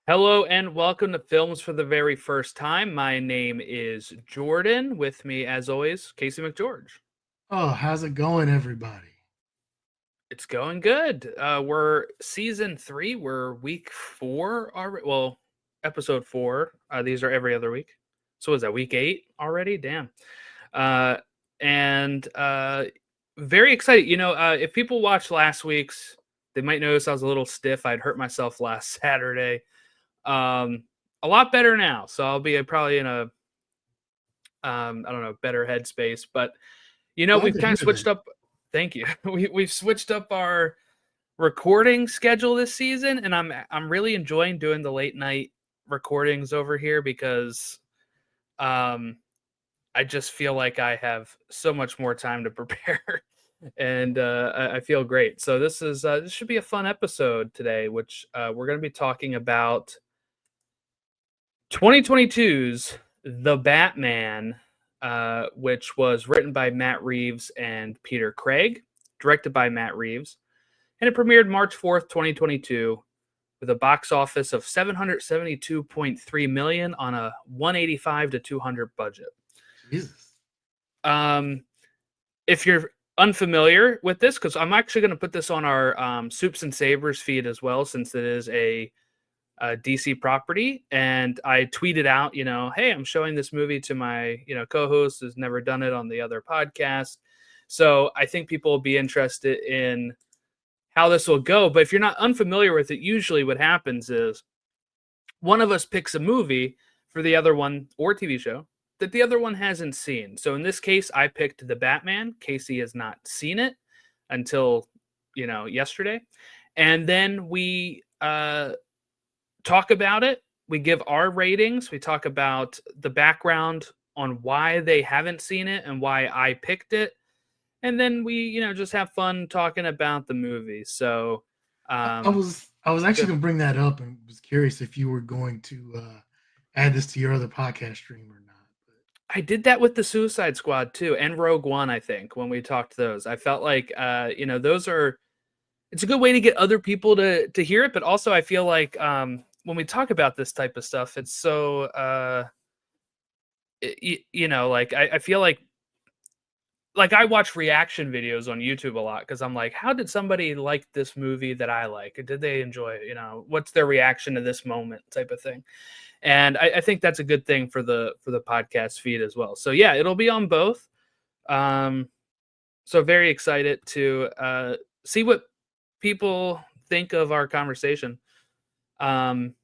Hello and welcome to Films for the Very First Time. My name is Jordan. With me, as always, Casey McGeorge. Oh, how's it going, everybody? It's going good. We're season 3. We're week 4 already. Well, episode 4. These are every other week. So is that week 8 already? Damn. Uh, and very excited. If people watched last week's, they might notice I was a little stiff. I'd hurt myself last Saturday. Um, a lot better now. So I'll be probably in a I don't know, better headspace. But Glad we've to kind hear of switched that. up. Thank you. We've switched up our recording schedule this season, and I'm really enjoying doing the late night recordings over here because um I just feel like I have so much more time to prepare. And I feel great. So this should be a fun episode today, which we're going to be talking about 2022's The Batman, which was written by Matt Reeves and Peter Craig, directed by Matt Reeves, and it premiered March 4th, 2022, with a box office of 772.3 million on a 185 to 200 budget. Jesus. Um, if you're unfamiliar with this, because I'm actually going to put this on our Soups and Sabers feed as well, since it is a DC property, and I tweeted out, hey, I'm showing this movie to my, co-host who's never done it on the other podcast. So I think people will be interested in how this will go. But if you're not unfamiliar with it, usually what happens is one of us picks a movie for the other one or TV show that the other one hasn't seen. So in this case, I picked The Batman. Casey has not seen it until, yesterday. And then we talk about it. We give our ratings. We talk about the background on why they haven't seen it and why I picked it. And then we, just have fun talking about the movie. So, I um, was I was actually good. gonna bring that up and was curious if you were going to add this to your other podcast stream or not. I did that with the Suicide Squad too, and Rogue One. I think when we talked those, I felt like, those are. It's a good way to get other people to hear it, but also I feel like when we talk about this type of stuff, it's so like I feel like I watch reaction videos on YouTube a lot because I'm like, how did somebody like this movie that I like? Did they enjoy it? What's their reaction to this moment, type of thing. And I think that's a good thing for the podcast feed as well. So yeah, it'll be on both. Um, so very excited to see what people think of our conversation. Um,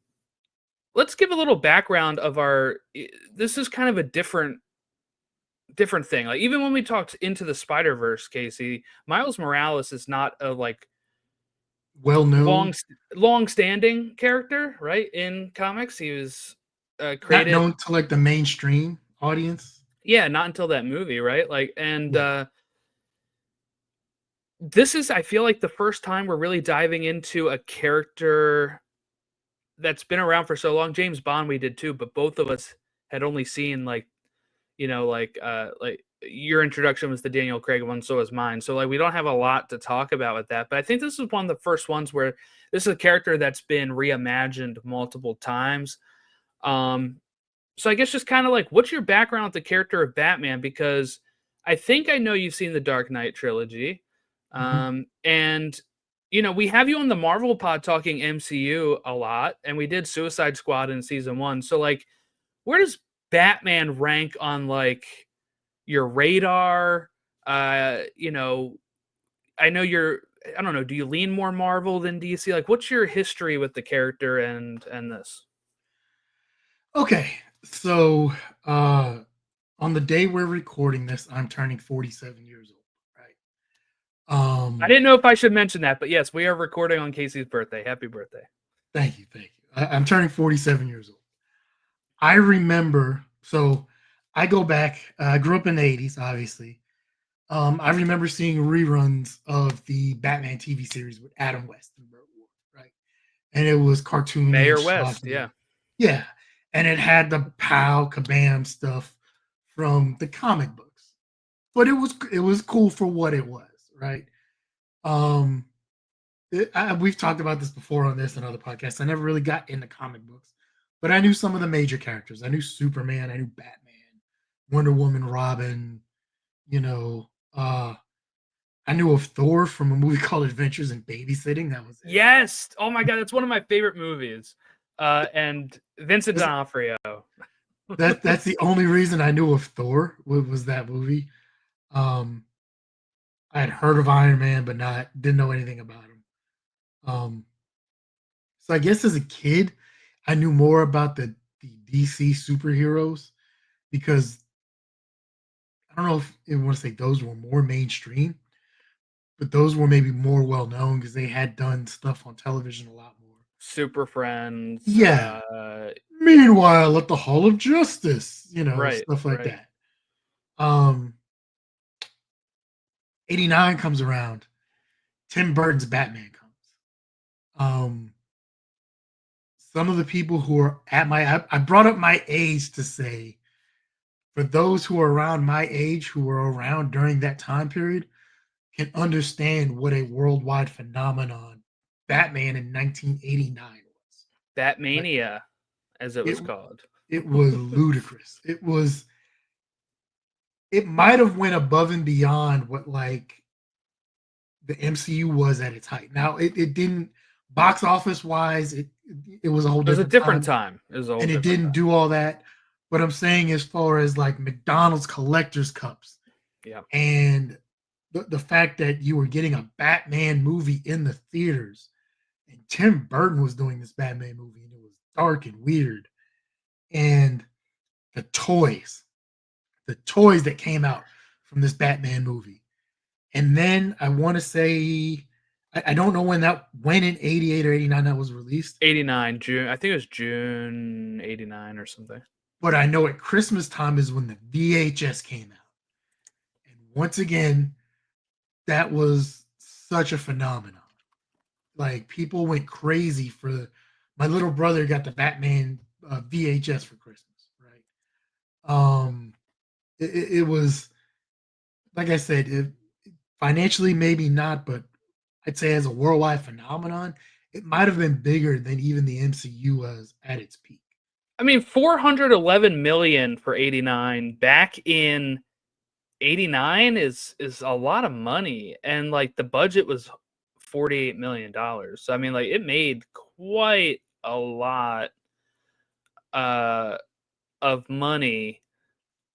let's give a little background of our. This is kind of a different thing. Like even when we talked Into the Spider-Verse, Casey, Miles Morales is not a like Well long known, long standing character, right? In comics, he was not created, known to like the mainstream audience. yeah, not until that movie, right? Like, and Yeah. this is, I feel like, the first time we're really diving into a character that's been around for so long. James Bond we did too, but both of us had only seen like, like your introduction was the Daniel Craig one, so was mine. So like we don't have a lot to talk about with that. But I think this is one of the first ones where this is a character that's been reimagined multiple times. Um, so I guess just kind of like, what's your background with the character of Batman? Because I think I know you've seen the Dark Knight trilogy, Mhm. and we have you on the Marvel pod talking MCU a lot, and we did Suicide Squad in season 1. So like, where does Batman rank on like your radar? I know you're. I don't know. Do you lean more Marvel than DC? Like, what's your history with the character and this? Okay, so uh, on the day we're recording this, I'm turning 47 years old. Right. I didn't know if I should mention that, but yes, we are recording on Casey's birthday. Happy birthday. Thank you, thank you. I'm turning 47 years old. I remember, so I go back. I grew up in the 80s, obviously. I remember seeing reruns of the Batman TV series with Adam West and Burt Ward, right? And it was cartoony and Mayor West, schlocky. yeah. Yeah. And it had the pow kabam stuff from the comic books. But it was cool for what it was, right? Um we've talked about this before on this and other podcasts. I never really got into comic books, but I knew some of the major characters. I knew Superman. I knew Batman, Wonder Woman, Robin. You know, I knew of Thor from a movie called Adventures in Babysitting. That was it. Yes. Oh my god, that's one of my favorite movies. And Vincent D'Onofrio. That's the only reason I knew of Thor was that movie. Um, I had heard of Iron Man, but didn't know anything about him. So I guess as a kid, I knew more about the DC superheroes because I don't know if I want to say those were more mainstream, but those were maybe more well known because they had done stuff on television a lot more. Super Friends. Yeah. Meanwhile, at the Hall of Justice, Right. stuff like Right. that. 89 comes around. Tim Burton's Batman comes. Some of the people who are at I brought up my age to say, for those who are around my age, who were around during that time period, can understand what a worldwide phenomenon Batman in 1989 was. Batmania, as it was It called. it was ludicrous. It might have went above and beyond what like the MCU was at its height. Now it didn't box office wise, it was a whole It was a different different time time. It was a whole and it different didn't time. do all that. But I'm saying as far as like McDonald's collector's cups Yeah. and the fact that you were getting a Batman movie in the theaters and Tim Burton was doing this Batman movie and it was dark and weird and the toys that came out from this Batman movie. And then I want to say, I don't know when in 88 or 89 that was released. 89, June. I think it was June 89 or something. But I know at Christmas time is when the VHS came out. And once again, that was such a phenomenon. Like people went crazy for my little brother got the Batman VHS for Christmas, right? It was like I said, financially maybe not, but I'd say as a worldwide phenomenon, it might have been bigger than even the MCU was at its peak. I mean, 411 million for 89 back in 89 is a lot of money, and like the budget was 48 million dollars. So I mean, like it made quite a lot uh of money.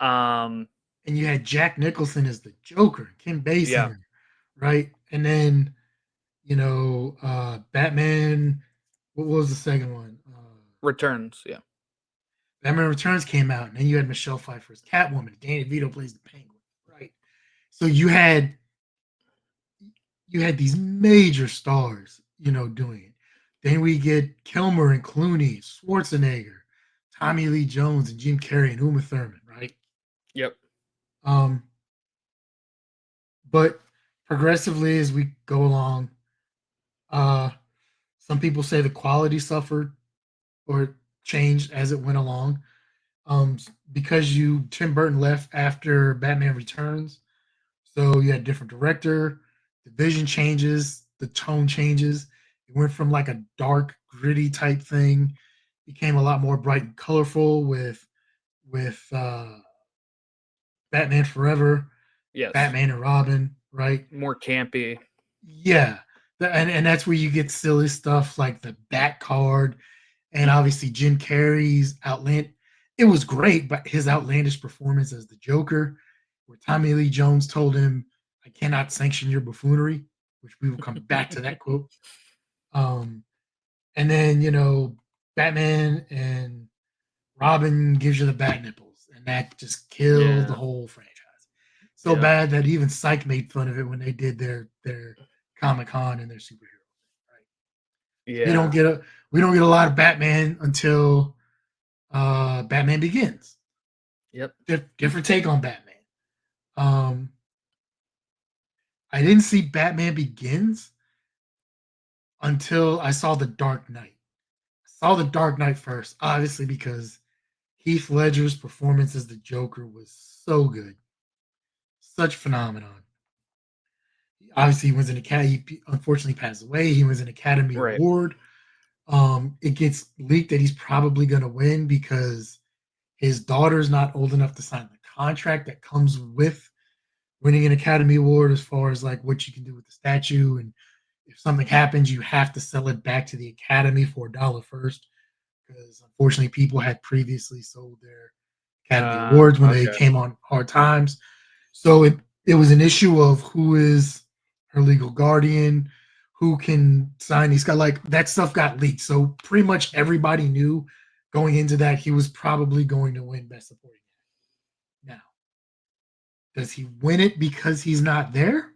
Um And you had Jack Nicholson as the Joker, Kim yeah, Basinger, right? And then Batman. What was the second one? Returns, yeah. Batman Returns came out, and then you had Michelle Pfeiffer's Catwoman. Danny DeVito plays the Penguin, right? So you had these major stars, doing it. Then we get Kilmer and Clooney, Schwarzenegger, Tommy Lee Jones, and Jim Carrey and Uma Thurman, right? Yep. Um, but progressively as we go along, uh, some people say the quality suffered or changed as it went along. Because Tim Burton left after Batman Returns, so you had a different director, the vision changes, the tone changes. It went from like a dark, gritty type thing, became a lot more bright and colorful with Batman Forever, Yes. Batman and Robin, right? More campy. Yeah, and that's where you get silly stuff like the Bat card, and obviously Jim Carrey's Outland. It was great, but his outlandish performance as the Joker, where Tommy Lee Jones told him, "I cannot sanction your buffoonery," which we will come back to that quote. Um, and then Batman and Robin gives you the bat nipples, and that just killed the Yeah. whole franchise. So Yeah. bad that even Psych made fun of it when they did their Comic Con and their superhero thing. Right? So Yeah. we don't get a lot of Batman until Batman Begins. Yep. Different take on Batman. Um, I didn't see Batman Begins until I saw The Dark Knight. I saw The Dark Knight first, obviously because Heath Ledger's performance as the Joker was so good, such phenomenon. Obviously, he wins an Academy. He unfortunately passed away. He wins an Academy Right. Award. It gets leaked that he's probably going to win because his daughter's not old enough to sign the contract that comes with winning an Academy Award, as far as like what you can do with the statue, and if something happens, you have to sell it back to the Academy for $1 first, because unfortunately, people had previously sold their Academy Awards when they Okay. came on hard times. So it was an issue of who is her legal guardian, who can sign these guys. Like that stuff got leaked, so pretty much everybody knew going into that he was probably going to win Best Supporting Actor. Now, does he win it because he's not there?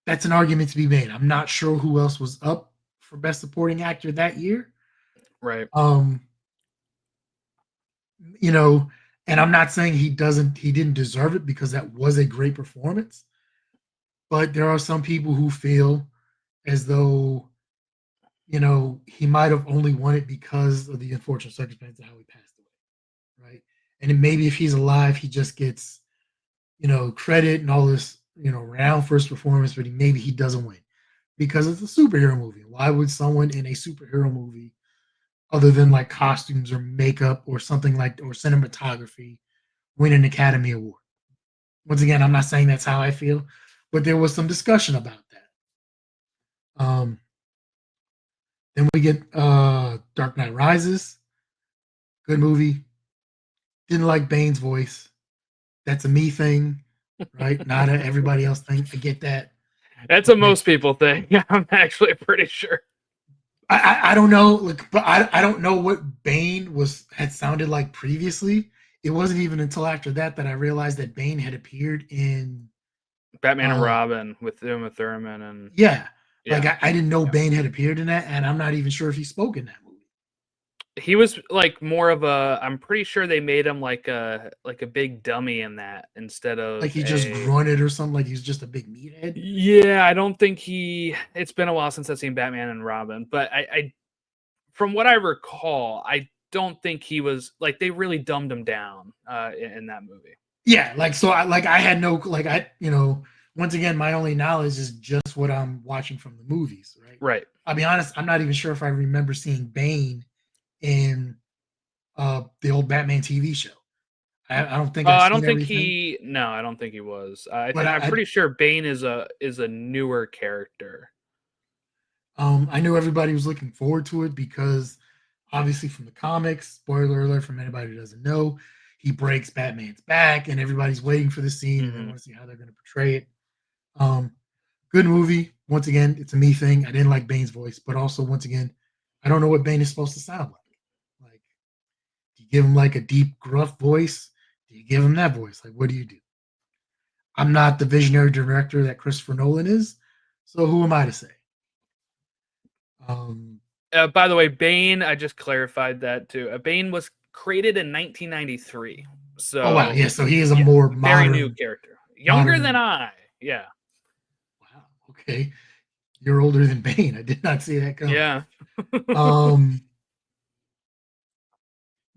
That's an argument to be made. I'm not sure who else was up for Best Supporting Actor that year. Right. Um, you know, and I'm not saying he didn't deserve it, because that was a great performance. But there are some people who feel as though, he might have only won it because of the unfortunate circumstance of how he passed away, right? And then maybe if he's alive, he just gets, credit and all this, renown for his performance, but maybe he doesn't win because it's a superhero movie. Why would someone in a superhero movie, other than like costumes or makeup or something like, or cinematography, win an Academy Award? Once again, I'm not saying that's how I feel, but there was some discussion about that. Then we get Dark Knight Rises. Good movie. Didn't like Bane's voice. That's a me thing, right? Not a everybody else thing. I get that. That's what Okay. most people think. I'm actually pretty sure. I don't know, like, but I don't know what Bane had sounded like previously. It wasn't even until after that I realized that Bane had appeared in Batman and uh Robin with Uma Thurman and yeah. Like yeah. I didn't know Yeah. Bane had appeared in that, and I'm not even sure if he spoke in that movie. He was like more of a. I'm pretty sure they made him like a big dummy in that instead Like of he just a. grunted or something, like he's just a big meathead. Yeah, I don't think he. It's been a while since I've seen Batman and Robin, but I from what I recall, I don't think he was like they really dumbed him down in that movie. Yeah, like so I had no, like, once again, my only knowledge is just what I'm watching from the movies, right? Right. I'll be honest, I'm not even sure if I remember seeing Bane in the old Batman TV show. I don't think I've I don't seen think everything, he. No, I don't think he was. but I'm pretty sure Bane is a newer character. I knew everybody was looking forward to it because obviously from the comics, spoiler alert from anybody who doesn't know, he breaks Batman's back and everybody's waiting for the scene and they Mm-hmm. want to see how they're going to portray it. Um, Good movie. Once again, it's a me thing. I didn't like Bane's voice, but also once again, I don't know what Bane is supposed to sound like. Like, do you give him like a deep, gruff voice? Do you give him that voice? Like, what do you do? I'm not the visionary director that Christopher Nolan is, so who am I to say? Um, By the way, Bane, I just clarified that too. Bane was created in 1993. oh wow, So, yeah. So he is a yeah, more very new modern, character. Younger than modern. I. Yeah. Wow, okay, you're older than Bane. I did not see that coming. Yeah. Um,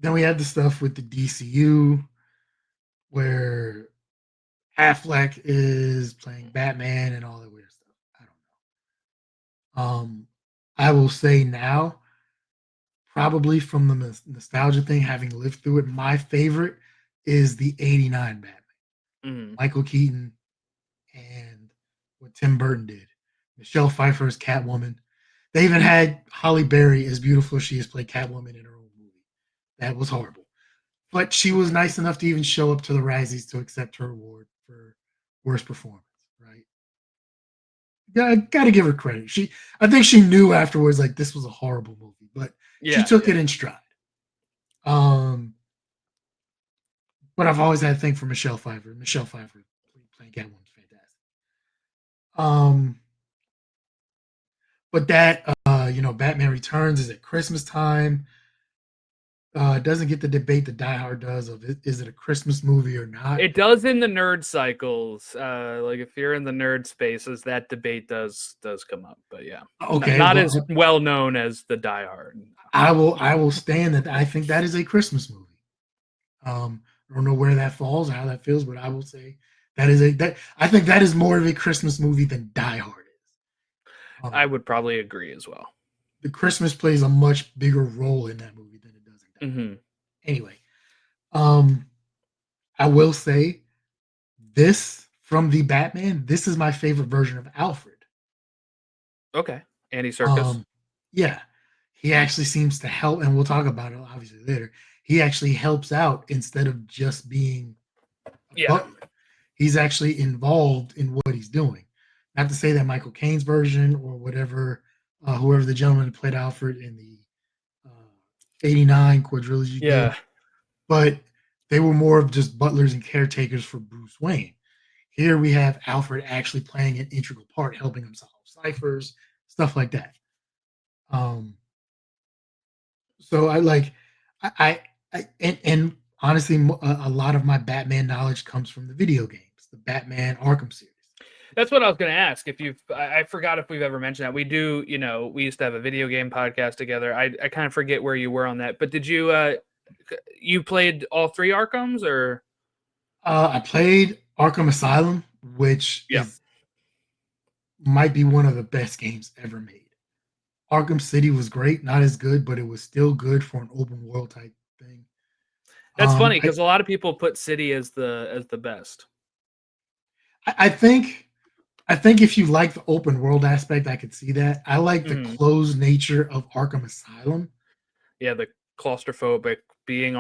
then we had the stuff with the DCU where Affleck is playing Batman and all that weird stuff. I don't know. I will say now, probably from the nostalgia thing, having lived through it, my favorite is the '89 Batman, Mhm. Michael Keaton, and what Tim Burton did. Michelle Pfeiffer's Catwoman. They even had Holly Berry, as beautiful as she is, play Catwoman in her own movie. That was horrible. But she was nice enough to even show up to the Razzies to accept her award for worst performance, right? Yeah, got to give her credit. I think she knew afterwards, like this was a horrible movie, but she Yeah. took Yeah. it in stride. Um, but I've always had a thing for Michelle Pfeiffer. Michelle Pfeiffer playing Catwoman is fantastic. Um, but that Batman Returns is at Christmas time. Doesn't get the debate that Die Hard does of is it a Christmas movie or not. It does in the nerd cycles. Like if you're in the nerd spaces, that debate does come up. But yeah, Okay, not as well, well known as the Die Hard. I will stand that. I think that is a Christmas movie. I don't know where that falls or how that feels, but I will say that I think that is more of a Christmas movie than Die Hard is. I Um, would probably agree as well. the Christmas plays a much bigger role in that movie than it does in Die Hard. Hmm. Anyway, um, I will say this from the Batman. This is my favorite version of Alfred. Okay, Andy Serkis. Um, yeah, he actually seems to help, and we'll talk about it obviously later. He actually helps out instead of just being a Yeah, butler. He's actually involved in what he's doing. Not to say that Michael Caine's version or whatever, whoever the gentleman who played Alfred in the '89 quadrilogy did, yeah. but they were more of just butlers and caretakers for Bruce Wayne. Here we have Alfred actually playing an integral part, helping him solve ciphers, stuff like that. Um, so I like, and honestly, a lot of my Batman knowledge comes from the video games, the Batman Arkham series. That's what I was going to ask. If you've, I forgot if we've ever mentioned that. We do, we used to have a video game podcast together. I kind of forget where you were on that. But did you played all three Arkhams or? I played Arkham Asylum, which Yeah, is might be one of the best games ever made. Arkham City was great, not as good, but it was still good for an open world type thing. that's funny I, because a lot of people put City as the best. I think I think if you like the open world aspect, I could see that. I like the Hmm. closed nature of Arkham Asylum. Yeah, the claustrophobic being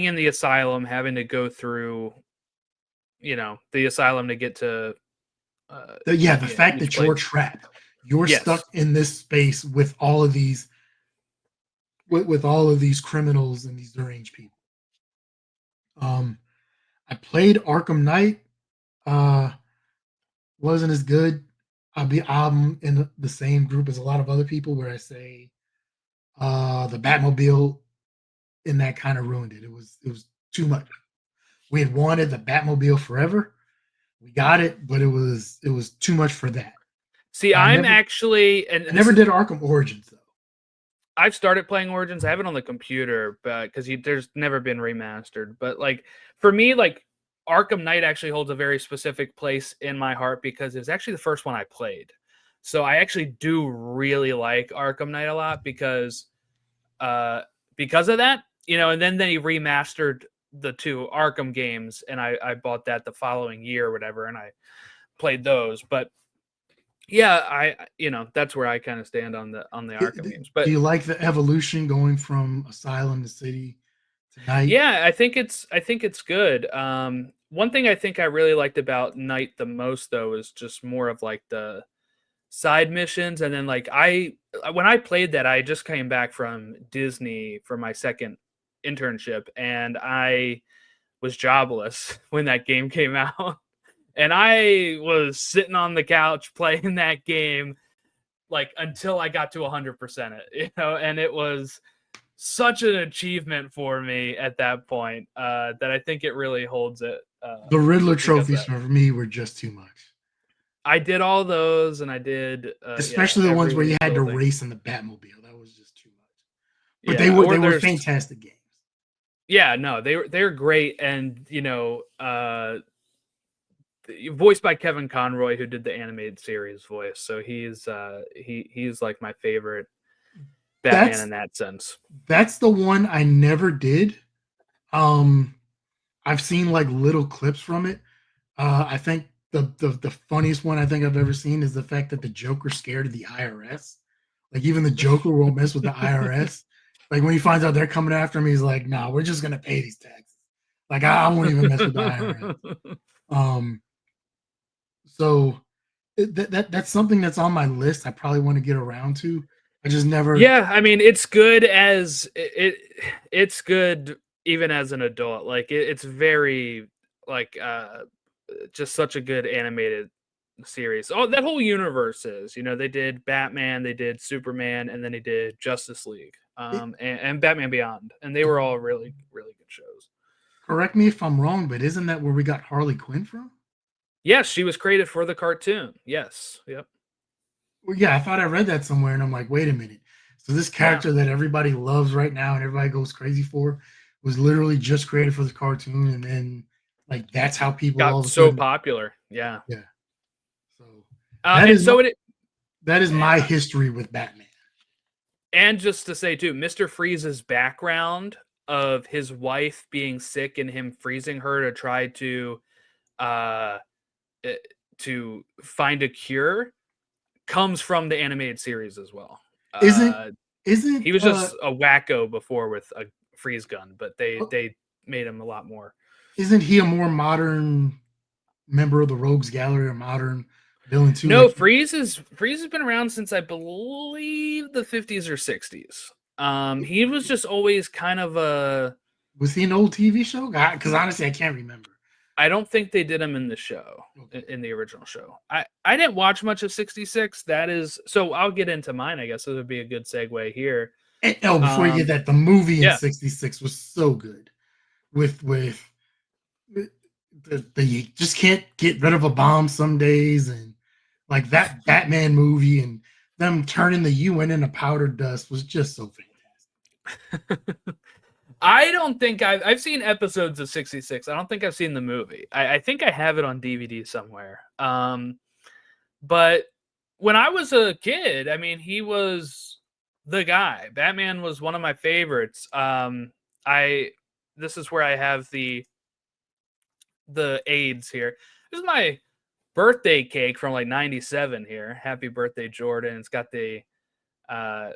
in the asylum, having to go through, the asylum to get to, The fact each that you're place. trapped, you're Yes. stuck in this space with all of these with all of these criminals and these deranged people. Um, I played Arkham Knight. Uh, wasn't as good. I'm in the same group as a lot of other people where I say the Batmobile in that kind of ruined it. It was too much. We had wanted the Batmobile forever. We got it, but it was too much for that. See, I I'm never actually, and I this never is, did Arkham Origins though. I've started playing Origins. I have it on the computer, but because there's never been remastered. But like for me, like Arkham Knight actually holds a very specific place in my heart because it was actually the first one I played. So I actually do really like Arkham Knight a lot uh because of that. And then he remastered the two Arkham games, and I bought that the following year or whatever, and I played those. But yeah, that's where I kind of stand on the Arkham games. Do But you like the evolution going from Asylum to City to Night? yeah, I think it's good. One thing I think I really liked about Night the most though is just more of like the side missions, and then like when I played that, I just came back from Disney for my second internship, and I was jobless when that game came out. And I was sitting on the couch playing that game like until I got to 100% it, and it was such an achievement for me at that point that I think it really holds it The Riddler because of trophies that. for me were just too much, I did all those, and I did especially the ones where every you had to building. race in the Batmobile. That was just too much. But they Yeah, were or they were there's fantastic games. yeah, no, they're great, and voiced by Kevin Conroy, who did the animated series voice. So he's like my favorite Batman That's in that sense. that's the one I never did. Um, I've seen like little clips from it. I think the funniest one I think I've ever seen is the fact that the Joker's scared of the IRS. Like even the Joker won't mess with the IRS. Like when he finds out they're coming after him, he's like, "No, we're just gonna pay these taxes. Like I won't even mess with the IRS." Um, so that's something that's on my list. I probably want to get around to. I just never. Yeah, I mean, it's good as it's good even as an adult. Like it's very like just such a good animated series. Oh, that whole universe is. They did Batman, they did Superman, and then they did Justice League, It, and Batman Beyond, and they were all really really good shows. correct me if I'm wrong, but isn't that where we got Harley Quinn from? Yes, she was created for the cartoon. Yes, yep, Well, yeah, I thought I read that somewhere, and I'm like, wait a minute. So this yeah. character that everybody loves right now and everybody goes crazy for was literally just created for the cartoon, and then Like that's how people all Got of a so sudden, popular. Yeah. yeah. So that And is my, so it that is my history with Batman. and just to say too, Mr. Freeze's background of his wife being sick and him freezing her to try uh eh, to find a cure comes from the animated series as well. Isn't Uh isn't he was just a wacko before with a freeze gun, but they made him a lot more. isn't he a more modern member of the Rogues Gallery or modern villain too? No, Like, Freeze has been around since I believe the 50s or 60s. He was just always kind of a was he an old TV show? Because honestly, I can't remember. I don't think they did him in the show, Okay. in the original show. I didn't watch much of 66. That is so I'll get into mine, I guess. This would be a good segue here. And, oh, before you get Um, that, the movie in yeah. '66 was so good. With the you just can't get rid of a bomb some days, and like that Batman movie and them turning the UN into powder dust was just so fantastic. I don't think I've seen episodes of 66. I don't think I've seen the movie. I think I have it on DVD somewhere. But when I was a kid, I mean, he was the guy. Batman was one of my favorites. I This is where I have the AIDS here. This is my birthday cake from like 97 here. Happy birthday, Jordan. Uh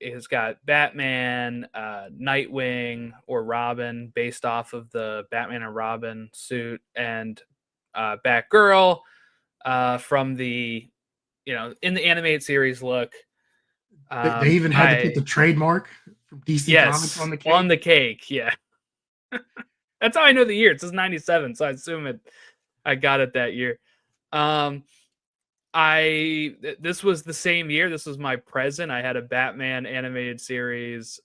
it's got Batman, Nightwing or Robin based off of the Batman and Robin suit, and Batgirl from the in the animated series look. They even had to put I the trademark from DC Comics on Yes, the on cake. the cake. Yeah, that's how I know the year. It says 97, so I assume I got it that year. Um, this was the same year. This was my present. I had a Batman animated series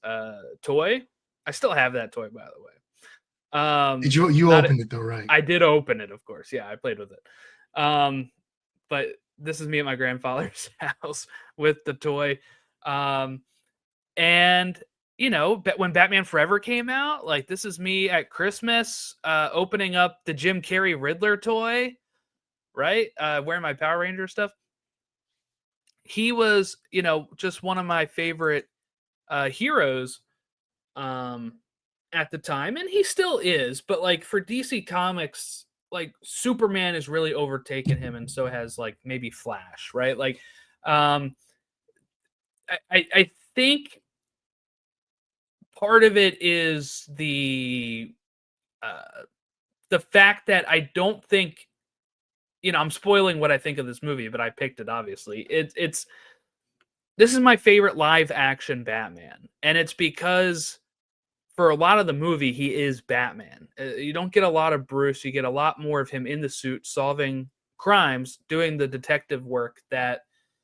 toy. I still have that toy, by the way. Did you Not opened it though, right? I did open it, of course. Yeah, I played with it. But this is me at my grandfather's house with the toy. Um, and when Batman Forever came out, like this is me at Christmas opening up the Jim Carrey Riddler toy, right? Wearing my Power Ranger stuff. He was, just one of my favorite heroes at the time, and he still is. But like for DC Comics, like Superman has really overtaken him, and so has like maybe Flash, right? Like, um, I think part of it is uh, the fact that I don't think I'm spoiling what I think of this movie, but I picked it obviously. It's this is my favorite live action Batman, and it's because for a lot of the movie he is Batman. You don't get a lot of Bruce, you get a lot more of him in the suit solving crimes, doing the detective work that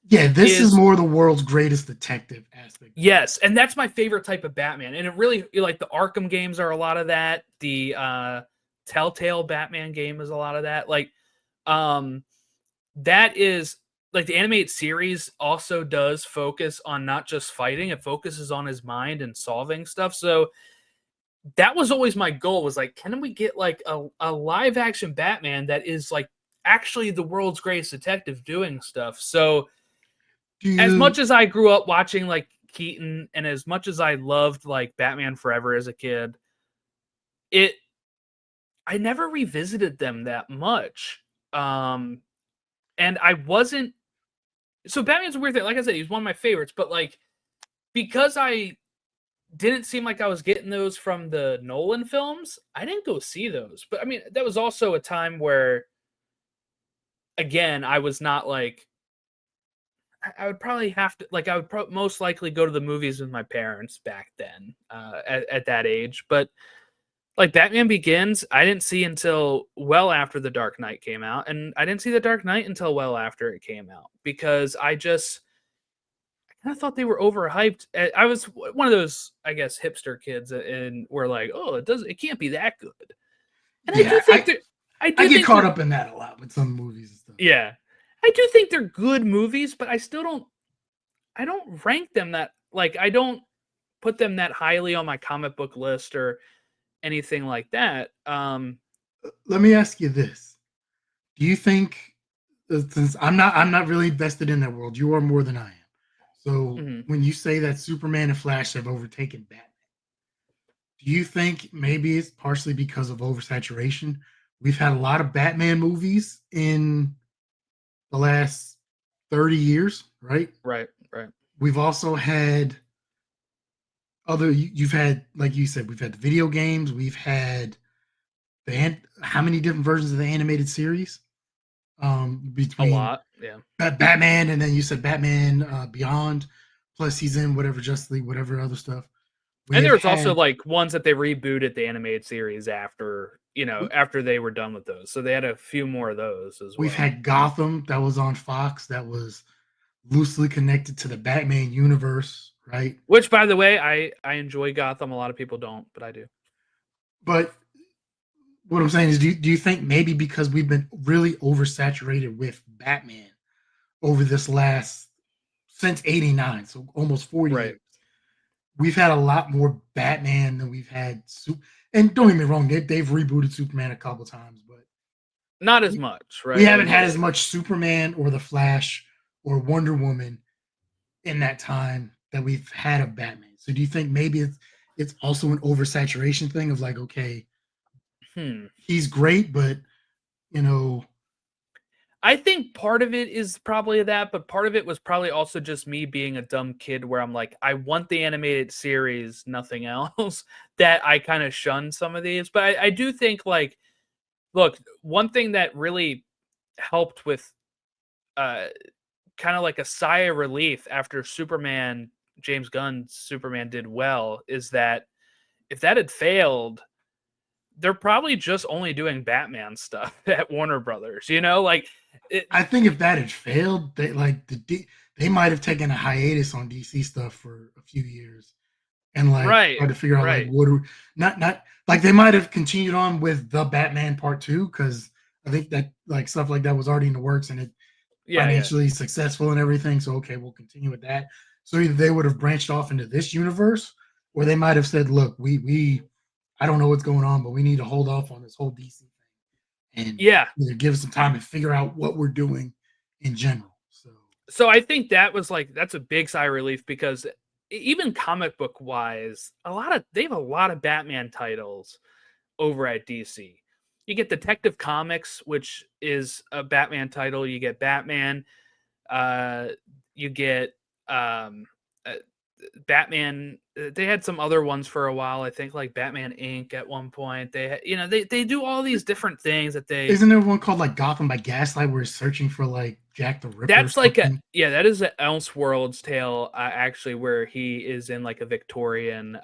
Yeah, this is is more the world's greatest detective aspect. yes, and that's my favorite type of Batman. And it really like the Arkham games are a lot of that. The Telltale Batman game is a lot of that. Like um that is like the animated series also does focus on not just fighting, it focuses on his mind and solving stuff. So that was always my goal, was like, can we get like a live action Batman that is like actually the world's greatest detective doing stuff? So Do as you much as I grew up watching like Keaton, and as much as I loved like Batman Forever as a kid, it I never revisited them that much. Um and I wasn't so Batman's a weird thing. Like I said, he's one of my favorites, but like because I didn't seem like I was getting those from the Nolan films, I didn't go see those. But I mean, that was also a time where again, I was not like I would probably have to like I would most likely go to the movies with my parents back then at that age. But like Batman Begins, I didn't see until well after The Dark Knight came out, and I didn't see The Dark Knight until well after it came out because I kind of thought they were overhyped. I was one of those, I guess, hipster kids, and we're like, oh, it can't be that good. And I do yeah, think I I do get think caught they're up in that a lot with some movies and stuff. yeah, I do think they're good movies, but I don't rank them that like I don't put them that highly on my comic book list or anything like that. let me ask you this: do you think, since I'm not really invested in that world, you are more than I am. So Mhm. when you say that Superman and Flash have overtaken Batman, do you think maybe it's partially because of oversaturation? We've had a lot of Batman movies in the last 30 years, right? Right, right. We've also had you've had, like you said, we've had the video games, we've had how many different versions of the animated series? A Between lot, yeah. Batman, and then you said Batman Beyond, plus he's in whatever Justice League, whatever other stuff. We And have there was also, had like, ones that they rebooted the animated series after, after they were done with those, so they had a few more of those as we've well. had Gotham that was on Fox, that was loosely connected to the Batman universe, right? Which, by the way, I enjoy Gotham, a lot of people don't, but I do. But what I'm saying is, do you think maybe because we've been really oversaturated with Batman over this last since '89, so almost 40 Right. years, we've had a lot more Batman than we've had and don't get me wrong, they've rebooted Superman a couple times, but Not as we, much, we right? haven't Like, had as much Superman or the Flash or Wonder Woman in that time that we've had of Batman. So do you think maybe it's also an oversaturation thing of like, okay, hmm. he's great, but you know, I think part of it is probably that, but part of it was probably also just me being a dumb kid where I'm like, I want the animated series, nothing else, that I kind of shun some of these. But I do think, like, look, one thing that really helped with uh kind of like a sigh of relief after Superman, James Gunn's Superman did well, is that if that had failed, they're probably just only doing Batman stuff at Warner Brothers, like it. I think if that had failed, they might have taken a hiatus on DC stuff for a few years and like Right, tried to figure out like right. not like they might have continued on with the Batman Part Two, because I think that like stuff like that was already in the works and it Yeah, yeah. financially successful and everything. So okay, we'll continue with that. So either they would have branched off into this universe, or they might have said, "Look, we I don't know what's going on, but we need to hold off on this whole DC thing and Yeah. either give us some time and figure out what we're doing in general." So So I think that was like that's a big sigh of relief because even comic book wise, they have a lot of Batman titles over at DC. You get Detective Comics, which is a Batman title. You get Batman. Uh, you get um, uh, Batman. They had some other ones for a while. I think like Batman Inc. At one point. They do all these different things that they. isn't there one called like Gotham by Gaslight where he's searching for like Jack the Ripper or That's like a something? yeah. That is an Elseworlds tale, actually, where he is in like a Victorian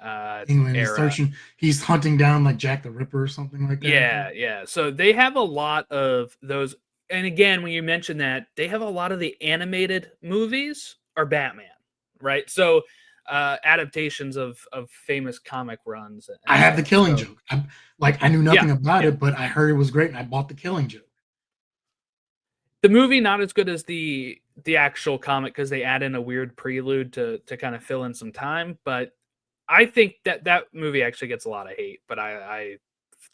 England. era. He's hunting down like Jack the Ripper or something like that, I think. Yeah, yeah. So they have a lot of those. And again, when you mention that, they have a lot of the animated movies are Batman, right? So adaptations of famous comic runs I and have the stuff. Killing So Joke. I knew yeah, nothing about yeah. it, but I heard it was great, and I bought the Killing Joke. The movie not as good as the actual comic because they add in a weird prelude to kind of fill in some time, but I think that movie actually gets a lot of hate, but I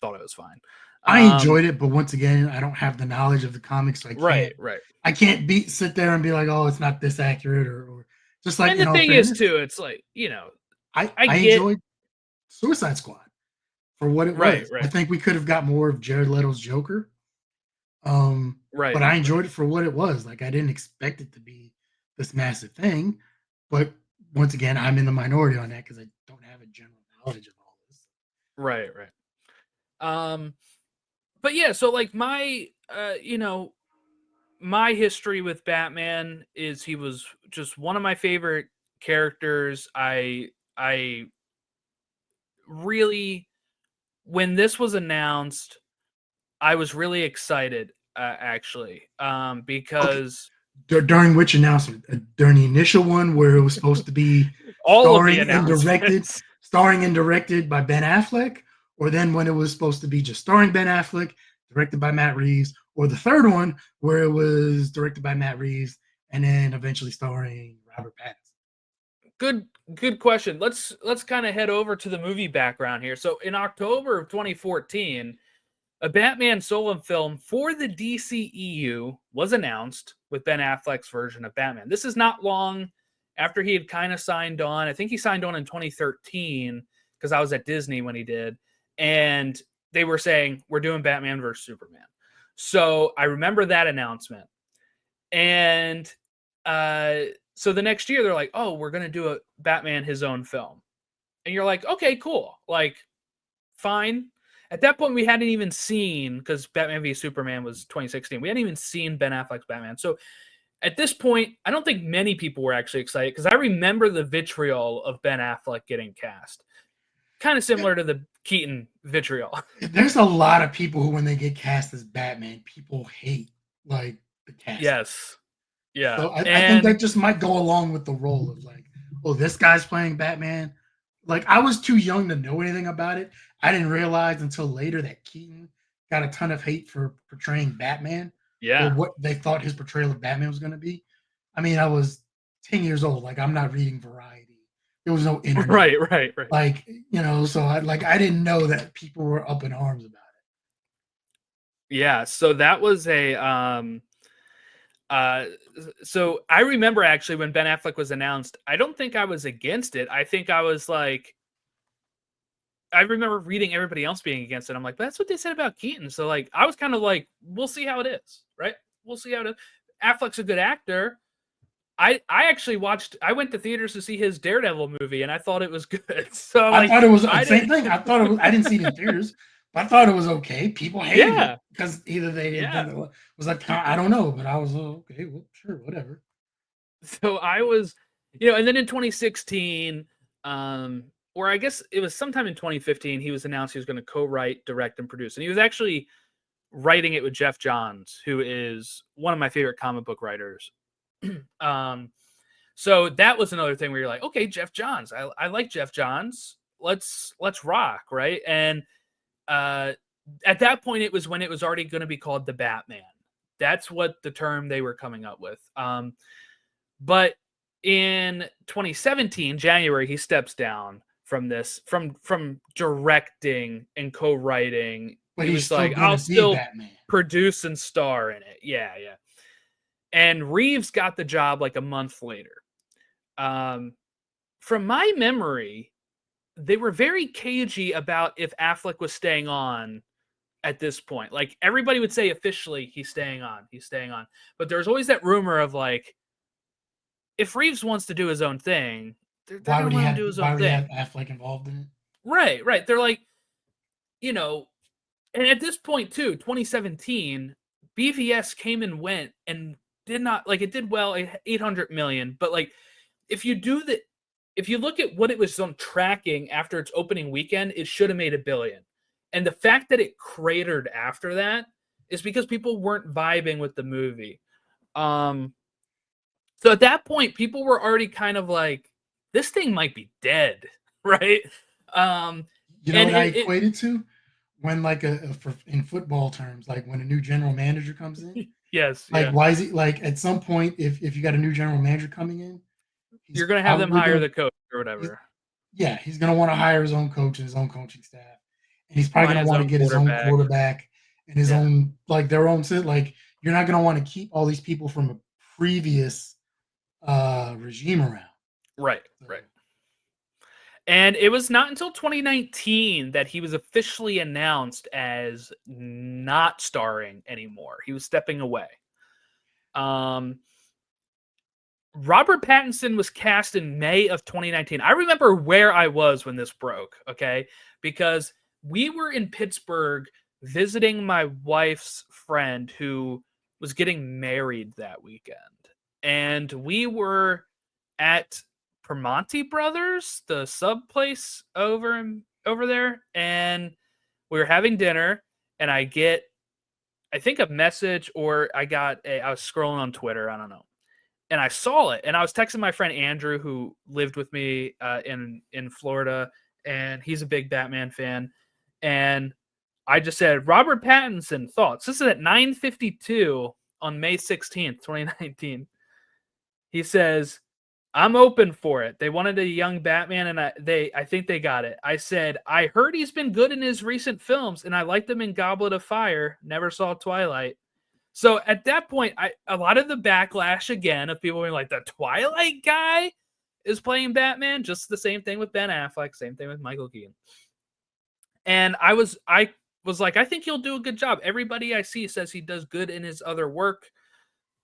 thought it was fine. I Um, enjoyed it, but once again, I don't have the knowledge of the comics, so right, right. I can't be sit there and be like, oh, it's not this accurate, or just like And in the all thing is fairness, too, it's like, I I get enjoyed Suicide Squad for what it right, was. I right, think we could have got more of Jared Leto's Joker, um, right, but I right, enjoyed it for what it was. Like I didn't expect it to be this massive thing, but once again, I'm in the minority on that because I don't have a general knowledge of all this. right, right. But yeah, so like my history with Batman is he was just one of my favorite characters. I really when this was announced, I was really excited, actually, Okay, because during which announcement? During the initial one where it was supposed to be all of the announcements. starring and directed by Ben Affleck, or then when it was supposed to be just starring Ben Affleck, directed by Matt Reeves, or the third one where it was directed by Matt Reeves and then eventually starring Robert Pattinson. Good good question. Let's kind of head over to the movie background here. So in October of 2014, A Batman solo film for the DCEU was announced with Ben Affleck's version of Batman. This is not long after he had kind of signed on. I think he signed on in 2013 because I was at Disney when he did. And they were saying, we're doing Batman versus Superman. So I remember that announcement. And so the next year, they're like, oh, we're going to do a Batman his own film. And you're like, okay, cool. Like, fine. At that point, we hadn't even seen, because Batman v Superman was 2016, we hadn't even seen Ben Affleck's Batman. So at this point, I don't think many people were actually excited, because I remember the vitriol of Ben Affleck getting cast. Kind of similar to the Keaton vitriol. There's a lot of people who, when they get cast as Batman, people hate like the cast. Yes. Yeah. So I think that just might go along with the role of like, oh, this guy's playing Batman. Like, I was too young to know anything about it. I didn't realize until later that Keaton got a ton of hate for portraying Batman. Yeah. Or what they thought his portrayal of Batman was going to be. I mean, I was 10 years old. Like, I'm not reading Variety. There was no internet. Right. Like, you know, so I didn't know that people were up in arms about it. Yeah. So that was a so I remember actually when Ben Affleck was announced, I don't think I was against it. I think I was like, I remember reading everybody else being against it. I'm like, but that's what they said about Keaton. So like, I was kind of like, we'll see how it is, right? We'll see how it is. Affleck's a good actor. I actually I went to theaters to see his Daredevil movie, and I thought it was good. So I thought it was the same thing. I thought it was. I didn't see it in theaters, but I thought it was okay. People hated it because either they didn't. It was like, I don't know, but I was okay. Well, sure, whatever. So I was, and then in 2016, or I guess it was sometime in 2015, he was announced he was going to co-write, direct, and produce, and he was actually writing it with Jeff Johns, who is one of my favorite comic book writers. So that was another thing where you're like, okay, Jeff Johns, I like Jeff Johns. Let's rock, right? And at that point, it was when it was already going to be called the Batman. That's what the term they were coming up with. But in 2017, January, he steps down from this, from directing and co-writing. But he was like, I'll still Batman. Produce and star in it. Yeah. And Reeves got the job like a month later. From my memory, they were very cagey about if Affleck was staying on at this point. Like, everybody would say officially he's staying on. But there's always that rumor of like, if Reeves wants to do his own thing, they're going to do his own thing. Why would he have Affleck involved in it? Right. They're like, and at this point too, 2017, BVS came and went and did not, like, it did well, 800 million, but like, if you look at what it was on tracking after its opening weekend, it should have made $1 billion. And the fact that it cratered after that is because people weren't vibing with the movie. So at that point, people were already kind of like, this thing might be dead, right? You know what I equated to? When, like, in football terms, like when a new general manager comes in. Yes. Like, why is he, like, at some point, if you got a new general manager coming in, you're going to have them hire the coach or whatever. He's going to want to hire his own coach and his own coaching staff. And he's probably going to want to get his own quarterback and his own, like, their own, like, you're not going to want to keep all these people from a previous regime around. Right. And it was not until 2019 that he was officially announced as not starring anymore. He was stepping away. Robert Pattinson was cast in May of 2019. I remember where I was when this broke, okay? Because we were in Pittsburgh visiting my wife's friend who was getting married that weekend. And we were at Primanti Brothers, the sub place over there, and we were having dinner, and I think a message, or I was scrolling on Twitter, I don't know, and I saw it, and I was texting my friend Andrew, who lived with me in Florida, and he's a big Batman fan, and I just said, Robert Pattinson, thoughts. This is at 9:52 on May 16th, 2019. He says, I'm open for it. They wanted a young Batman, and I think they got it. I said, I heard he's been good in his recent films, and I liked him in Goblet of Fire. Never saw Twilight. So at that point, a lot of the backlash again of people being like, the Twilight guy is playing Batman. Just the same thing with Ben Affleck, same thing with Michael Keaton. And I was like, I think he'll do a good job. Everybody I see says he does good in his other work.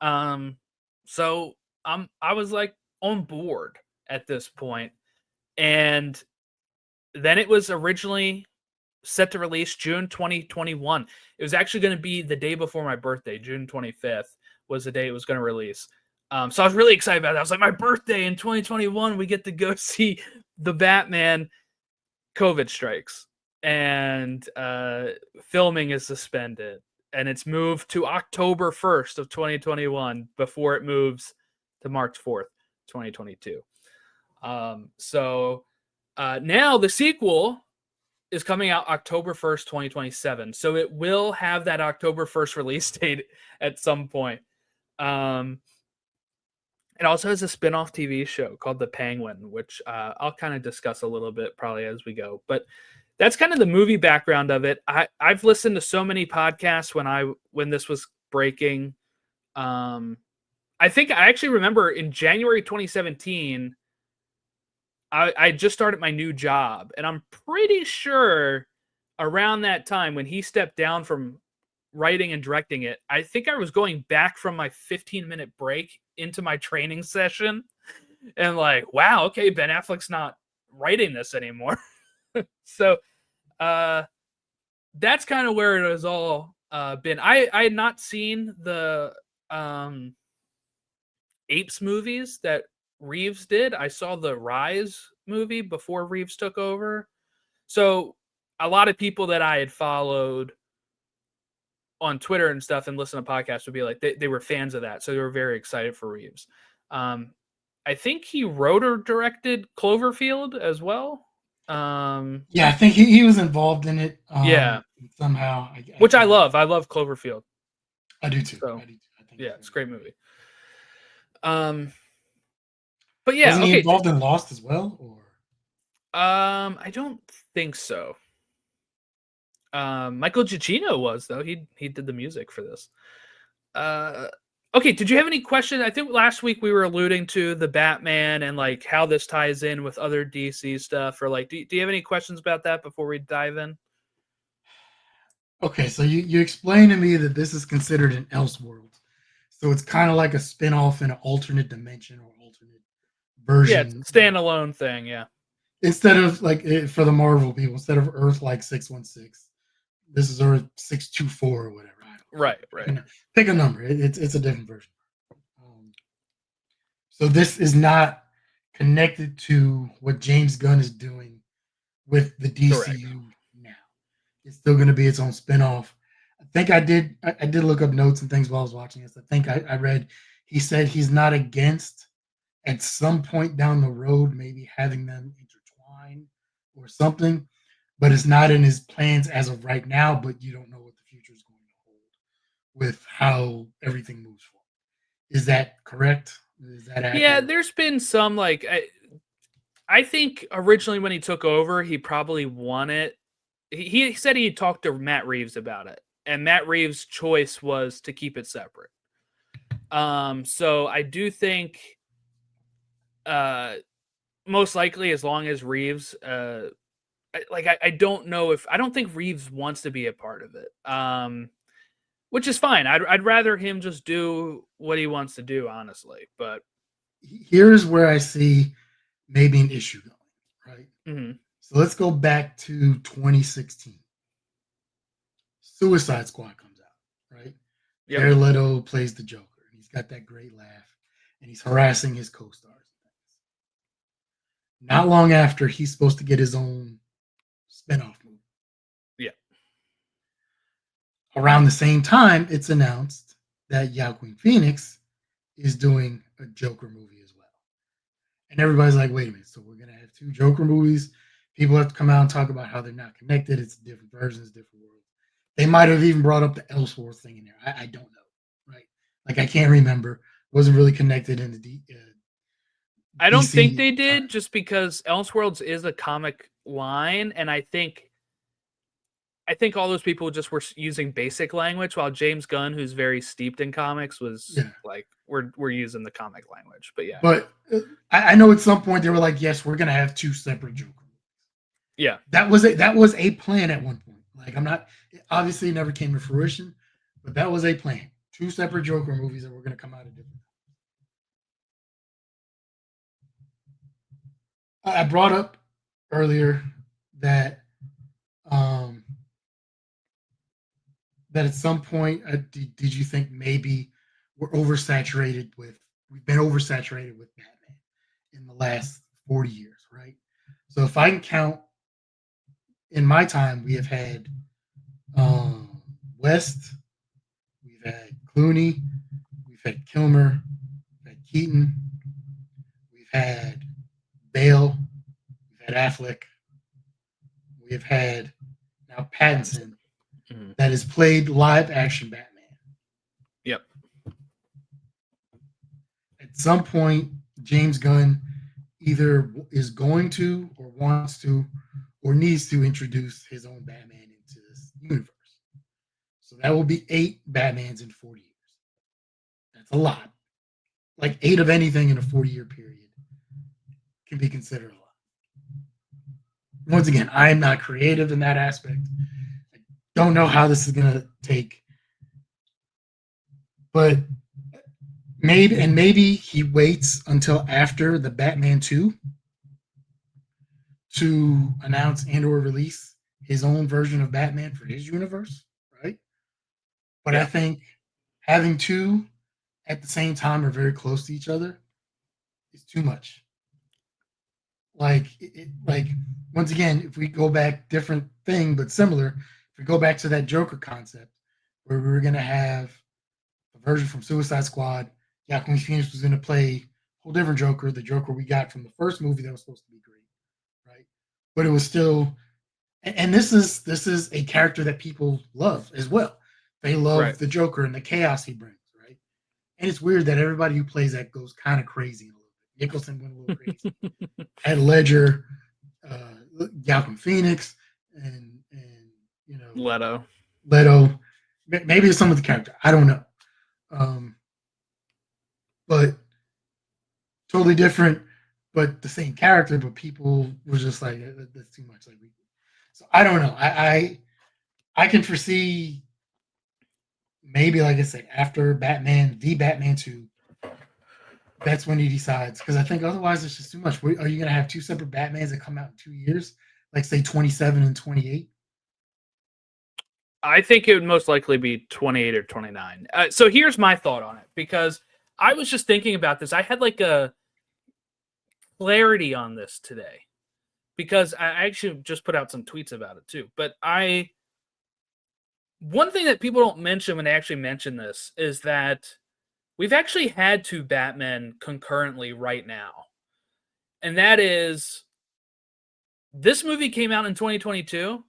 Um, so I was like on board at this point. And then it was originally set to release June 2021. It was actually going to be the day before my birthday. June 25th was the day it was going to release. So I was really excited about that. I was like, my birthday in 2021, we get to go see the Batman. COVID strikes, and filming is suspended, and it's moved to October 1st of 2021 before it moves to March 4th, 2022. So now the sequel is coming out October 1st, 2027. So it will have that October 1st release date at some point. It also has a spin-off TV show called The Penguin, which I'll kind of discuss a little bit probably as we go. But that's kind of the movie background of it. I've listened to so many podcasts when this was breaking. I think I actually remember in January 2017, I just started my new job, and I'm pretty sure around that time when he stepped down from writing and directing it, I think I was going back from my 15-minute break into my training session and like, wow, okay, Ben Affleck's not writing this anymore. So that's kind of where it has all been. I had not seen the Apes movies that Reeves did. I saw the Rise movie before Reeves took over. So a lot of people that I had followed on Twitter and stuff and listen to podcasts would be like, they were fans of that. So they were very excited for Reeves. I think he wrote or directed Cloverfield as well. Yeah, I think he was involved in it. Yeah. Somehow, Which I love. I love Cloverfield. I do too. So, I do too. I think yeah, it's a great movie. But yeah, wasn't he okay. involved in Lost as well? Or I don't think so. Michael Giacchino was though. He did the music for this. Okay, did you have any questions? I think last week we were alluding to the Batman and like how this ties in with other DC stuff, or like, do you have any questions about that before we dive in? okay, so you explained to me that this is considered an Elseworld, so it's kind of like a spin-off in an alternate dimension or alternate Yeah, it's version. a standalone thing. Yeah, Instead of like for the Marvel people, instead of Earth like 616, this is Earth 624 or whatever. I don't right. pick a number. It's a different version. So this is not connected to what James Gunn is doing with the DCU Correct. now. It's still going to be its own spinoff. I think I did look up notes and things while I was watching this. I think I read he said he's not against at some point down the road maybe having them intertwine or something, but it's not in his plans as of right now. But you don't know what the future is going to hold with how everything moves forward. Is that correct? Is that accurate? Yeah, there's been some like I think originally when he took over, he probably wanted. He said he talked to Matt Reeves about it, and Matt Reeves' choice was to keep it separate. So I do think, most likely, as long as Reeves, I don't know if I don't think Reeves wants to be a part of it. Which is fine. I'd rather him just do what he wants to do, honestly. But here's where I see maybe an issue going, right? mm-hmm. So let's go back to 2016. Suicide Squad comes out, right? Yep. Jared Leto plays the Joker. And he's got that great laugh, and he's harassing his co-stars. Not long after, he's supposed to get his own spinoff movie. Yeah. Around the same time, it's announced that Joaquin Phoenix is doing a Joker movie as well. And everybody's like, wait a minute, so we're going to have two Joker movies? People have to come out and talk about how they're not connected. It's different versions, different worlds. They might have even brought up the Elseworlds thing in there. I don't know, right? Like, I can't remember. Wasn't really connected in the I don't think DC they at the did, time. just because Elseworlds is a comic line, and I think all those people just were using basic language, while James Gunn, who's very steeped in comics, was Yeah, like, we're using the comic language. But yeah, but I know at some point they were like, yes, we're gonna have two separate Joker. yeah, That was a plan at one point. Like I'm not obviously it never came to fruition, but that was a plan. Two separate Joker movies that were gonna come out of different. I brought up earlier that um that at some point did you think maybe we've been oversaturated with Batman in the last 40 years, right? So if I can count in my time, we have had West, we've had Clooney, we've had Kilmer, we've had Keaton, we've had Bale, we've had Affleck, we've had now Pattinson Mhm. that has played live action Batman. Yep, At some point, James Gunn either is going to or wants to or needs to introduce his own Batman into this universe. So that will be 8 Batmans in 40 years. That's a lot. Like 8 of anything in a 40-year period can be considered a lot. Once again, I am not creative in that aspect. I don't know how this is going to take, but maybe he waits until after the Batman 2 to announce and or release his own version of Batman for his universe, right? But I yeah, think having two at the same time or very close to each other is too much. Like once again, if we go back, different thing but similar. If we go back to that Joker concept, where we were gonna have a version from Suicide Squad, Joaquin Phoenix was gonna play a whole different Joker, the Joker we got from the first movie that was supposed to be great, right? But it was still, and this is a character that people love as well. They right. love the Joker and the chaos he brings, right? And it's weird that everybody who plays that goes kind of crazy a little bit. Nicholson went a little crazy. Had Ledger, Joaquin Phoenix, and you know Leto. Leto. Maybe it's some of the character. I don't know. Um, but totally different, but the same character. But people were just like, That's too much." Like, so I don't know. I can foresee maybe, like I said, after Batman, the Batman 2, that's when he decides. Because I think otherwise it's just too much. Are you going to have two separate Batmans that come out in 2 years? Like, say, 27 and 28? I think it would most likely be 28 or 29. So here's my thought on it, because I was just thinking about this. I had like a clarity on this today, because I actually just put out some tweets about it too. But one thing that people don't mention when they actually mention this is that we've actually had two Batmen concurrently right now. And that is, this movie came out in 2022.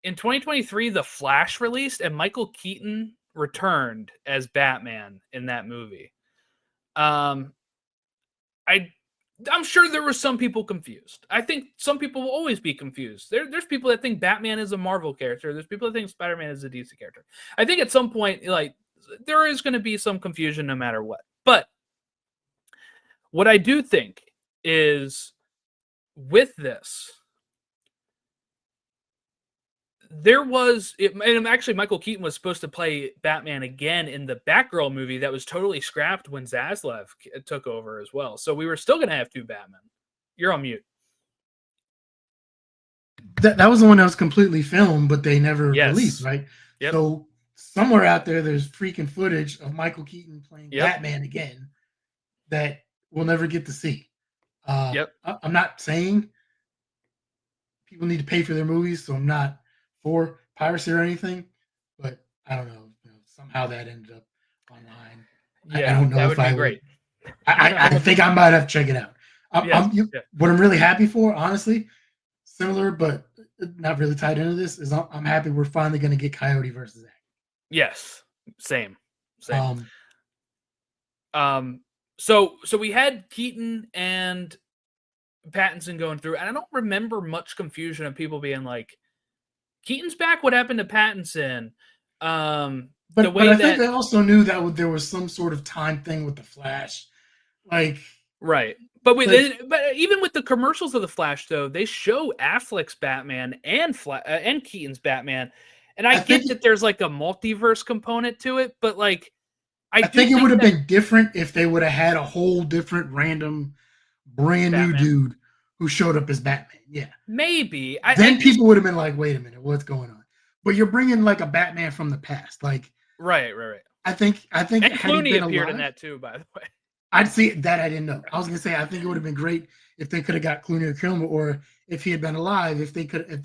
In 2023, The Flash released, and Michael Keaton returned as Batman in that movie. Um, I I'm sure there were some people confused. I think some people will always be confused. There's people that think Batman is a Marvel character. There's people that think Spider-Man is a DC character. I think at some point, like, there is going to be some confusion no matter what. But what I do think is, with this, and actually Michael Keaton was supposed to play Batman again in the Batgirl movie that was totally scrapped when Zaslav took over as well. So we were still going to have two Batmen. You're on mute. That was the one that was completely filmed, but they never released, Yes. right? Yep. So somewhere out there, there's freaking footage of Michael Keaton playing Yep. Batman again that we'll never get to see. Yep. I'm not saying people need to pay for their movies, so I'm not for piracy or anything, but I don't know. Somehow that ended up online. I Yeah, don't know that if would be I would. great. I think I might have to check it out. Yes. Yeah. What I'm really happy for, honestly, similar but not really tied into this, is I'm happy we're finally going to get Coyote versus Act. Yes. Same. Same. Um, Um, So we had Keaton and Pattinson going through, and I don't remember much confusion of people being like, "Keaton's back. What happened to Pattinson?" The But way I think that they also knew that there was some sort of time thing with the Flash. Like, right, but like but even with the commercials of the Flash, though, they show Affleck's Batman and and Keaton's Batman, and I I think get that there's like a multiverse component to it, but like I I do think it would think have that been different if they would have had a whole different random brand new Batman dude who showed up as Batman. Yeah. maybe I Then just people would have been like, "Wait a minute, what's going on?" But you're bringing like a Batman from the past. Like, right. I think And had he Clooney been appeared in alive, that too, by the way. I'd see that. I didn't know. I was gonna say I think it would have been great if they could have got Clooney or Kilmer, or if he had been alive, if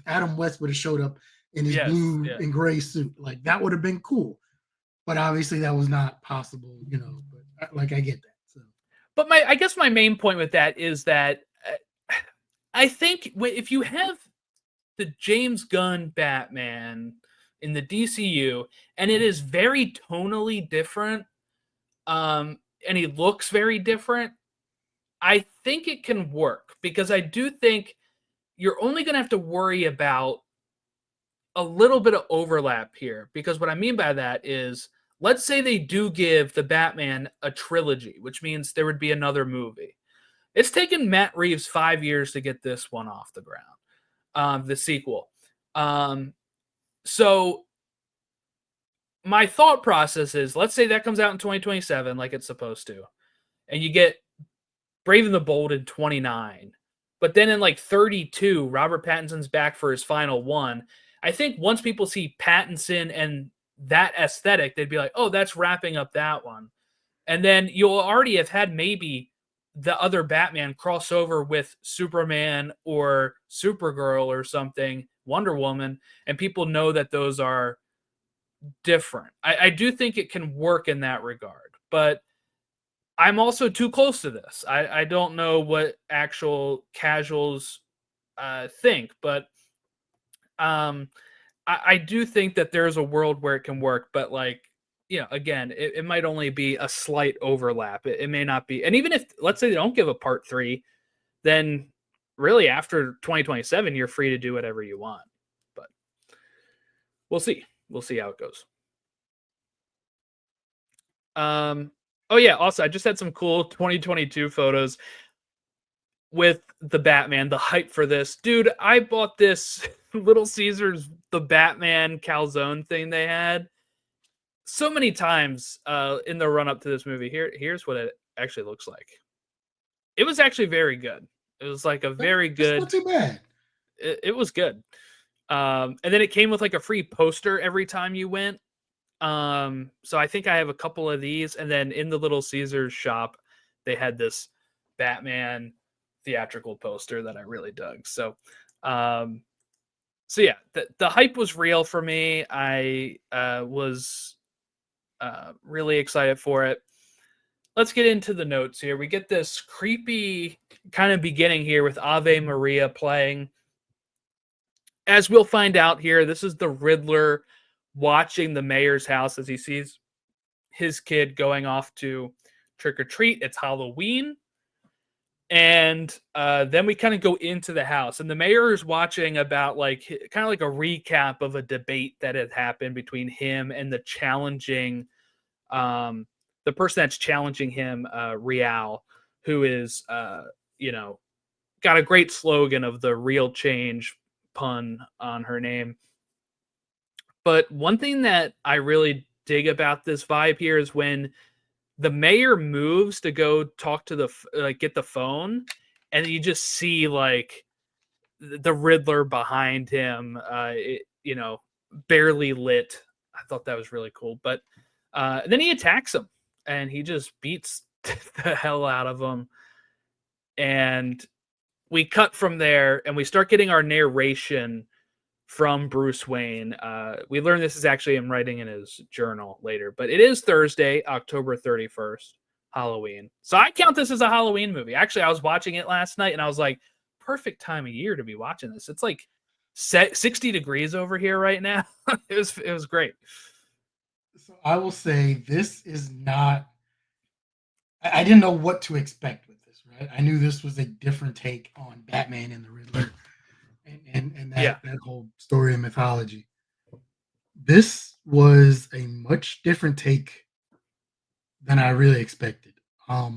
Adam West would have showed up in his Yes, blue yeah. and gray suit, like that would have been cool. But obviously that was not possible, you know. But like I get that. So But I guess my main point with that is that I think if you have the James Gunn Batman in the DCU and it is very tonally different, and he looks very different, I think it can work because I do think you're only going to have to worry about a little bit of overlap here. Because what I mean by that is, let's say they do give the Batman a trilogy, which means there would be another movie. It's taken Matt Reeves 5 years to get this one off the ground, the sequel. Um, so my thought process is, let's say that comes out in 2027, like it's supposed to, and you get Brave and the Bold in 29. But then in like 32, Robert Pattinson's back for his final one. I think once people see Pattinson and that aesthetic, they'd be like, oh, that's wrapping up that one. And then you'll already have had maybe the other Batman crossover with Superman or Supergirl or something, Wonder Woman, and people know that those are different. I do think it can work in that regard, but I'm also too close to this. I don't know what actual casuals think, but um, I do think that there's a world where it can work. But like, again, it might only be a slight overlap. It may not be. And even if, let's say, they don't give a part three, then really after 2027, you're free to do whatever you want. But we'll see. We'll see how it goes. Oh yeah. Also, I just had some cool 2022 photos with the Batman, the hype for this. Dude, I bought this Little Caesars, the Batman calzone thing they had so many times in the run up to this movie. Here's what it actually looks like. It was actually very good. It was like a very that's not good, too bad. it was good. And then it came with like a free poster every time you went. So I think I have a couple of these. And then in the Little Caesars shop, they had this Batman theatrical poster that I really dug. Um, so yeah, the hype was real for me. I was really excited for it. Let's get into the notes here. We get this creepy kind of beginning here with Ave Maria playing. As we'll find out here, this is the Riddler watching the mayor's house as he sees his kid going off to trick or treat. It's Halloween. And then we kind of go into the house, and the mayor is watching about like kind of like a recap of a debate that had happened between him and the person that's challenging him, Real, who is got a great slogan of the real change pun on her name. But one thing that I really dig about this vibe here is when the mayor moves to go talk to get the phone, and you just see like the Riddler behind him, barely lit. I thought that was really cool. But then he attacks him, and he just beats the hell out of him. And we cut from there, and we start getting our narration from Bruce Wayne. We learn this is actually him writing in his journal later, but it is Thursday, October 31st, Halloween. So I count this as a Halloween movie. Actually, I was watching it last night and I was like, perfect time of year to be watching this. It's like 60 degrees over here right now. It was great. So I will say this is not I didn't know what to expect with this, right? I knew this was a different take on Batman and the Riddler and Yeah. that whole story and mythology. This was a much different take than I really expected. For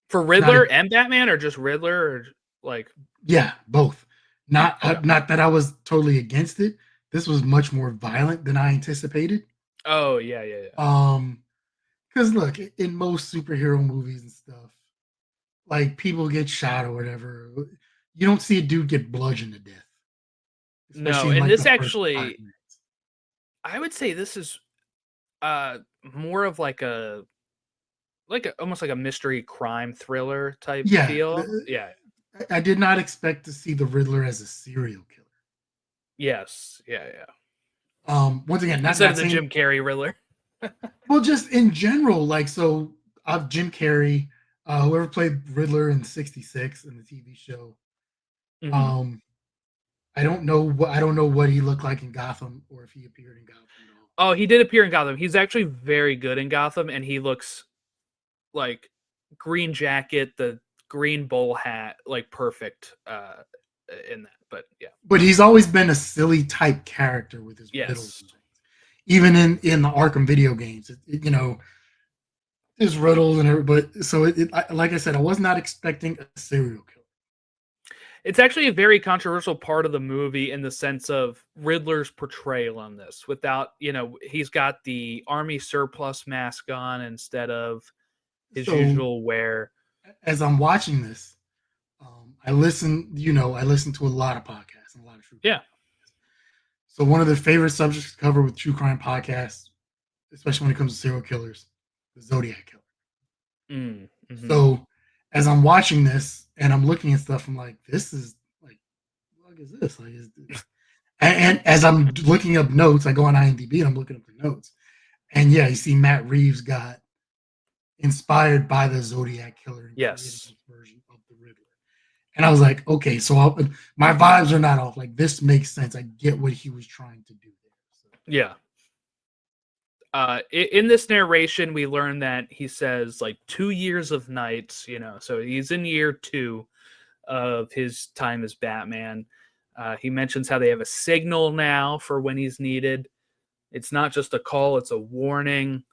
It's not Riddler a and Batman, or just Riddler, or like yeah, both. okay. Not that I was totally against it. This was much more violent than I anticipated. Oh yeah, yeah, yeah. Um, because look, in most superhero movies and stuff, like people get shot or whatever. You don't see a dude get bludgeoned to death, No, especially in and like this the first five actually, minutes. I would say this is uh more of almost like a mystery crime thriller type Yeah, feel. Yeah. I did not expect to see the Riddler as a serial killer. Yes. Yeah, yeah. Once again, Instead of not the saying Jim Carrey Riddler. well, just in general, like so. I've Jim Carrey, whoever played Riddler in '66 in the TV show. Mhm. Um, I don't know what he looked like in Gotham or if he appeared in Gotham at all. Oh, he did appear in Gotham. He's actually very good in Gotham, and he looks like green jacket, the green bowl hat, like perfect in that. But yeah. But he's always been a silly type character with his riddles Yes. and things. Even in the Arkham video games, you know, his riddles and everybody. So like I said, I was not expecting a serial killer. It's actually a very controversial part of the movie in the sense of Riddler's portrayal on this. Without, he's got the army surplus mask on instead of his So usual wear. as I'm watching this, I listen to a lot of podcasts and a lot of true crime Yeah. podcasts. So one of the favorite subjects to cover with true crime podcasts, especially when it comes to serial killers, the Zodiac killer. Mm-hmm. So as I'm watching this and I'm looking at stuff, I'm like, this is like, what is this? Like, and as I'm looking up notes, I go on IMDb and I'm looking up the notes. And yeah, you see Matt Reeves got inspired by the Zodiac killer and created Yes. this version of the Riddler. And I was like, okay, so my vibes are not off. Like this makes sense. I get what he was trying to do there. So. Yeah. In this narration, we learn that he says like 2 years of nights, so he's in year 2 of his time as Batman. He mentions how they have a signal now for when he's needed. It's not just a call, it's a warning.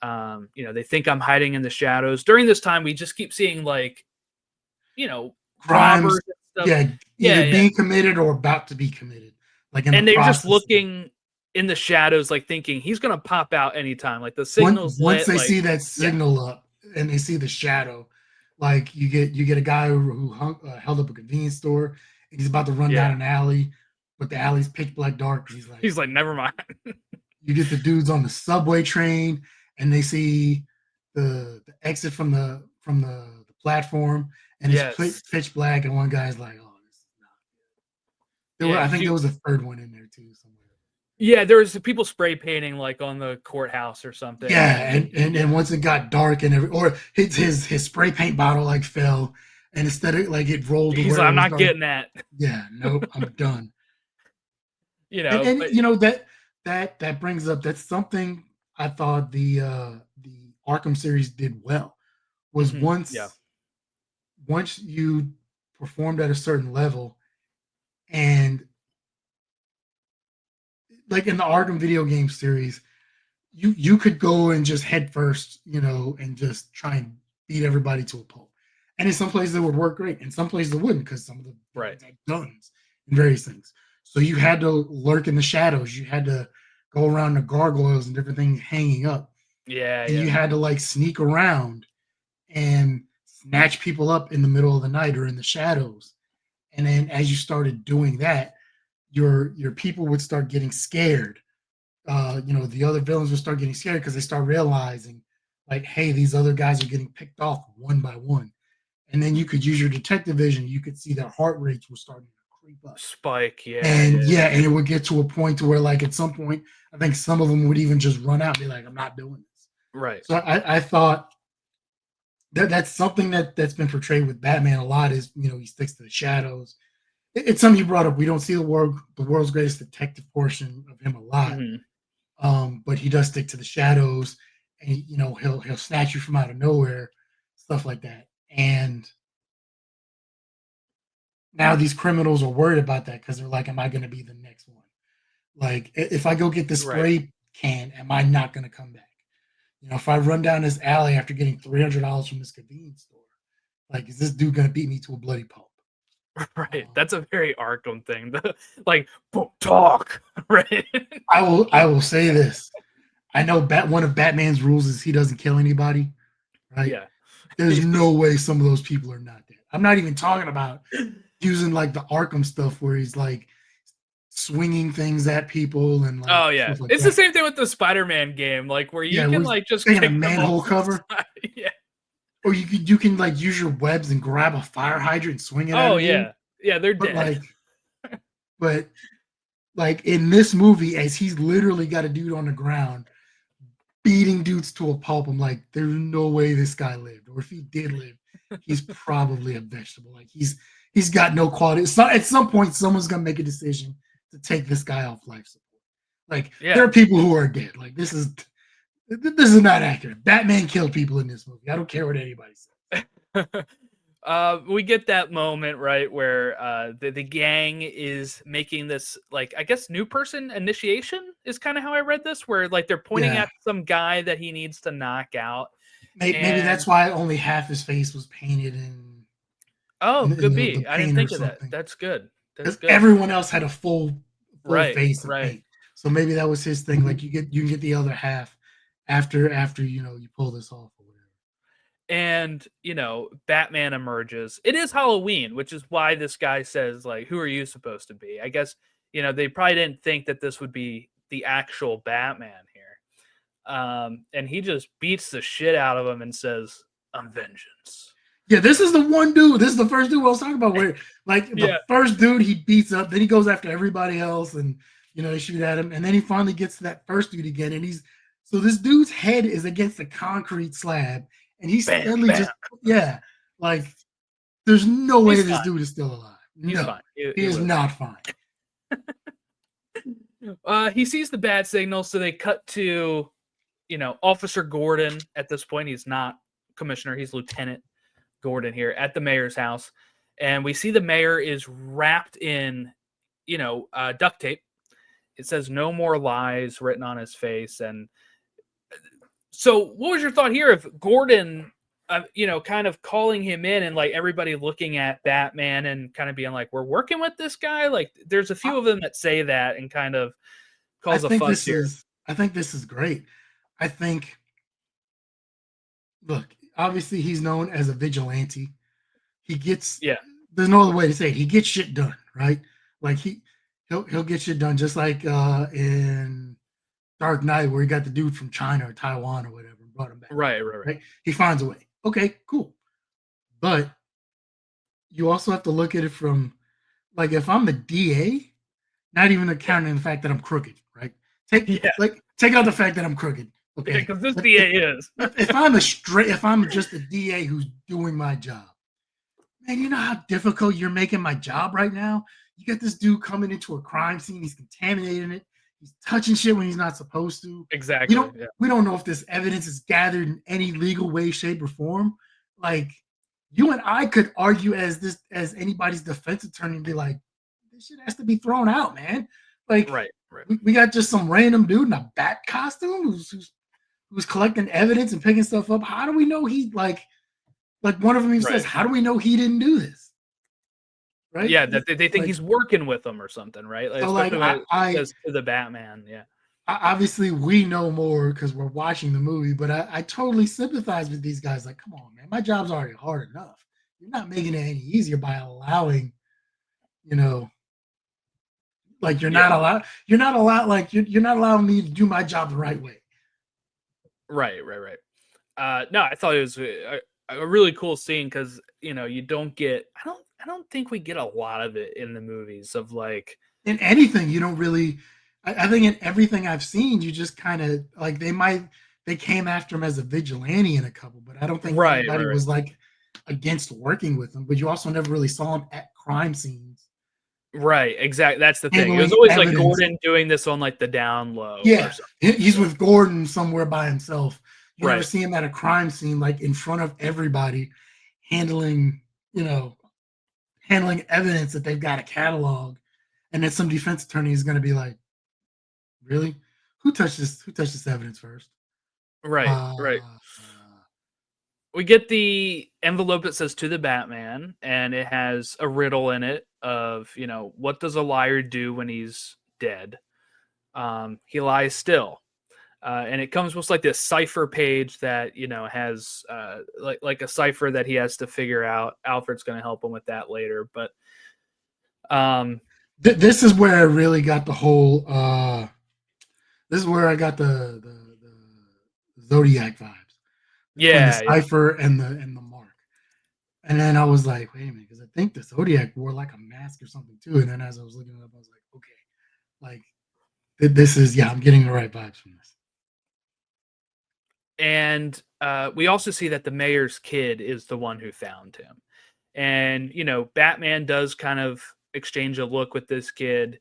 They think I'm hiding in the shadows. During this time, we just keep seeing Crimes, robbers and stuff. yeah, Yeah, either yeah. being committed or about to be committed, like in the And they're just process. looking in the shadows, like thinking he's gonna pop out anytime. Like the signal's Once lit, they like see that yeah, signal up and they see the shadow, like you get a guy who held up a convenience store and he's about to run down yeah. an alley, but the alley's pitch black dark. And he's like, He's like, never mind. you get the dudes on the subway train and they see the exit from the platform and it's Yes. pitch black and one guy's like, oh, this is not good. Yeah, I did think you there was a third one in there too somewhere. yeah, there was people spray painting like on the courthouse or something, Yeah, and yeah. and once it got dark or his spray paint bottle like fell, and instead of like it rolled to He's where like, it I'm was not dark. getting that. Yeah, nope, I'm done. And But you know that brings up that's something I thought the Arkham series did well was yeah. once you performed at a certain level and like in the Arkham video game series you could go and just head first, and just try and beat everybody to a pulp. And in some places it would work great. In some places it wouldn't because some of the Right. villains had guns and various things. So you had to lurk in the shadows. You had to go around the gargoyles and different things hanging up. Yeah, And yeah. you had to like sneak around and snatch people up in the middle of the night or in the shadows. And then as you started doing that, your people would start getting scared. The other villains will start getting scared because they start realizing, like, hey, these other guys are getting picked off one by one. And then you could use your detective vision. You could see their heart rates were starting to creep up. Spike, yeah, And yeah. yeah, and it would get to a point to where, like, at some point, I think some of them would even just run out and be like, I'm not doing this. Right. So I thought that's something that's been portrayed with Batman a lot is, he sticks to the shadows. It's something you brought up. We don't see the world's greatest detective portion of him a lot. Mhm. But he does stick to the shadows and he'll snatch you from out of nowhere, stuff like that. And now these criminals are worried about that because they're like, am I going to be the next one? Like, if I go get the Right. spray can, am I not going to come back? If I run down this alley after getting $300 from this convenience store, like, is this dude going to beat me to a bloody pulp? Right. That's a very Arkham thing. Like, talk. Right. I will say this. I know one of Batman's rules is he doesn't kill anybody, right? Yeah. There's no way some of those people are not dead. I'm not even talking about using like the Arkham stuff where he's like swinging things at people and like Oh yeah, stuff like it's that. the same thing with the Spider-Man game, like where you Yeah, can like just taking a kick them manhole off cover, yeah. or you can like use your webs and grab a fire hydrant and swing it at Oh a dude. yeah, they're But dead. like in this movie, as he's literally got a dude on the ground beating dudes to a pulp, I'm like, there's no way this guy lived, or if he did live, he's probably a vegetable. Like he's got no quality. So at some point, someone's gonna make a decision to take this guy off life support. Like there are people who are dead. Like this is not accurate. Batman killed people in this movie. I don't care what anybody says. We get that moment right where the gang is making this, like, I guess new person initiation is kind of how I read this, where like they're pointing at some guy that he needs to knock out. Maybe that's why only half his face was painted in. Could be. The I didn't paint or think of that. something. That's good. Because everyone else had a full face of Right. paint. So maybe that was his thing. Like you can get the other half after you pull this off or whatever. And Batman emerges. It is Halloween, which is why this guy says, like, who are you supposed to be? I guess they probably didn't think that this would be the actual Batman here. And he just beats the shit out of him and says, I'm vengeance. Yeah, this is the one dude. This is the first dude I was talking about where, like, the first dude he beats up, then he goes after everybody else, and they shoot at him, and then he finally gets to that first dude again, and so this dude's head is against the concrete slab, and he's steadily just like there's no way this dude is still alive. He's fine. He is not fine. He sees the bat signal, so they cut to Officer Gordon. At this point, he's not commissioner, he's Lieutenant Gordon here at the mayor's house, and we see the mayor is wrapped in duct tape. It says "No more lies" written on his face. And so what was your thought here of Gordon kind of calling him in, and like everybody looking at Batman and kind of being like, we're working with this guy? Like there's a few of them that say that and kind of cause a fuss here. I think this is great. I think, look, obviously he's known as a vigilante. He gets there's no other way to say it. He gets shit done, right? Like he'll get shit done, just like in Dark Knight, where he got the dude from China or Taiwan or whatever and brought him back. Right. He finds a way. Okay, cool. But you also have to look at it from, like, if I'm the DA, not even accounting the fact that I'm crooked, right? Take out the fact that I'm crooked. Okay, because this DA is. if I'm just a DA who's doing my job, man, you know how difficult you're making my job right now? You got this dude coming into a crime scene, he's contaminating it, he's touching shit when he's not supposed to. Exactly. We don't know if this evidence is gathered in any legal way, shape, or form. Like, you and I could argue as anybody's defense attorney and be like, this shit has to be thrown out, man. Like, right. We got just some random dude in a bat costume who's collecting evidence and picking stuff up. How do we know he, like one of them even says, how do we know he didn't do this? Right? Yeah, that they think he's working with them or something, right? Like, so I to the Batman, obviously we know more because we're watching the movie, but I totally sympathize with these guys. Like, come on, man, my job's already hard enough. You're not making it any easier by allowing, like you're not allowed. You're not allowing me to do my job the right way. Right. No, I thought it was a really cool scene because you don't get. I don't think we get a lot of it in the movies of like in anything. You don't really. I think in everything I've seen, you just kind of like they came after him as a vigilante in a couple, but I don't think anybody was like against working with him. But you also never really saw him at crime scenes. Right, exactly. That's the thing. It was always like Gordon doing this on like the down low. Yeah, he's with Gordon somewhere by himself, You never Right. see him at a crime scene, like in front of everybody, handling, you know, handling evidence that they've got a catalog, and then some defense attorney is going to be like, "Really? Who touched this? Who touched this evidence first?" Right. Right. Uh, We get the envelope that says to the Batman, and it has a riddle in it of, what does a liar do when he's dead? He lies still. And it comes with like this cipher page that has like a cipher that he has to figure out. Alfred's going to help him with that later, but um, this is where I really got the whole. This is where I got the Zodiac vibes between the yeah, yeah, cipher and the mark. And then I was like, wait a minute, because I think the Zodiac wore like a mask or something too. And then as I was looking it up, I was like, okay, like this is I'm getting the right vibes from this. and we also see that the mayor's kid is the one who found him, and Batman does kind of exchange a look with this kid.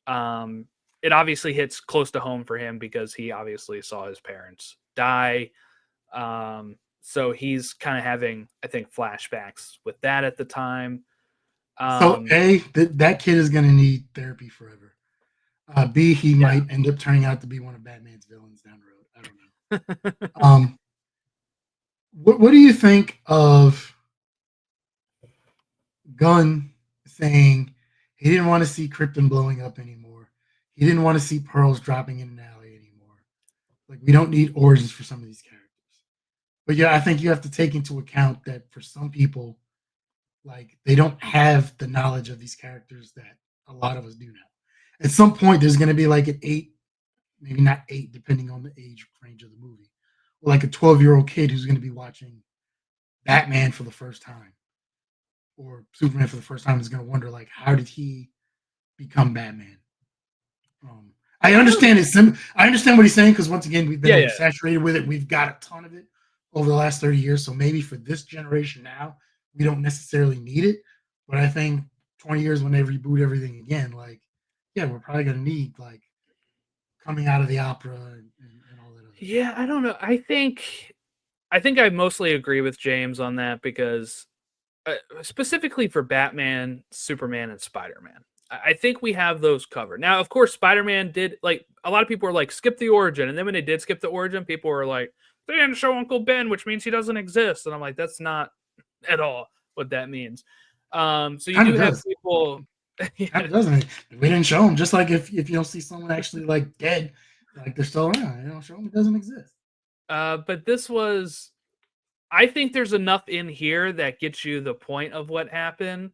Um, it obviously hits close to home for him because he obviously saw his parents die. So he's kind of having, I think, flashbacks with that at the time. So Um, A, that kid is gonna need therapy forever. B, he yeah. might end up turning out to be one of Batman's villains down the road. I don't know. What do you think of Gunn saying he didn't want to see Krypton blowing up anymore? He didn't want to see pearls dropping in an alley anymore. Like we don't need origins for some of these characters. But yeah, I think you have to take into account that for some people, like they don't have the knowledge of these characters that a lot of us do now. At some point, there's going to be like an 8, maybe not 8, depending on the age range of the movie, or like a 12-year-old kid who's going to be watching Batman for the first time or Superman for the first time is going to wonder like, how did he become Batman? I I don't. understand I understand what he's saying because once again, we've been Yeah, yeah, oversaturated with it. We've got a ton of it over the last 30 years. So maybe for this generation now, we don't necessarily need it. But I think 20 years when they reboot everything again, like, yeah, we're probably gonna need like coming out of the opera and all that other stuff. yeah. I don't know. I think I mostly agree with James on that because specifically for Batman, Superman, and Spider-Man. I think we have those covered. Now, of course, Spider-Man did like a lot of people were like skip the origin, and then when they did skip the origin, people were like they didn't show Uncle Ben, which means he doesn't exist, and I'm like that's not at all what that means. So you Kind do of have does. people, Kind yeah, of doesn't it? We didn't show him. Just like if you don't see someone actually like dead, like they're still around, you don't show them it doesn't exist. but this was. I think there's enough in here that gets you the point of what happened.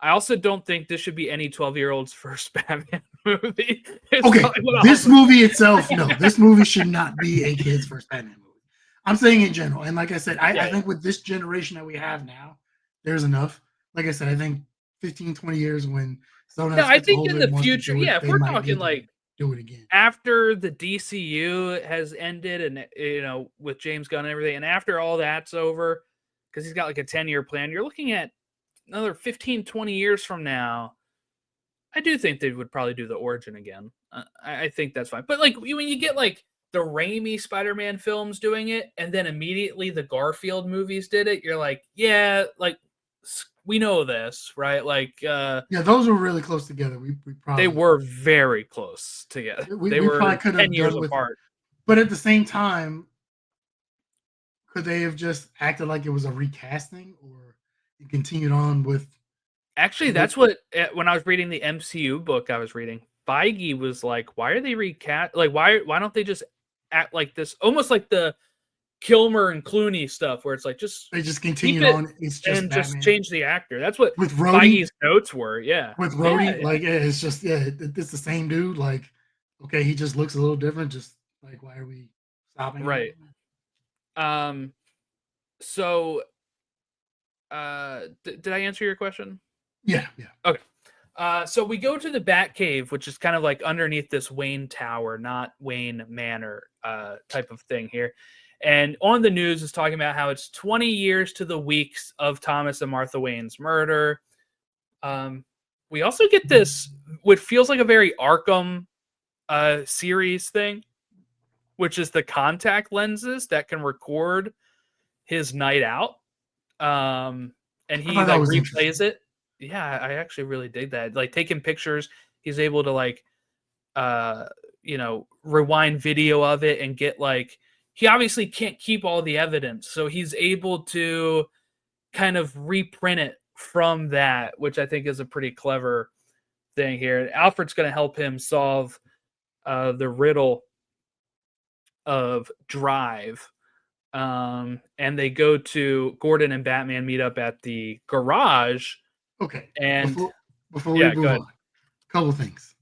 I also don't think this should be any 12-year-old's first Batman movie. It's Okay, probably what this I'll movie itself, no, this movie should not be a kid's first Batman movie. I'm saying in general, and like I said, yeah, I think with this generation that we have now, there's enough. Like I said, I think 15, 20 years when someone no, else I gets think older in and the wants to future, do yeah, it, if they we're might talking need to like do it again. after the DCU has ended and with James Gunn and everything, and after all that's over, because he's got like a 10-year plan, you're looking at another 15, 20 years from now. I do think they would probably do the origin again. I think that's fine. But like when you get like the Raimi Spider-Man films doing it, and then immediately the Garfield movies did it, you're like, yeah, like we know this, right? Like Yeah, those were really close together. We they probably were very close together. They we probably were could 10 have years done with, apart. but at the same time, could they have just acted like it was a recasting or continued on Actually, with that's what when I was reading the MCU book I was reading, Feige was like, "Why are they recast? Like, why don't they just act like this? Almost like the Kilmer and Clooney stuff, where it's like just they just keep continued it on? It's just and just Batman change the actor." That's what with Rhodey. Feige's notes were. Yeah, With yeah, Rhodey, yeah. like it's just it's the same dude. Like, okay, he just looks a little different. Just like, why are we stopping him? Right. Um. So, did I answer your question? Yeah, yeah. Okay. So we go to the Bat Cave, which is kind of like underneath this Wayne Tower, not Wayne Manor, type of thing here. And on the news is talking about how it's 20 years to the weeks of Thomas and Martha Wayne's murder. Um, we also get this, what feels like a very Arkham series thing. which is the contact lenses that can record his night out. And I he thought that like was replays interesting. it. Yeah, I actually really dig that. Like taking pictures, he's able to like uh rewind video of it and get like he obviously can't keep all the evidence, so he's able to kind of reprint it from that, which I think is a pretty clever thing here. Alfred's going to help him solve the riddle of drive. And they go to Gordon and Batman meet up at the garage. Okay, And before we yeah, go move ahead. on, a couple things.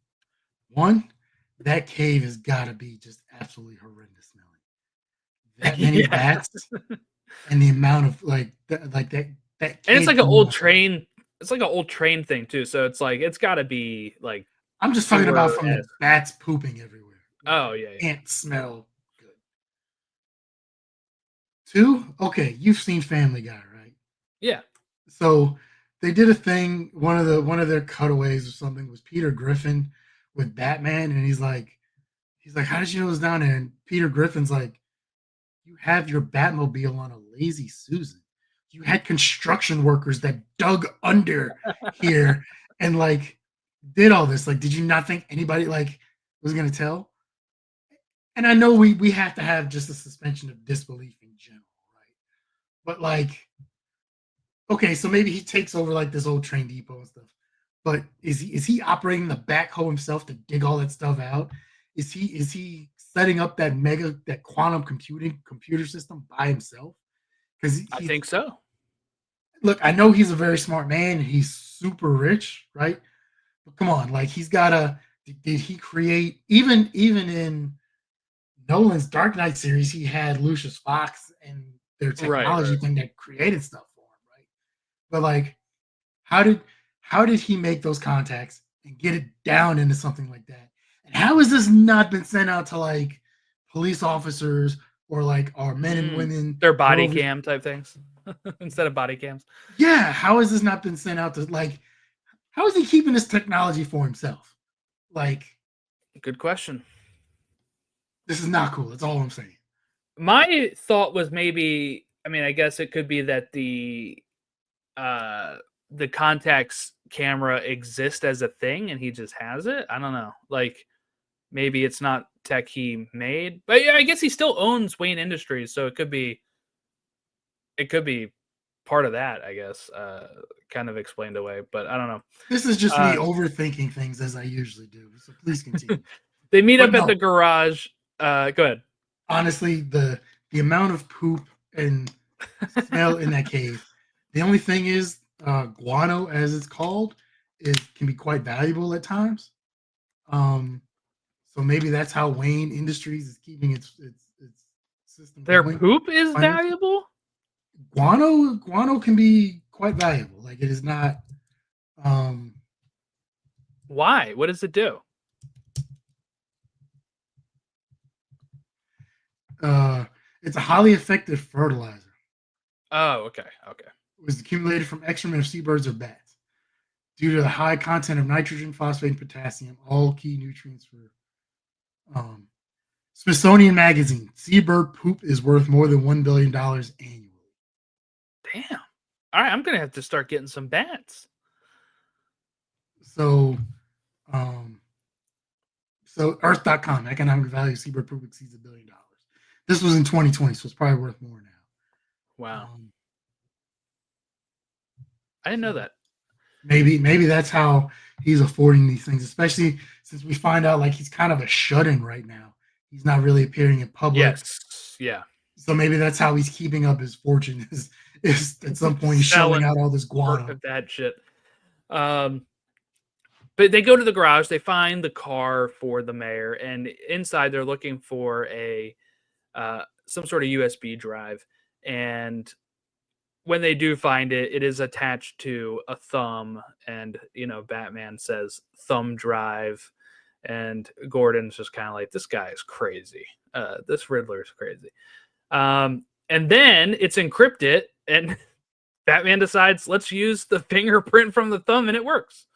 One, that cave has got to be just absolutely horrendous smelling. That many Yeah. bats and the amount of that And it's cave like an can old not. train. It's like an old train thing too. So it's like it's got to be like I'm just talking about sewer from the esque. bats pooping everywhere. Like Oh that yeah, yeah, can't smell good. Two, okay, you've seen Family Guy, right? yeah. So they did a thing. One of their cutaways or something was Peter Griffin with Batman, and he's like, how did you know it was down there? And Peter Griffin's like, you have your Batmobile on a lazy Susan. You had construction workers that dug under here and like did all this. Like, did you not think anybody like was gonna tell? And I know we have to have just a suspension of disbelief in general, right? But like, okay, so maybe he takes over like this old train depot and stuff. But is he operating the backhoe himself to dig all that stuff out? Is he setting up that quantum computer system by himself? Because I he's think so. look, I know he's a very smart man. He's super rich, right? But come on, like he's gotta. Did he create even in Nolan's Dark Knight series? He had Lucius Fox and their Right, technology right. thing that created stuff for him, right? But like, how did how did he make those contacts and get it down into something like that? And how has this not been sent out to like police officers or like our men and women They're or body over? cam type things instead of body cams. Yeah, how has this not been sent out to like? How is he keeping this technology for himself? Like, Good question. this is not cool. That's all I'm saying. My thought was maybe, I mean, I guess it could be that the contacts camera exists as a thing and he just has it. I don't know. Like maybe it's not tech he made. But yeah, I guess he still owns Wayne Industries, so it could be part of that, I guess. Kind of explained away, but I don't know. This is just me Uh overthinking things as I usually do. So please continue. they meet But up at the no, garage. Go ahead. honestly, the amount of poop and smell in that cave. The only thing is, guano, as it's called, is can be quite valuable at times. Um, so maybe that's how Wayne Industries is keeping its system Their going. poop is Financially. valuable? Guano can be quite valuable. Like it is not. Um, Why? What does it do? uh, it's a highly effective fertilizer. Oh, okay. Okay. It was accumulated from excrement of seabirds or bats. Due to the high content of nitrogen, phosphate, and potassium, all key nutrients for um, Smithsonian Magazine. Seabird poop is worth more than $1 billion annually. Damn. All right, I'm gonna have to start getting some bats. So, um, so Earth.com, economic value of seabird poop exceeds $1 billion. This was in 2020, so it's probably worth more now. Wow. I didn't know So that. maybe that's how he's affording these things, especially since we find out like he's kind of a shut-in right now. He's not really appearing in public. Yes. Yeah. So maybe that's how he's keeping up his fortune is at some point he's shelling Selling out all this guano. that shit. Um, but they go to the garage. They find the car for the mayor, and inside they're looking for a some sort of USB drive. And when they do find it, it is attached to a thumb, and Batman says thumb drive, and Gordon's just kind of like, this guy is crazy. This Riddler is crazy. And then it's encrypted, and Batman decides, let's use the fingerprint from the thumb, and it works.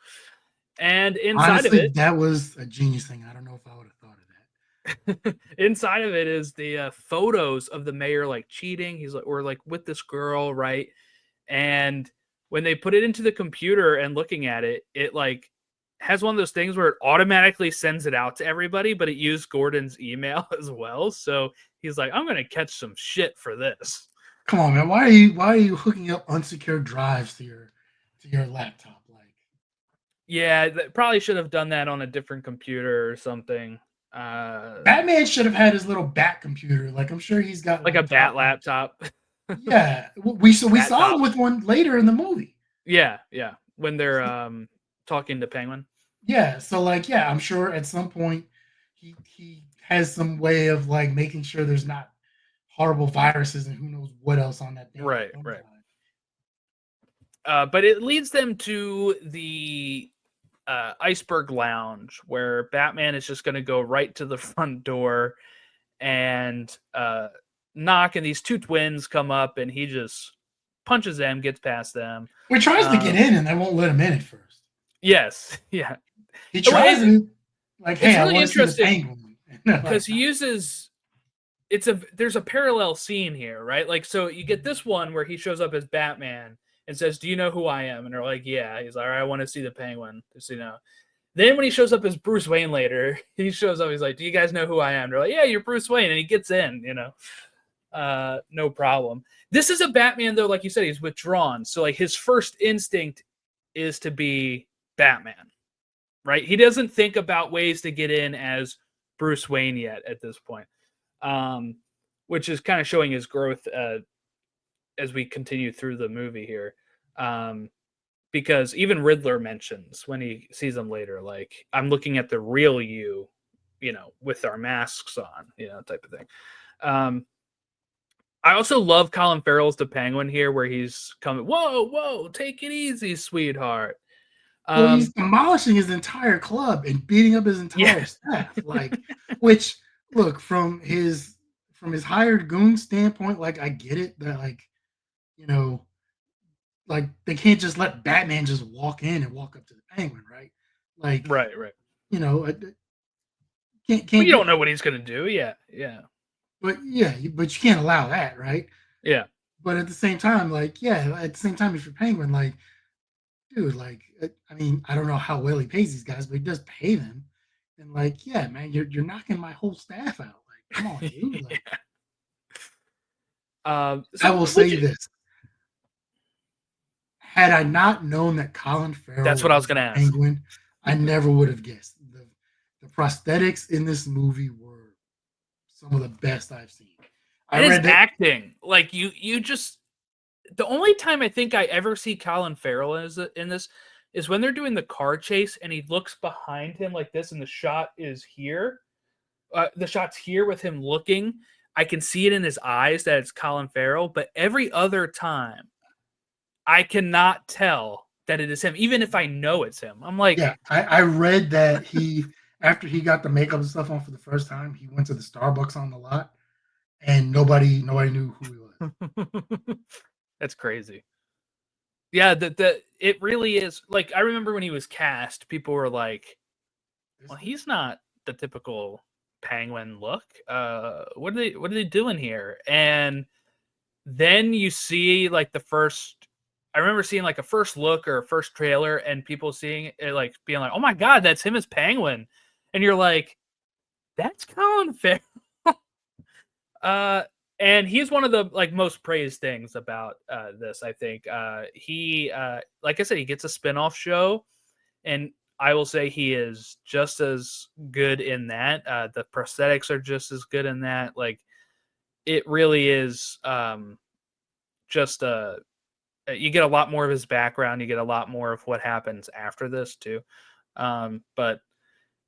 And inside of Honestly, it, that was a genius thing. I don't know if I would have thought of that. inside of it is the photos of the mayor like cheating. He's like, or like with this girl, right? And when they put it into the computer and looking at it, it like has one of those things where it automatically sends it out to everybody, but it used Gordon's email as well. So he's like, I'm gonna catch some shit for this. Come on, man. Why are you hooking up unsecured drives to your laptop? Like Yeah, probably should have done that on a different computer or something. Batman should have had his little bat computer. Like I'm sure he's got Like a one bat top notch. laptop. Yeah, we Bat saw top. him with one later in the movie. Yeah, yeah. When they're talking to Penguin. Yeah, so like yeah, I'm sure at some point he has some way of like making sure there's not horrible viruses and who knows what else on that damn Right, thumb right. drive. But it leads them to the Iceberg Lounge, where Batman is just going to go right to the front door and knock, and these two twins come up, and he just punches them, gets past them. He tries to get in, and they won't let him in at first. Yes, yeah. He tries to, like, hey, It's I really want to see the interesting penguin. because he uses. There's a parallel scene here, right? Like, so you get this one where he shows up as Batman and says, "Do you know who I am?" And they're like, "Yeah." He's like, "All right, I want to see the Penguin." Just Then when he shows up as Bruce Wayne later, he shows up. He's like, "Do you guys know who I am?" They're like, "Yeah, you're Bruce Wayne," and he gets in. No problem. This is a Batman though, like you said, he's withdrawn. So like his first instinct is to be Batman, right? He doesn't think about ways to get in as Bruce Wayne yet at this point, which is kind of showing his growth as we continue through the movie here. Because even Riddler mentions when he sees him later, like, I'm looking at the real you, with our masks on, type of thing. I also love Colin Farrell's The Penguin here, where he's coming, whoa, take it easy, sweetheart. Well, he's demolishing his entire club and beating up his entire staff. Like, which look from his hired goon standpoint, like I get it that like, like they can't just let Batman just walk in and walk up to the Penguin, right? Like, right. can't You do don't know that. what he's gonna do. Yeah. But yeah, but you can't allow that, right? Yeah. But at the same time, like, yeah, at the same time, if you're Penguin, like, dude, like, I mean, I don't know how well he pays these guys, but he does pay them. And like, yeah, man, you're knocking my whole staff out. Like, come on, dude. Like, I will say this: had I not known that Colin Farrell that's what I was was gonna the ask. Penguin, I never would have guessed. The prosthetics in this movie were some of the best I've seen. I And his read that. acting, like you just the only time I think I ever see Colin Farrell in this is when they're doing the car chase and he looks behind him like this, and the shot is here. The shot's here with him looking. I can see it in his eyes that it's Colin Farrell, but every other time, I cannot tell that it is him, even if I know it's him. I'm like, Yeah, I read that after he got the makeup and stuff on for the first time, he went to the Starbucks on the lot, and nobody knew who he was. that's crazy. Yeah, it really is. Like, I remember when he was cast, people were like, "Well, he's not the typical Penguin look. What are they doing here?" And then you see like the first. I remember seeing like a first look or a first trailer, and people seeing it, like being like, "Oh my god, that's him as Penguin," and you're like, "That's Colin Farrell." And he's one of the like most praised things about this. I think he, like I said, he gets a spinoff show, and I will say he is just as good in that. The prosthetics are just as good in that. Like, it really is just you get a lot more of his background. You get a lot more of what happens after this too. But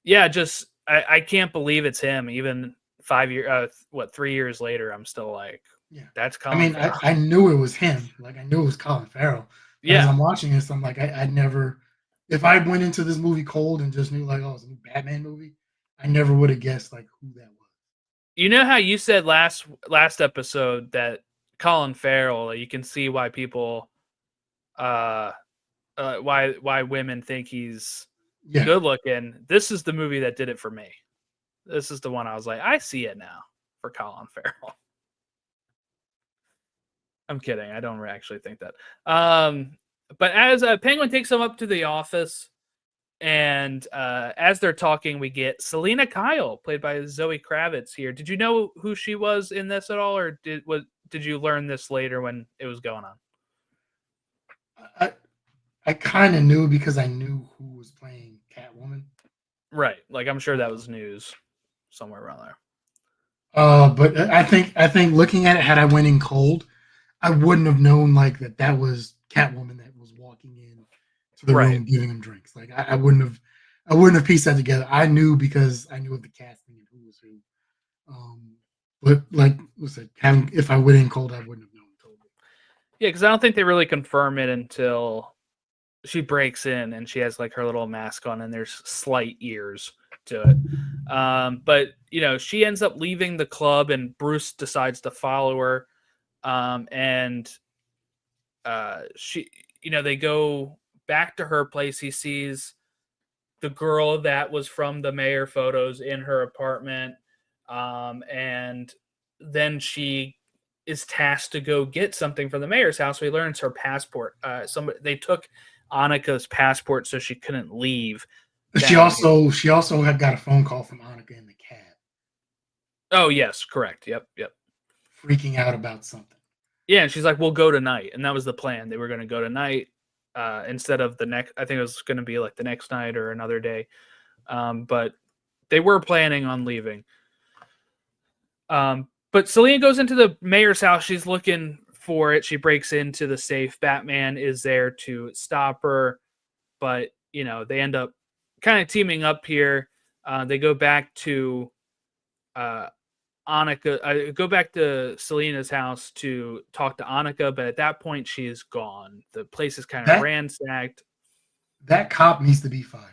yeah, just I can't believe it's him. Even 3 years later, I'm still like, Yeah, that's I Colin mean, Farrell. I knew it was him. Like I knew it was Colin Farrell. But as Yeah, I'm watching this, I'm like, I'd never. If I went into this movie cold and just knew like, oh, it's a new Batman movie, I never would have guessed like who that was. you know how you said last episode that Colin Farrell, you can see why people, uh, why women think he's Yeah, good looking. This is the movie that did it for me. This is the one I was like, I see it now for Colin Farrell. I'm kidding. I don't actually think that. But as Penguin takes him up to the office, and as they're talking, we get Selena Kyle, played by Zoe Kravitz here. Did you know who she was in this at all, or did you learn this later when it was going on? I, I kind of knew because I knew who was playing Catwoman. Right. Like I'm sure that was news somewhere around there. But I think looking at it, had I went in cold, I wouldn't have known like that was Catwoman that was walking in to the Right. room giving him drinks. Like I wouldn't have pieced that together. I knew because I knew of the casting and who was who. But like I said, if I went in cold, I wouldn't have known totally. Yeah, because I don't think they really confirm it until she breaks in and she has like her little mask on and there's slight ears to it. But she ends up leaving the club and Bruce decides to follow her. And she, they go back to her place. He sees the girl that was from the mayor photos in her apartment. And then she is tasked to go get something from the mayor's house. So he learns her passport. They took Annika's passport so she couldn't leave. She also had got a phone call from Annika in the cab. Oh yes, correct. Yep. Freaking out about something. Yeah, and she's like, "We'll go tonight," and that was the plan. They were going to go tonight instead of the next. I think it was going to be like the next night or another day, but they were planning on leaving. But Selena goes into the mayor's house. She's looking for it. She breaks into the safe. Batman is there to stop her, but they end up kind of teaming up here. They go back to Annika. Go back to Selena's house to talk to Annika, but at that point she's gone. The place is kind of ransacked. That cop needs to be fired.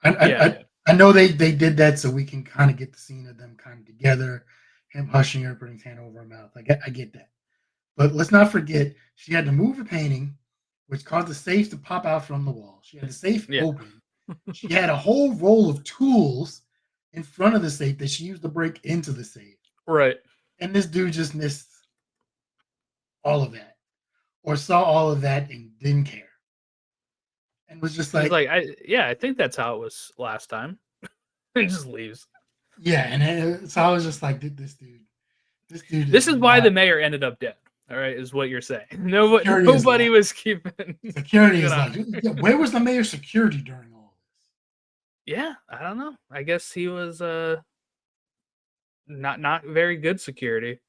Yeah. I know they did that so we can kind of get the scene of them kind of together, him hushing her, putting his hand over her mouth. I get that. But let's not forget, she had to move a painting, which caused the safe to pop out from the wall. She had the safe open. She had a whole roll of tools in front of the safe that she used to break into the safe. Right. And this dude just missed all of that, or saw all of that and didn't care. And was just like, I think that's how it was last time. And just leaves. Yeah, and so I was just like, this dude. This is why the mayor ended up dead. All right, is what you're saying. Nobody was keeping security. Is like, where was the mayor's security during all this? Yeah, I don't know. I guess he was not very good security.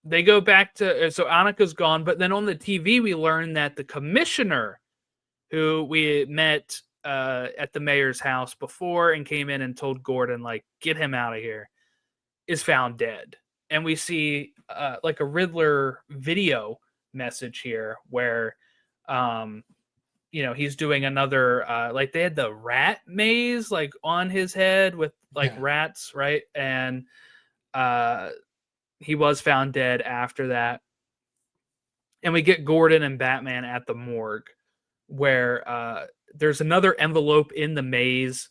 They go back to so Annika's gone, but then on the TV we learn that the commissioner, who we met at the mayor's house before and came in and told Gordon like get him out of here, is found dead. And we see like a Riddler video message here where he's doing another like they had the rat maze like on his head with like rats, right? And he was found dead after that. And we get Gordon and Batman at the morgue where there's another envelope in the maze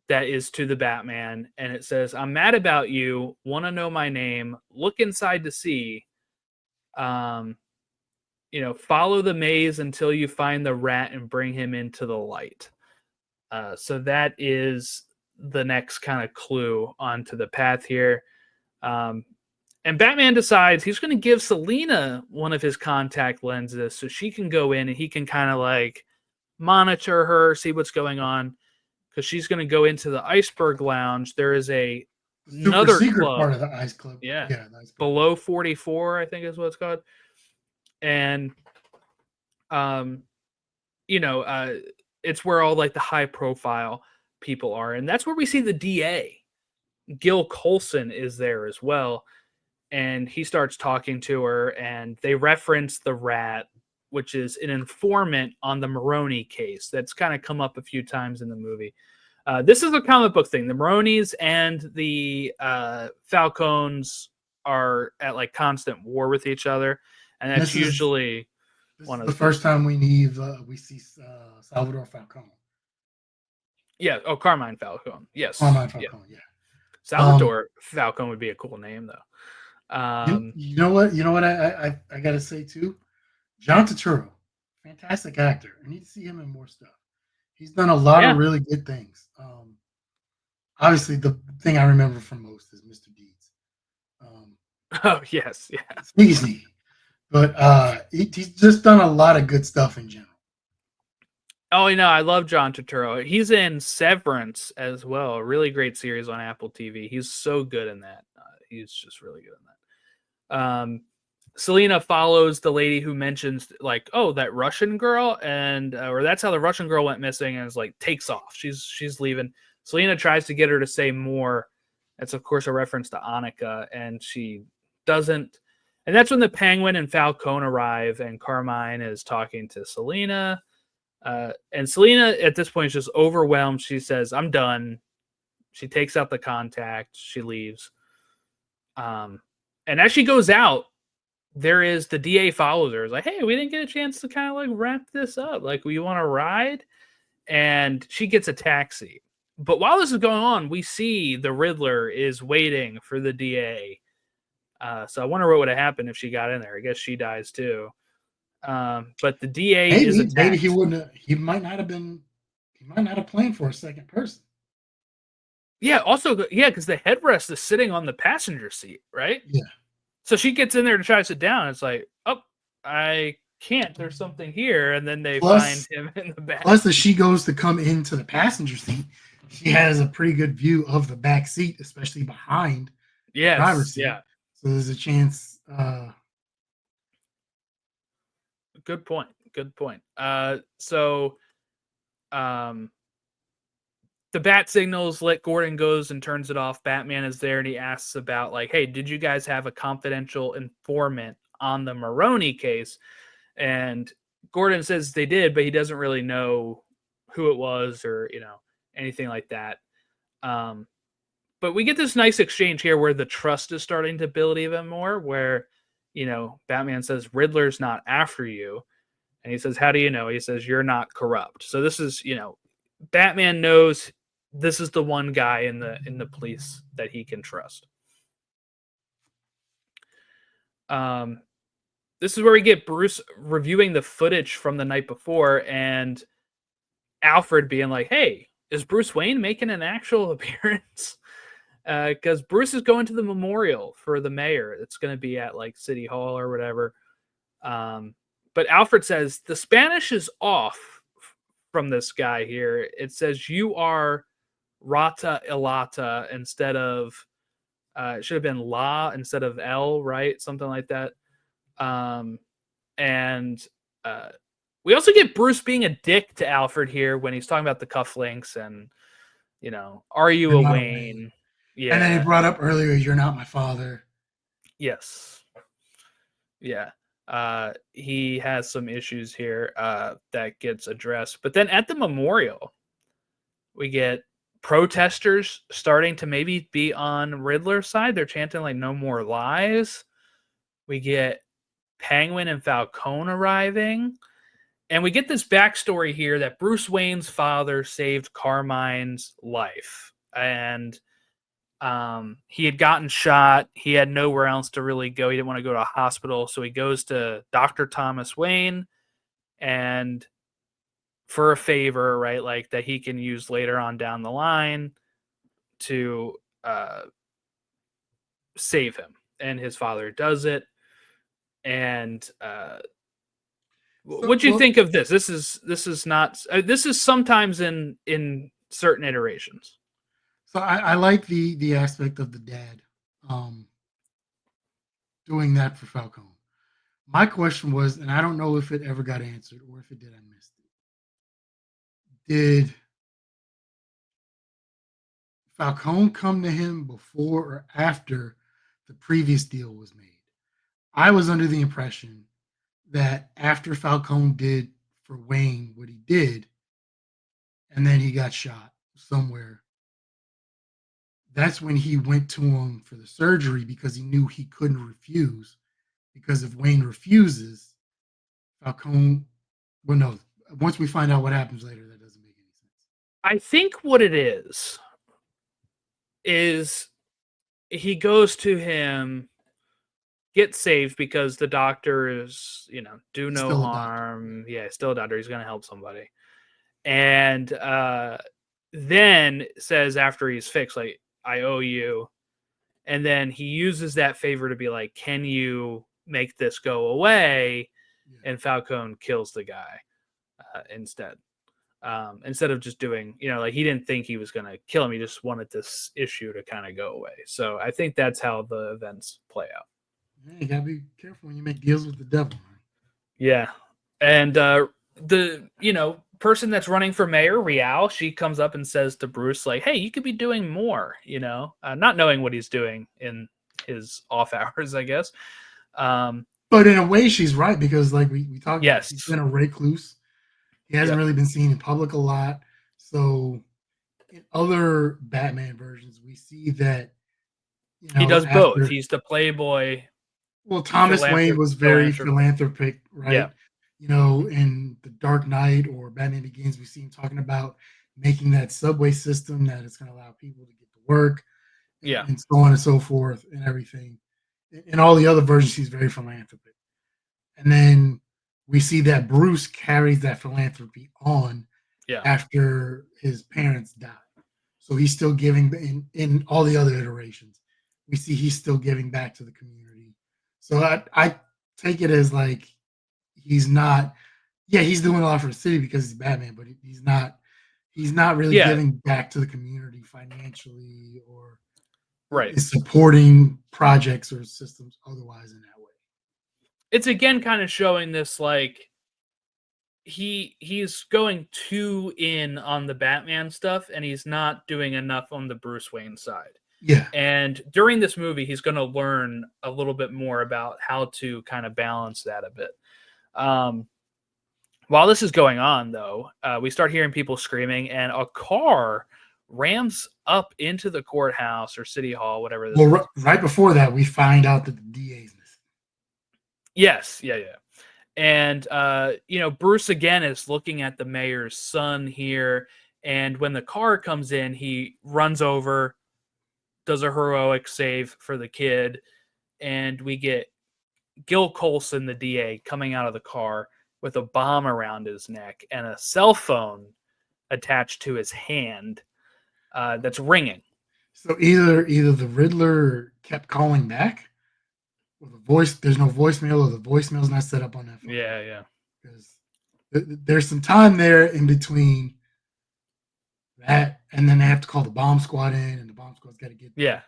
that is to the Batman, and it says, "I'm mad about you. Want to know my name? Look inside to see. Follow the maze until you find the rat and bring him into the light." So that is the next kind of clue onto the path here. And Batman decides he's going to give Selena one of his contact lenses so she can go in and he can kind of like monitor her, see what's going on. Because she's going to go into the Iceberg Lounge. There is another secret club. part of the Ice Club. Yeah. Below 44, I think is what it's called. And, it's where all like the high profile people are. And that's where we see the DA. Gil Colson is there as well. And he starts talking to her and they reference the rat, which is an informant on the Maroney case. That's kind of come up a few times in the movie. This is a comic book thing. The Maronis and the Falcones are at like constant war with each other, and that's usually one of the first time we see Salvador Falcone. Yeah. Oh, Carmine Falcone. Yes. Carmine Yeah. Falcone. Yeah. Um, Salvatore Falcone would be a cool name though. you know what? You know what? I gotta say too. John Turturro, fantastic actor. I need to see him in more stuff. He's done a lot of Yeah. really good things. Obviously, the thing I remember from most is Mr. Deeds. Um, Oh yes. Yeah. Sneaky Sneaky. But he's just done a lot of good stuff in general. Oh, you know, I love John Turturro. He's in Severance as well. A really great series on Apple TV. He's so good in that. He's just really good in that. Selena follows the lady who mentions like, oh, that Russian girl, and or that's how the Russian girl went missing, and is like takes off. She's leaving. Selena tries to get her to say more. That's of course a reference to Annika, and she doesn't. And that's when the Penguin and Falcone arrive, and Carmine is talking to Selena. And Selena at this point is just overwhelmed. She says, "I'm done." She takes out the contact. She leaves. Um, and as she goes out, there is the DA follows her. Is like, "Hey, we didn't get a chance to kind of like wrap this up. Like, we want to ride?" And she gets a taxi. But while this is going on, we see the Riddler is waiting for the DA. So I wonder what would have happened if she got in there. I guess she dies too. But the DA is Maybe he attacked. wouldn't. He might not have been. He might not have planned for a second person. Yeah, also, yeah, because the headrest is sitting on the passenger seat, right? Yeah. So she gets in there to try to sit down. It's like, oh, I can't. There's something here, and then they find Plus, him in the back. plus, as she goes to come into the passenger seat, she has a pretty good view of the back seat, especially behind the driver's Yes, seat. yeah, So there's a chance. good point. Good point. So, um, the bat signals lit. Gordon goes and turns it off. Batman is there, and he asks about like, hey, did you guys have a confidential informant on the Maroney case? And Gordon says they did, but he doesn't really know who it was or anything like that. Um, but we get this nice exchange here where the trust is starting to build even more. Where Batman says Riddler's not after you, and he says, "How do you know?" He says, "You're not corrupt." So this is Batman knows this is the one guy in the police that he can trust. Um, this is where we get Bruce reviewing the footage from the night before, and Alfred being like, "Hey, is Bruce Wayne making an actual appearance?" Because Bruce is going to the memorial for the mayor. It's going to be at like City Hall or whatever. Um, but Alfred says the Spanish is off from this guy here. It says you are Rata Ilata instead of it should have been La instead of L, right? Something like that. Um, and uh, we also get Bruce being a dick to Alfred here when he's talking about the cufflinks and are you You're a not a Wayne. Wayne? And then he Yeah. brought up earlier, "You're not my father." Yes. Yeah. He has some issues here that gets addressed. But then at the memorial, we get protesters starting to maybe be on Riddler's side. They're chanting like "No more lies." We get Penguin and Falcone arriving. And we get this backstory here that Bruce Wayne's father saved Carmine's life. And he had gotten shot. He had nowhere else to really go. He didn't want to go to a hospital. So he goes to Dr. Thomas Wayne and for a favor, right? Like that he can use later on down the line to save him. And his father does it. And So, what do you well, think of this? This is not this is sometimes in certain iterations. so I like the aspect of the dad um, doing that for Falcone. My question was, and I don't know if it ever got answered, or if it did, I missed it. Did Falcone come to him before or after the previous deal was made? I was under the impression that after Falcone did for Wayne what he did, and then he got shot somewhere, that's when he went to him for the surgery because he knew he couldn't refuse. Because if Wayne refuses, Falcone, well, no, once we find out what happens later, that doesn't make any sense. I think what it is he goes to him, get saved because the doctor is, do He's no still a doctor. harm. Yeah, still a doctor. He's going to help somebody. And then says after he's fixed, like, I owe you. And then he uses that favor to be like, can you make this go away? Yeah. And Falcone kills the guy instead. Instead of just doing, like he didn't think he was going to kill him. He just wanted this issue to kind of go away. So I think that's how the events play out. Yeah, you gotta be careful when you make deals with the devil, man. Yeah. And the, person that's running for mayor, Rial, she comes up and says to Bruce, like, hey, you could be doing more, not knowing what he's doing in his off hours, I guess. But in a way, she's right because, like we talked about, Yes. he's been a recluse. He hasn't really been seen in public a lot. So in other Batman versions, we see that he does both. He's the playboy. Well, Thomas Wayne was very philanthropic, right? Yeah. In The Dark Knight or Batman Begins, we see him talking about making that subway system that is going to allow people to get to work, and so on and so forth, and everything. In all the other versions, he's very philanthropic. And then we see that Bruce carries that philanthropy on after his parents die. So he's still giving in all the other iterations. We see he's still giving back to the community. So I take it as like he's not, he's doing a lot for the city because he's Batman, but he's not really giving back to the community financially or is supporting projects or systems otherwise in that way. It's again kind of showing this, like, he's going too in on the Batman stuff and he's not doing enough on the Bruce Wayne side. Yeah. And during this movie, he's going to learn a little bit more about how to kind of balance that a bit. While this is going on, though, we start hearing people screaming, and a car rams up into the courthouse or city hall, whatever this is. Right before that, we find out that the DA's missing. Yes, yeah. And, Bruce again is looking at the mayor's son here. And when the car comes in, he runs over, does a heroic save for the kid. And we get Gil Colson, the DA, coming out of the car with a bomb around his neck and a cell phone attached to his hand that's ringing. So either the Riddler kept calling back, or there's no voicemail, or the voicemail's not set up on that phone. Yeah. Because there's some time there in between that, and then they have to call the bomb squad in, and the bomb squad's got to get there. Yeah,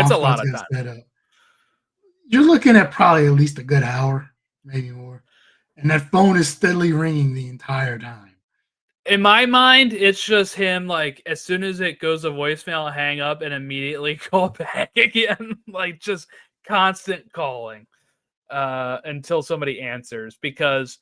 it's a lot of time. Set up. You're looking at probably at least a good hour, maybe more, and that phone is steadily ringing the entire time. In my mind, it's just him, like, as soon as it goes to voicemail, hang up and immediately call back again. Like, just constant calling until somebody answers, because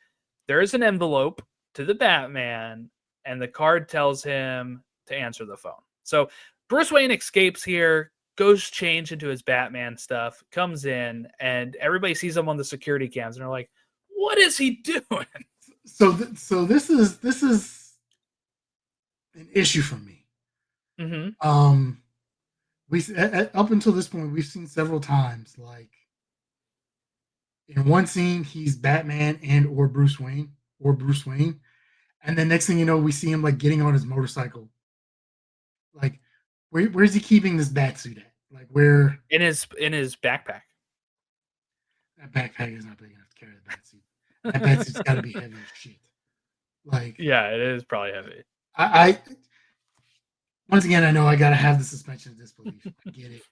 there is an envelope to the Batman and the card tells him to answer the phone. So Bruce Wayne escapes here, goes change into his Batman stuff, comes in, and everybody sees him on the security cams and they're like, what is he doing? So this is an issue for me. Mm-hmm. Up until this point, we've seen several times, like, in one scene he's Batman or Bruce Wayne, and then next thing you know, we see him like getting on his motorcycle. Like, where's he keeping this bat suit at? Like, where in his backpack? That backpack is not big enough to carry the bat suit. That bat suit's got to be heavy as shit. Like, yeah, it is probably heavy. I once again, I know I gotta have the suspension of disbelief. I get it,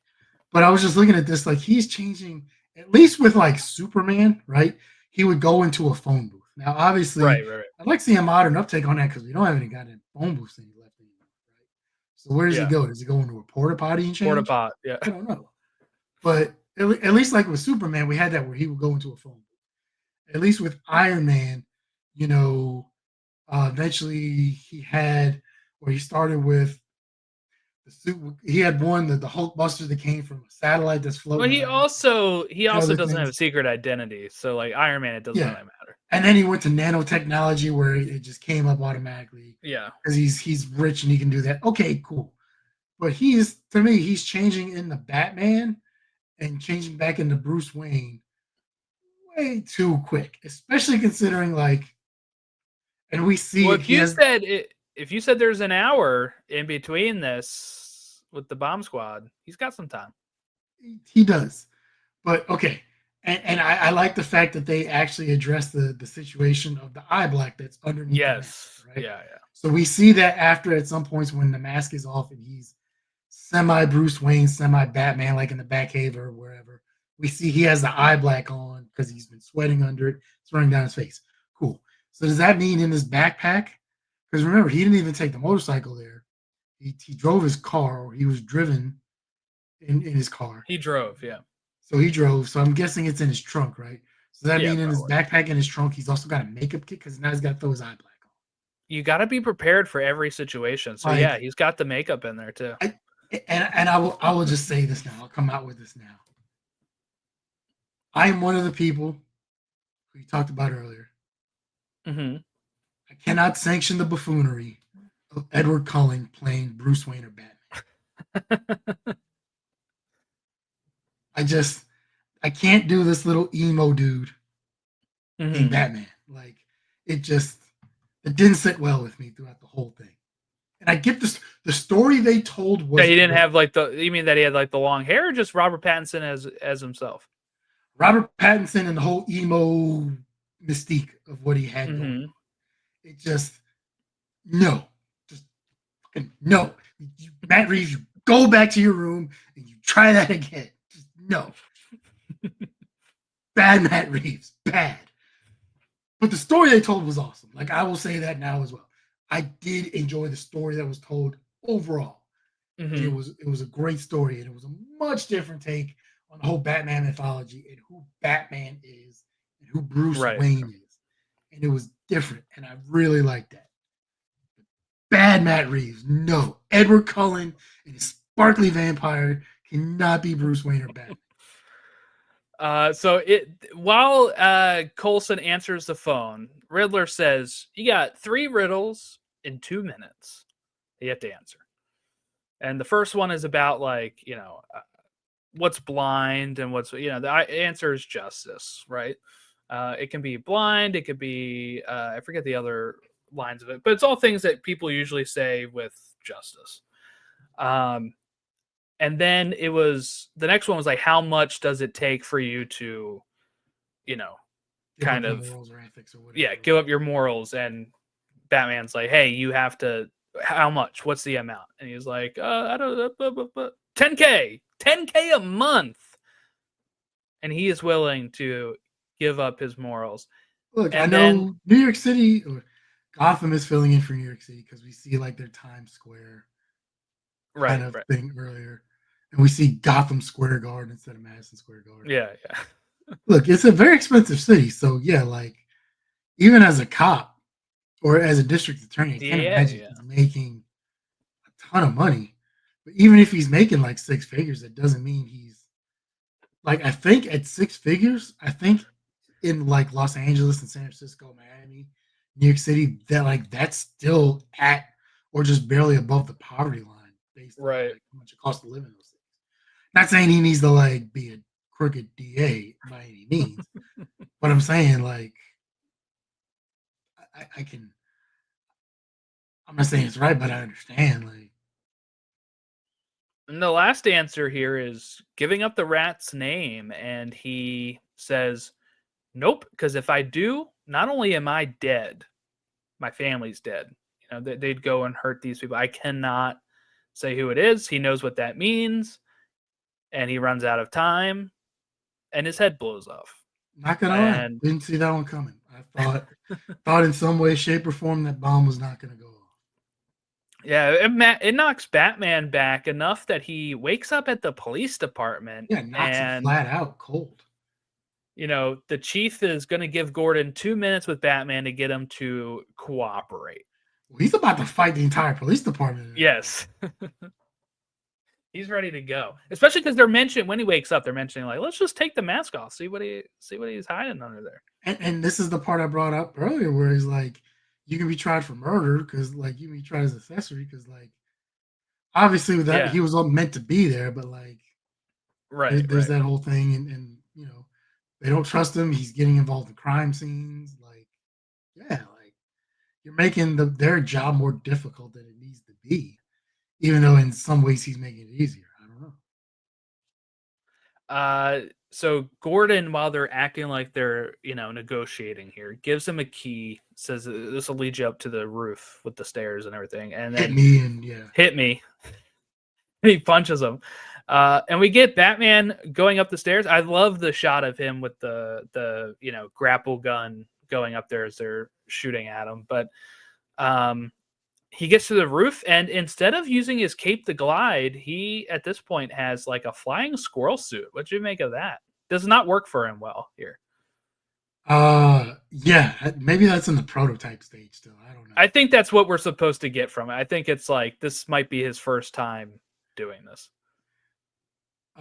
but I was just looking at this, like, he's changing. At least with like Superman, right? He would go into a phone booth. Now, obviously, right. I'd like to see a modern uptake on that because we don't have any goddamn phone booths left anymore, right? So where does he go? Does he go into a porta potty and change? Porta pot, yeah. I don't know, but at least like with Superman, we had that where he would go into a phone booth. At least with Iron Man, eventually he started with the suit. He had one the Hulk Buster that came from a satellite that's floating. Well, he also doesn't have a secret identity. So like Iron Man, it doesn't really matter. And then he went to nanotechnology where it just came up automatically Yeah. because he's rich and he can do that. Okay, cool. But he's to me, he's changing into Batman and changing back into Bruce Wayne way too quick, especially considering like, and we see Well, it. if He you has said there's an hour in between this with the bomb squad, he's got some time. he does, but okay. And I like the fact that they actually address the situation of the eye black that's underneath the mask, Yes. right? Yeah, yeah. So we see that after at some points when the mask is off and he's semi Bruce Wayne, semi Batman, like in the Batcave or wherever. We see he has the eye black on because he's been sweating under it. It's running down his face. Cool. So does that mean in his backpack? Because remember, he didn't even take the motorcycle there. He drove his car, or he was driven in his car. He drove, yeah. So he drove. So I'm guessing it's in his trunk, right? So that Yeah, mean in his probably. backpack in his trunk, he's also got a makeup kit because now he's got to throw his eye black on. You got to be prepared for every situation. So yeah, Like, he's got the makeup in there too. and I will just say this now. I'll come out with this now. I am one of the people who you talked about earlier. Mm-hmm. I cannot sanction the buffoonery of Edward Cullen playing Bruce Wayne or Batman. I can't do this little emo dude being Mm-hmm. Batman. Like it just it didn't sit well with me throughout the whole thing. And I get this the story they told Yeah, was he didn't great. have like the. You mean that he had like the long hair, or just Robert Pattinson as himself? Robert Pattinson and the whole emo mystique of what he had going Mm-hmm. on. It just no, just fucking no. Matt Reeves, you go back to your room and you try that again. Just no. Bad Matt Reeves. Bad. But the story they told was awesome. Like I will say that now as well. I did enjoy the story that was told overall. And Mm-hmm. it was a great story, and it was a much different take on the whole Batman mythology and who Batman is and who Bruce Right. Wayne is. And it was different, and I really liked that. Bad Matt Reeves, no. Edward Cullen and his sparkly vampire cannot be Bruce Wayne or Batman. So it while Coulson answers the phone, Riddler says, "You got 3 riddles in 2 minutes. You have to answer." And the first one is about like what's blind and what's the answer is justice, right? It can be blind, it could be I forget the other lines of it, but it's all things that people usually say with justice. Um, and then it was the next one was like, how much does it take for you to, you know, Give up kind your of morals or ethics or yeah, whatever. give up your morals? And Batman's like, hey, you have to. How much? What's the amount? And he's like, I don't know, 10K, 10K a month, and he is willing to give up his morals. Look, I And then, know New York City or Gotham is filling in for New York City because we see like their Times Square kind right, of right, thing earlier. And we see Gotham Square Garden instead of Madison Square Garden. yeah, yeah, Look, it's a very expensive city. So, yeah, like even as a cop or as a district attorney, I can't yeah, imagine yeah, he's making a ton of money. But even if he's making like 6 figures, it doesn't mean he's like, I think at 6 figures, I think in like Los Angeles and San Francisco, Miami, New York City, that like that's still at or just barely above the poverty line based on right. like how much it costs to live in those cities. Not saying he needs to like be a crooked DA by any means, but I'm saying like I can. I'm not saying it's right, but I understand. Like And the last answer here is giving up the rat's name, and he says, "Nope, because if I do, not only am I dead, my family's dead. They'd go and hurt these people. I cannot say who it is. He knows what that means, and he runs out of time, and his head blows off. not gonna lie, And didn't see that one coming. I thought in some way, shape, or form that bomb was not gonna go off. yeah, it knocks Batman back enough that he wakes up at the police department, Yeah, knocks him and flat out cold. the chief is going to give Gordon 2 minutes with Batman to get him to cooperate. Well, he's about to fight the entire police department at that point. Yes. He's ready to go, especially because they're mentioning when he wakes up. They're mentioning like, let's just take the mask off, see what he's hiding under there. And this is the part I brought up earlier, where he's like, you can be tried for murder because like you can be tried as accessory because like obviously with that Yeah, he was all meant to be there, but like right, there's right. that whole thing, and you know they don't trust him. He's getting involved in crime scenes. Like, yeah, like you're making their job more difficult than it needs to be, even though in some ways he's making it easier. I don't know. So Gordon, while they're acting like they're negotiating here, gives him a key, says this will lead you up to the roof with the stairs and everything, and Hit then me and yeah. hit me. He punches him. And we get Batman going up the stairs. I love the shot of him with the grapple gun going up there as they're shooting at him. But he gets to the roof, and instead of using his cape to glide, he at this point has like a flying squirrel suit. What do you make of that? Does not work for him well here. Yeah, maybe that's in the prototype stage still. I don't know. I think that's what we're supposed to get from it. I think it's like this might be his first time doing this.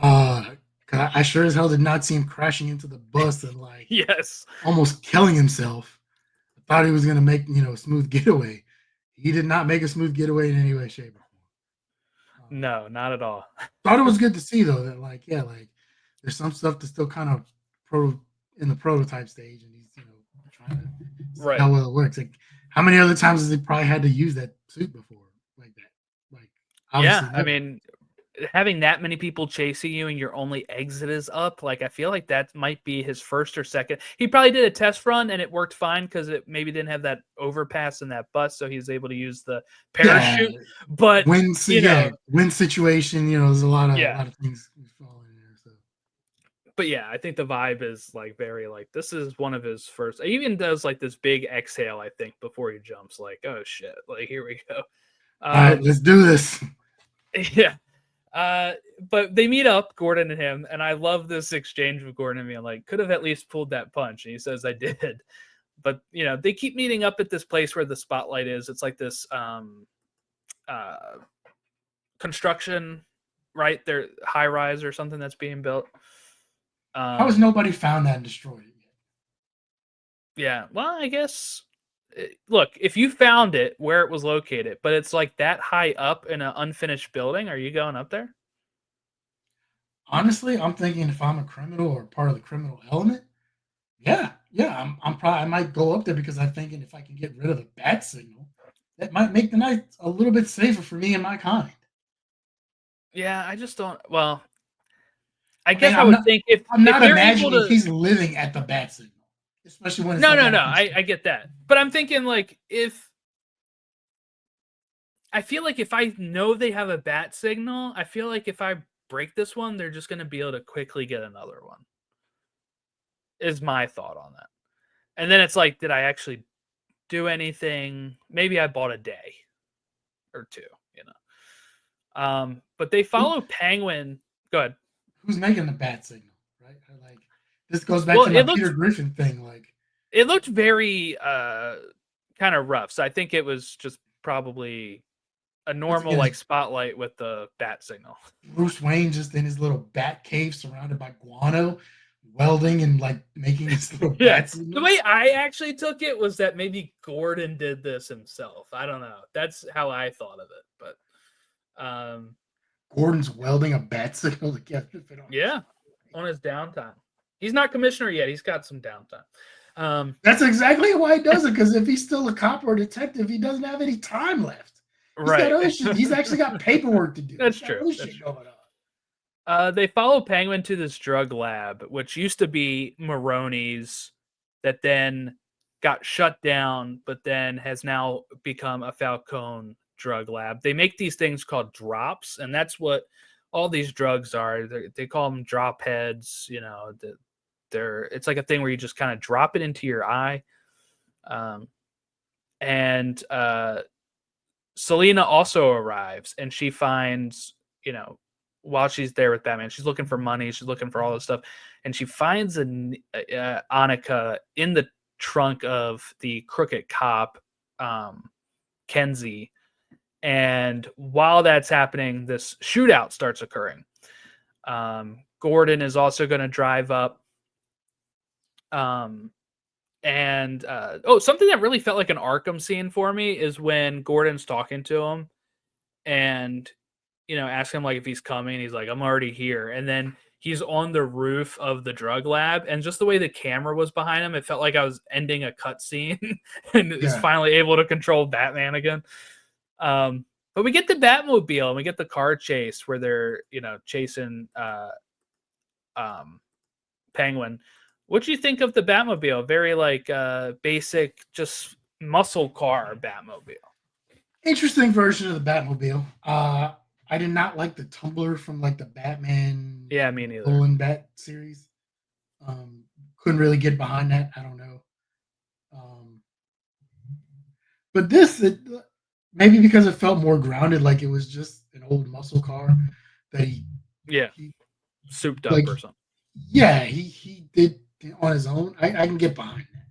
Uh, 'Cause I sure as hell did not see him crashing into the bus and like Yes. almost killing himself. I thought he was gonna make a smooth getaway. He did not make a smooth getaway in any way, shape, or form. No, not at all. Thought it was good to see though that like yeah, like there's some stuff that's still kind of in the prototype stage, and he's trying to see Right. how well it works. Like how many other times has he probably had to use that suit before like that? Like obviously Yeah, I never. mean, having that many people chasing you and your only exit is up, like I feel like that might be his first or second. He probably did a test run and it worked fine because it maybe didn't have that overpass in that bus, so he was able to use the Yeah, parachute. But win situation. There's a yeah, lot of things fall in there. So but yeah, I think the vibe is like very like this is one of his first. He even does like this big exhale, I think, before he jumps. Like, oh shit, like here we go. all right, let's do this. Yeah. But they meet up, Gordon and him, and I love this exchange with Gordon being like, could have at least pulled that punch. And he says, I did. But they keep meeting up at this place where the spotlight is. It's like this uh construction, right? There high rise or something that's being built. How has nobody found that and destroyed it yet? Yeah. Well, I guess look, if you found it where it was located, but it's like that high up in an unfinished building, are you going up there? Honestly, I'm thinking if I'm a criminal or part of the criminal element, yeah, I'm probably I might go up there because I'm thinking if I can get rid of the bat signal, that might make the night a little bit safer for me and my kind. Yeah, I just don't. Well, I I mean, guess I would think I'm if not they're able imagining to. he's living at the bat signal, especially when it's No, like no, at a no. I construction. get that, but I'm thinking like if I feel like if I know they have a bat signal, I feel like if I break this one, they're just going to be able to quickly get another one. Is my thought on that. And then it's like, did I actually do anything? Maybe I bought a day or two, you know. But they Who, follow Penguin. Go ahead. who's making the bat signal, right? Like this goes back Well, to my Peter Griffin thing. Like it looked very kind of rough. So I think it was just probably a once normal again, like is spotlight with the bat signal. Bruce Wayne just in his little bat cave surrounded by guano, welding and like making his little Yeah. bat The signals. way I actually took it was that maybe Gordon did this himself. I don't know. That's how I thought of it. But Gordon's welding a bat signal together to fit on his. yeah, on his downtime. He's not commissioner yet. He's got some downtime. That's exactly why he does it. Because if he's still a cop or a detective, he doesn't have any time left. He's got Right. other shit. He's actually got paperwork to do. That's He's got true. other That's shit true. going on. They follow Penguin to this drug lab, which used to be Maroney's, that then got shut down, but then has now become a Falcone drug lab. They make these things called drops, and that's what all these drugs are. They call them drop heads. It's like a thing where you just kind of drop it into your eye. And Selena also arrives, and she finds, while she's there with Batman, she's looking for money, she's looking for all this stuff, and she finds Annika in the trunk of the crooked cop, Kenzie, And while that's happening, this shootout starts occurring. Gordon is also going to drive up. And something that really felt like an Arkham scene for me is when Gordon's talking to him and, ask him like if he's coming. He's like, I'm already here. And then he's on the roof of the drug lab, and just the way the camera was behind him, it felt like I was ending a cutscene and is Yeah. finally able to control Batman again. But we get the Batmobile and we get the car chase where they're, chasing Penguin. What do you think of the Batmobile? Very like basic, just muscle car Batmobile. Interesting version of the Batmobile. I did not like the tumbler from like the Batman Yeah, me neither. Nolan Bat series. Couldn't really get behind that. I don't know. But maybe because it felt more grounded, like it was just an old muscle car that he souped up like, or something. Yeah, he did on his own. I can get behind that.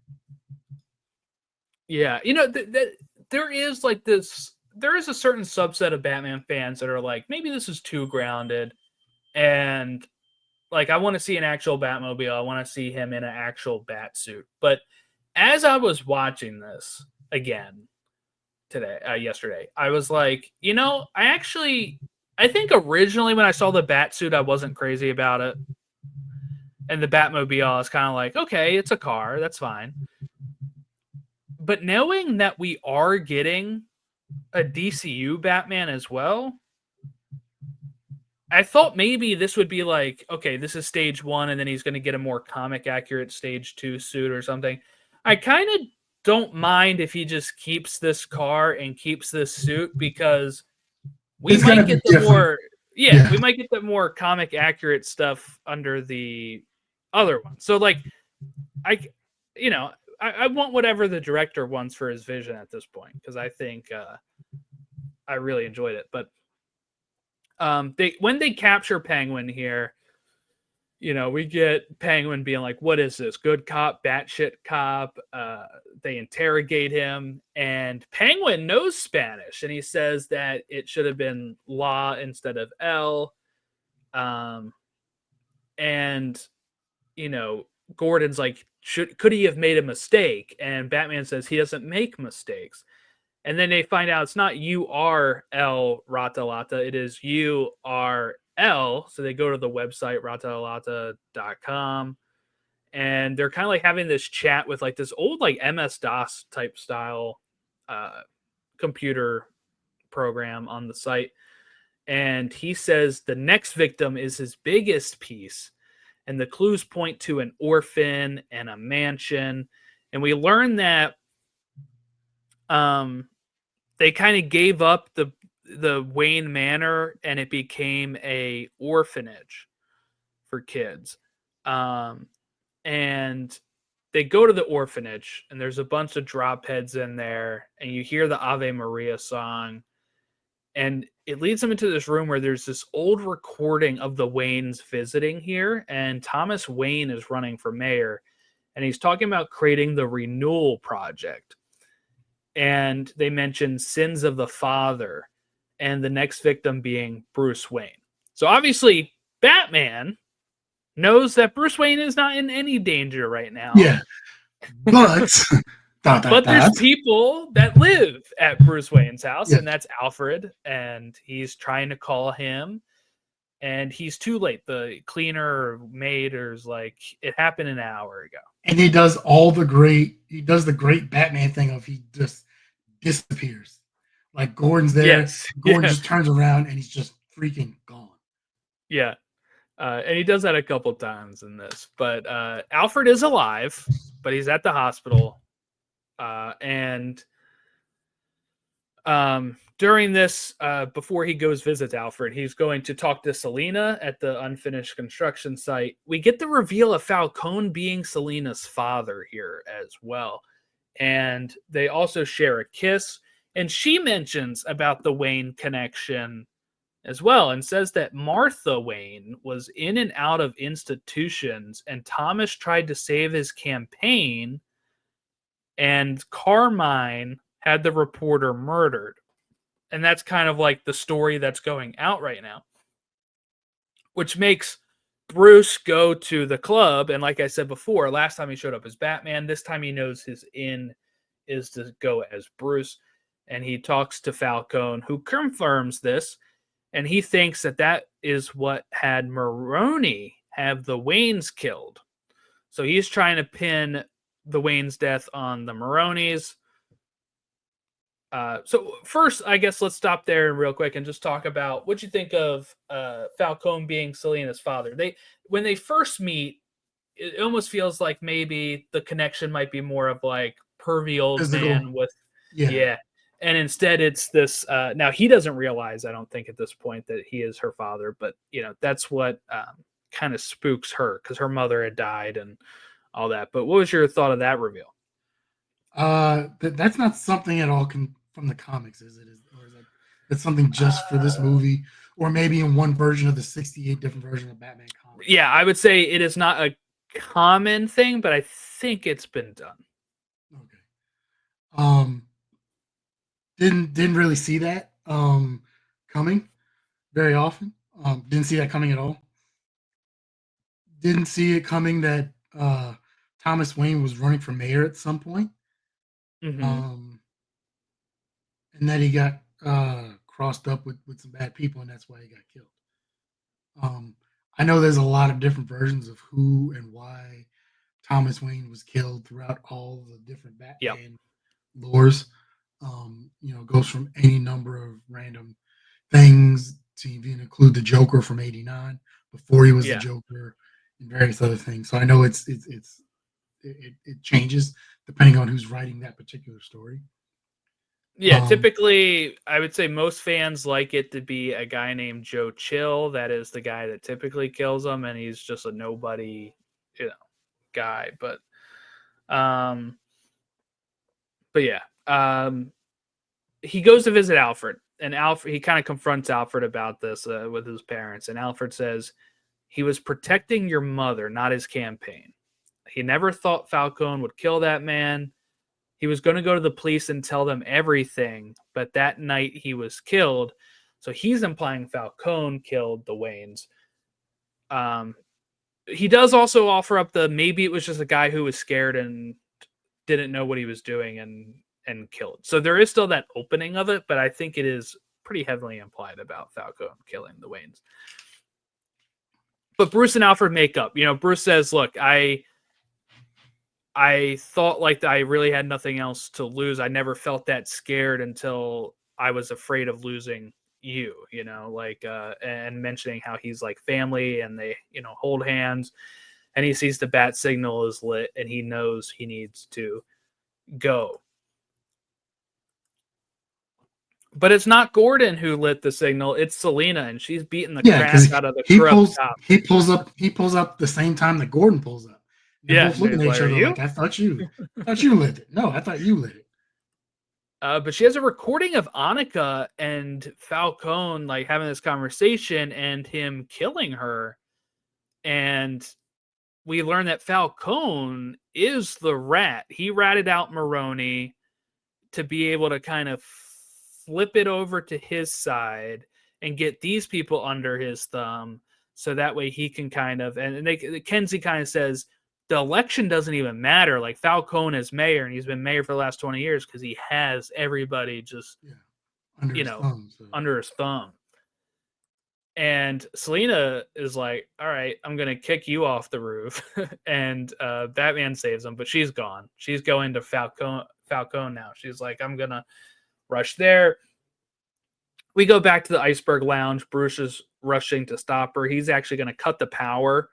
Yeah, there is like this. There is a certain subset of Batman fans that are like, maybe this is too grounded, and like I want to see an actual Batmobile. I want to see him in an actual bat suit. But as I was watching this again yesterday, I was like, I think originally when I saw the bat suit, I wasn't crazy about it. And the Batmobile is kind of like, okay, it's a car, that's fine. But knowing that we are getting a DCU Batman as well, I thought maybe this would be like, okay, this is stage 1, and then he's going to get a more comic accurate stage 2 suit or something. I kind of don't mind if he just keeps this car and keeps this suit, because we might get the more, we might get the more comic accurate stuff under the other one. So like, I want whatever the director wants for his vision at this point, because I think I really enjoyed it. But when they capture Penguin here, we get Penguin being like, what is this? Good cop, batshit cop. They interrogate him, and Penguin knows Spanish, and he says that it should have been la instead of el. And, Gordon's like, could he have made a mistake? And Batman says he doesn't make mistakes. And then they find out it's not URL Rata Lata, it is URL. So they go to the website ratalata.com, and they're kind of like having this chat with like this old like MS-DOS type style computer program on the site. And he says the next victim is his biggest piece, and the clues point to an orphan and a mansion. And we learn that they kind of gave up the Wayne Manor, and it became a orphanage for kids. And they go to the orphanage, and there's a bunch of drop heads in there, and you hear the Ave Maria song, and it leads them into this room where there's this old recording of the Waynes visiting here, and Thomas Wayne is running for mayor, and he's talking about creating the Renewal Project. And they mention sins of the father, and the next victim being Bruce Wayne. So obviously, Batman knows that Bruce Wayne is not in any danger right now. Yeah, but but there's people that live at Bruce Wayne's house, and that's Alfred, and he's trying to call him, and he's too late. The cleaner or maid is like, it happened an hour ago. And he does the great Batman thing of he just disappears. Like Gordon's there, yes. Gordon just turns around and he's just freaking gone. Yeah. And he does that a couple times in this. But Alfred is alive, but he's at the hospital. And during this, before he goes visit Alfred, he's going to talk to Selina at the unfinished construction site. We get the reveal of Falcone being Selina's father here as well. And they also share a kiss. And she mentions about the Wayne connection as well, and says that Martha Wayne was in and out of institutions, and Thomas tried to save his campaign, and Carmine had the reporter murdered. And that's kind of like the story that's going out right now, which makes Bruce go to the club. And like I said before, last time he showed up as Batman, this time he knows his in is to go as Bruce. And he talks to Falcone, who confirms this. And he thinks that that is what had Maroni have the Waynes killed. So he's trying to pin the Wayne's death on the Maronis. So first, I guess let's stop there real quick and just talk about what you think of Falcone being Selina's father. When they first meet, it almost feels like maybe the connection might be more of like pervy old Physical. man with, Yeah. yeah. And instead, it's this. Now he doesn't realize, I don't think, at this point that he is her father, but that's what kind of spooks her because her mother had died and all that. But what was your thought of that reveal? That's not something at all from the comics, is it? Or is that's something just for this movie, or maybe in one version of the 68 different versions of Batman comics? Yeah, I would say it is not a common thing, but I think it's been done. Okay. Didn't really see that coming very often. Didn't see that coming at all. Didn't see it coming that Thomas Wayne was running for mayor at some point. Mm-hmm. And that he got crossed up with some bad people, and that's why he got killed. I know there's a lot of different versions of who and why Thomas Wayne was killed throughout all the different Batman lores. Goes from any number of random things to even include the Joker from '89 before he was the Joker and various other things. So I know it changes depending on who's writing that particular story. Yeah, typically, I would say most fans like it to be a guy named Joe Chill. That is the guy that typically kills him, and he's just a nobody, guy. But yeah, he goes to visit Alfred, and Alfred he kind of confronts Alfred about this with his parents, and Alfred says he was protecting your mother, not his campaign. He never thought Falcone would kill that man. He was going to go to the police and tell them everything, but that night he was killed. So he's implying Falcone killed the Waynes. He does also offer up maybe it was just a guy who was scared and didn't know what he was doing and killed. So there is still that opening of it, but I think it is pretty heavily implied about Falcone killing the Waynes. But Bruce and Alfred make up. Bruce says, "Look, I thought like I really had nothing else to lose. I never felt that scared until I was afraid of losing you, and mentioning how he's like family and they, hold hands, and he sees the bat signal is lit and he knows he needs to go. But it's not Gordon who lit the signal, it's Selina, and she's beating the crap out of the crew up top. He pulls up the same time that Gordon pulls up. They're both looking at each other like, I thought you lit it. No, I thought you lit it. But she has a recording of Annika and Falcone like having this conversation and him killing her. And we learn that Falcone is the rat. He ratted out Maroni to be able to kind of flip it over to his side and get these people under his thumb. So that way he can kind of, Kenzie kind of says, the election doesn't even matter. Like Falcone is mayor, and he's been mayor for the last 20 years because he has everybody just, under his thumb. And Selina is like, all right, I'm going to kick you off the roof. And Batman saves him, but she's gone. She's going to Falcone now. She's like, I'm going to rush there. We go back to the Iceberg Lounge. Bruce is rushing to stop her. He's actually going to cut the power.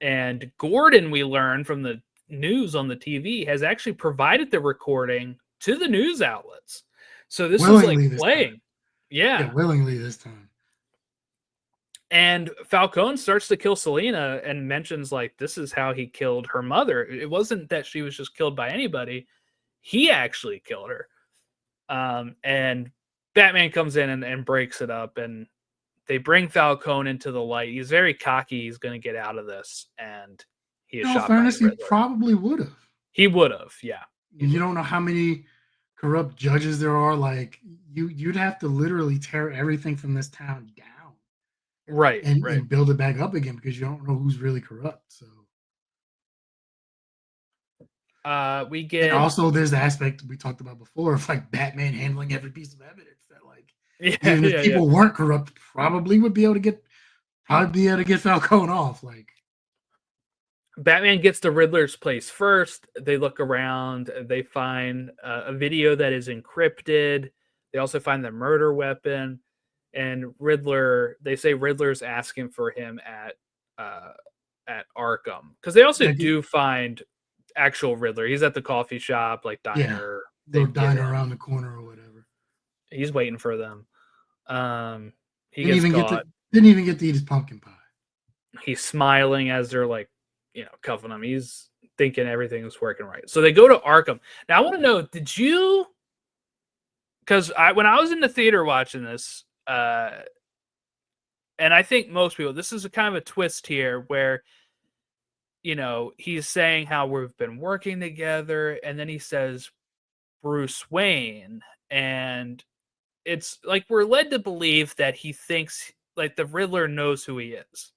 And Gordon, we learn from the news on the TV, has actually provided the recording to the news outlets. So this willingly is like playing. Yeah, willingly this time. And Falcone starts to kill Selina and mentions like this is how he killed her mother. It wasn't that she was just killed by anybody. He actually killed her. And Batman comes in and breaks it up, and they bring Falcone into the light. He's very cocky. He's going to get out of this, and he is shot. In fairness, he probably would have. He would have, yeah. You don't know how many corrupt judges there are, like you'd have to literally tear everything from this town down Right, right. and build it back up again because you don't know who's really corrupt. So We and get also there's the aspect we talked about before of like Batman handling every piece of evidence that like yeah, even if yeah, yeah. people weren't corrupt, probably be able to get Falcone off. Like Batman gets to Riddler's place first. They look around. They find a video that is encrypted. They also find the murder weapon. And Riddler, they say Riddler's asking for him uh, at Arkham because they also yeah, do find actual Riddler. He's at the coffee shop, like yeah, diner. They little get diner in. around the corner or whatever. He's waiting for them. He Didn't gets even get caught. to didn't even get to eat his pumpkin pie. He's smiling as they're like, cuffing him. He's thinking everything's working right. So they go to Arkham. Now I want to know, did you? Because when I was in the theater watching this, and I think most people, this is a kind of a twist here where he's saying how we've been working together, and then he says Bruce Wayne, and it's like we're led to believe that he thinks like the Riddler knows who he is.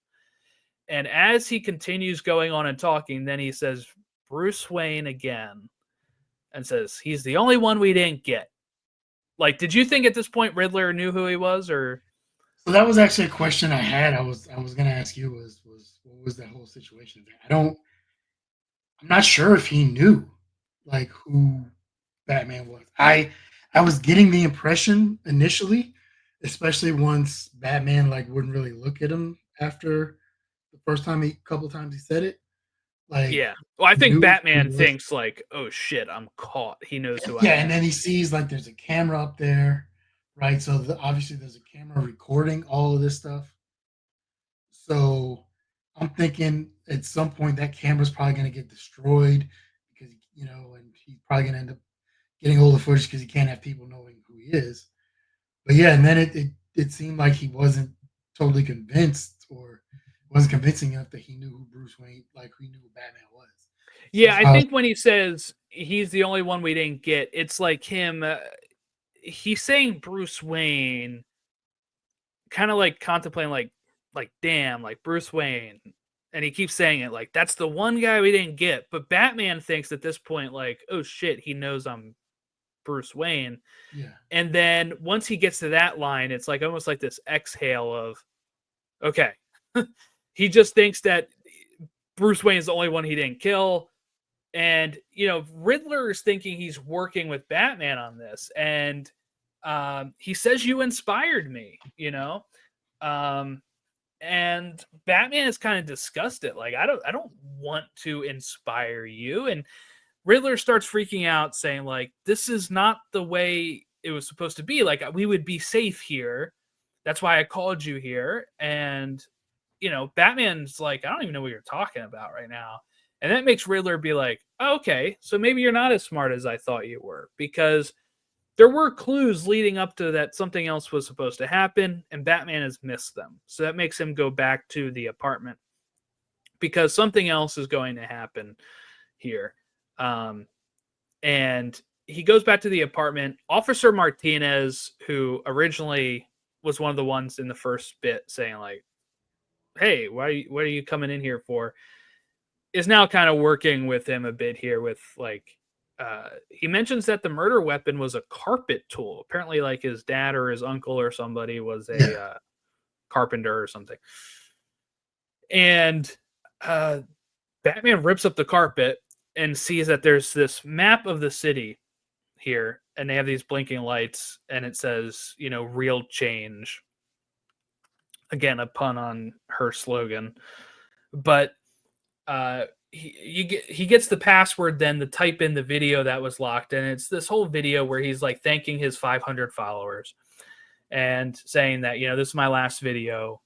And as he continues going on and talking, then he says Bruce Wayne again and says he's the only one we didn't get. Like, did you think at this point Riddler knew who he was, or So that was actually a question I had. I was gonna ask you was what was that whole situation there? I'm not sure if he knew like who Batman was. I was getting the impression initially, especially once Batman like wouldn't really look at him after the first time he couple times he said it. Like yeah? Well, I he think knew who he Batman was. thinks like, oh shit, I'm caught. He knows who I Yeah, and am. then he sees like there's a camera up there, right? So obviously there's a camera recording all of this stuff. So I'm thinking at some point that camera's probably going to get destroyed because and he's probably going to end up getting all the footage because he can't have people knowing who he is. But yeah, and then it seemed like he wasn't totally convinced or wasn't convincing enough that he knew who Bruce Wayne, like who he knew who Batman was. So Yeah, that's I why I was think when he says he's the only one we didn't get, it's like him. He's saying Bruce Wayne, kind of like contemplating, like damn, like Bruce Wayne, and he keeps saying it like that's the one guy we didn't get. But Batman thinks at this point, like, oh shit, he knows I'm Bruce Wayne. yeah And then once he gets to that line, it's like almost like this exhale of, okay, he just thinks that Bruce Wayne is the only one he didn't kill. And, Riddler is thinking he's working with Batman on this. And he says, you inspired me, Um, and Batman is kind of disgusted. Like, I don't want to inspire you. And Riddler starts freaking out, saying, like, this is not the way it was supposed to be. Like, we would be safe here. That's why I called you here. And, Batman's like, I don't even know what you're talking about right now. And that makes Riddler be like, oh, okay, so maybe you're not as smart as I thought you were, because there were clues leading up to that something else was supposed to happen, and Batman has missed them. So that makes him go back to the apartment because something else is going to happen here. Um, and he goes back to the apartment. Officer Martinez, who originally was one of the ones in the first bit saying like, "Hey, what are you coming in here for?" is now kind of working with him a bit here with like he mentions that the murder weapon was a carpet tool. Apparently like his dad or his uncle or somebody was a yeah carpenter or something. And uh Batman rips up the carpet and sees that there's this map of the city here, and they have these blinking lights, and it says, real change. Again, a pun on her slogan. But he gets the password then to type in the video that was locked, and it's this whole video where he's like thanking his 500 followers and saying that this is my last video.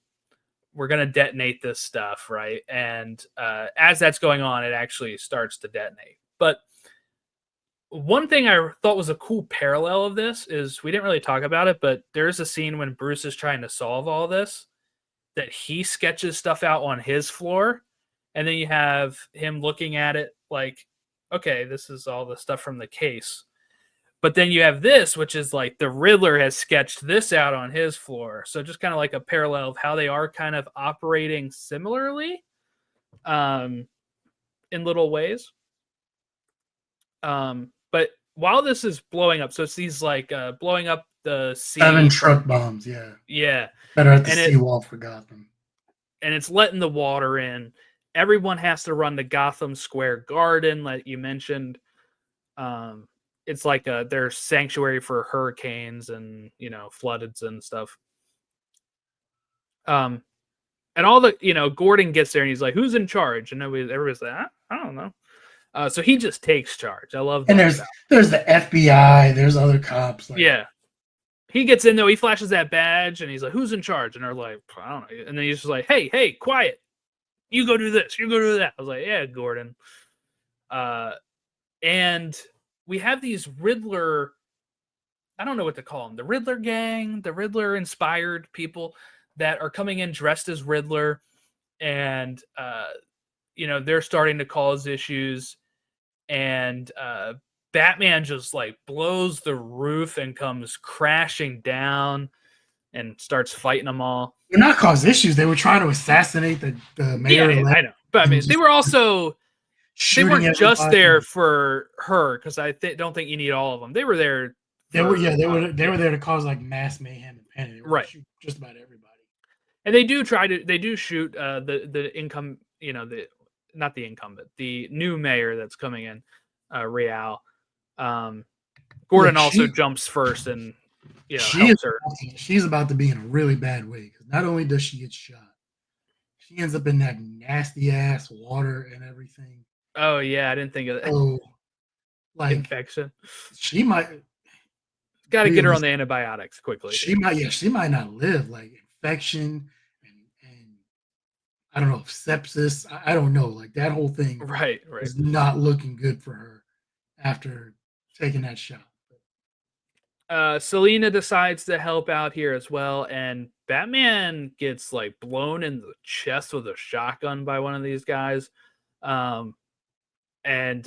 We're gonna detonate this stuff, right? And as that's going on, it actually starts to detonate. But one thing I thought was a cool parallel of this is we didn't really talk about it, but there's a scene when Bruce is trying to solve all this that he sketches stuff out on his floor, and then you have him looking at it like, okay, this is all the stuff from the case. But then you have this, which is like the Riddler has sketched this out on his floor. So just kind of like a parallel of how they are kind of operating similarly, in little ways. But while this is blowing up, so it's these like blowing up the 7 sea truck from, bombs, yeah. yeah, Better at the and seawall for Gotham. it's letting the water in. Everyone has to run to Gotham Square Garden, like you mentioned. It's like their sanctuary for hurricanes and floods and stuff. And all the Gordon gets there and he's like, "Who's in charge?" And everybody's like, "I don't know." So he just takes charge. I love And that there's about. there's the FBI, there's other cops. Like, Yeah, he gets in though. He flashes that badge and he's like, "Who's in charge?" And they're like, "I don't know." And then he's just like, "Hey, quiet! You go do this. You go do that." I was like, "Yeah, Gordon." And we have these Riddler. I don't know what to call them. The Riddler gang, the Riddler inspired people that are coming in dressed as Riddler, and they're starting to cause issues. And Batman just like blows the roof and comes crashing down and starts fighting them all. they're not cause issues. They were trying to assassinate the Yeah, mayor elect I know, but I and mean, they just were also they shooting weren't just everybody. there for her because don't think you need all of them. They were there They were for they were there to cause like mass mayhem and panic. They were going to right. shoot just about everybody. And they do shoot the income, the not the incumbent, the new mayor that's coming in, Real. Yeah, Gordon also jumps first and she is helps her. she's about to be in a really bad way because not only does she get shot, she ends up in that nasty ass water and everything. Oh yeah, I didn't think of that. So like Infection. she might Got to get her on the realistic. antibiotics quickly. She might not live. Like infection and I don't know sepsis. I don't know. Like that whole thing Right. is not looking good for her after taking that shot. Selena decides to help out here as well, and Batman gets like blown in the chest with a shotgun by one of these guys. Um, and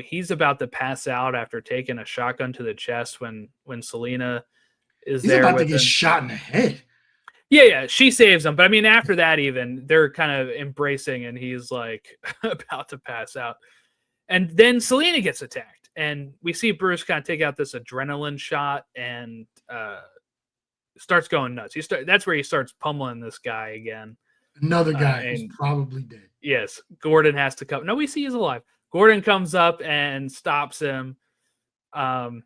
he's about to pass out after taking a shotgun to the chest when Selena is He's there about to with get him. shot in the head. Yeah, she saves him. But I mean, after that, even they're kind of embracing, and he's like about to pass out. And then Selena gets attacked, and we see Bruce kind of take out this adrenaline shot and starts going nuts. That's where he starts pummeling this guy again. Another guy who's And probably dead. yes, Gordon has to come. No, we see he's alive. Gordon comes up and stops him. And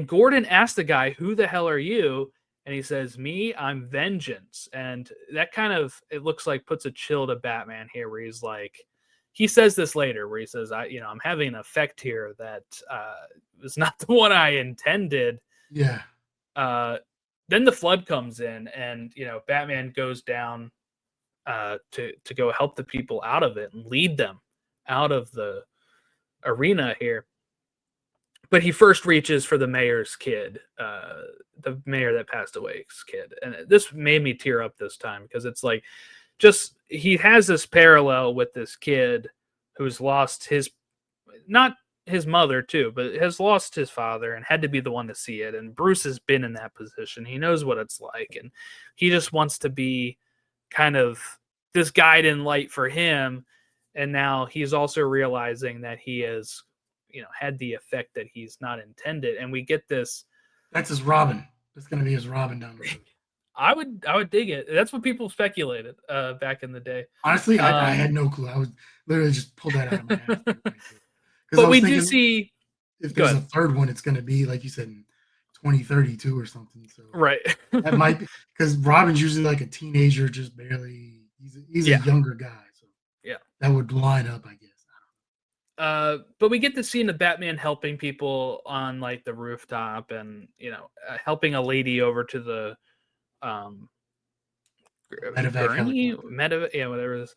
Gordon asks the guy, "Who the hell are you?" And he says, "Me, I'm Vengeance." And that kind of, it looks like, puts a chill to Batman here, where he's like, he says this later, where he says, I'm having an effect here that was not the one I intended." Yeah. Then the flood comes in, and Batman goes down to go help the people out of it and lead them out of the arena here. But he first reaches for the mayor's kid, the mayor that passed away's kid. And this made me tear up this time because it's like, just he has this parallel with this kid who's lost not his mother too, but has lost his father and had to be the one to see it. And Bruce has been in that position. He knows what it's like. And he just wants to be kind of this guiding light for him. And now he's also realizing that he has had the effect that he's not intended, and we get this. That's his Robin. That's gonna be his Robin down the road. I would dig it. That's what people speculated back in the day. Honestly, I had no clue. I was literally just pulled that out of my ass. Because But I was we do thinking see, if there's a third one, it's gonna be like you said in 2032 or something. So right. that might be because Robin's usually like a teenager, just barely. He's a younger guy, so yeah, that would line up, I guess. But we get to see the Batman helping people on like the rooftop, and helping a lady over to the yeah, whatever it is.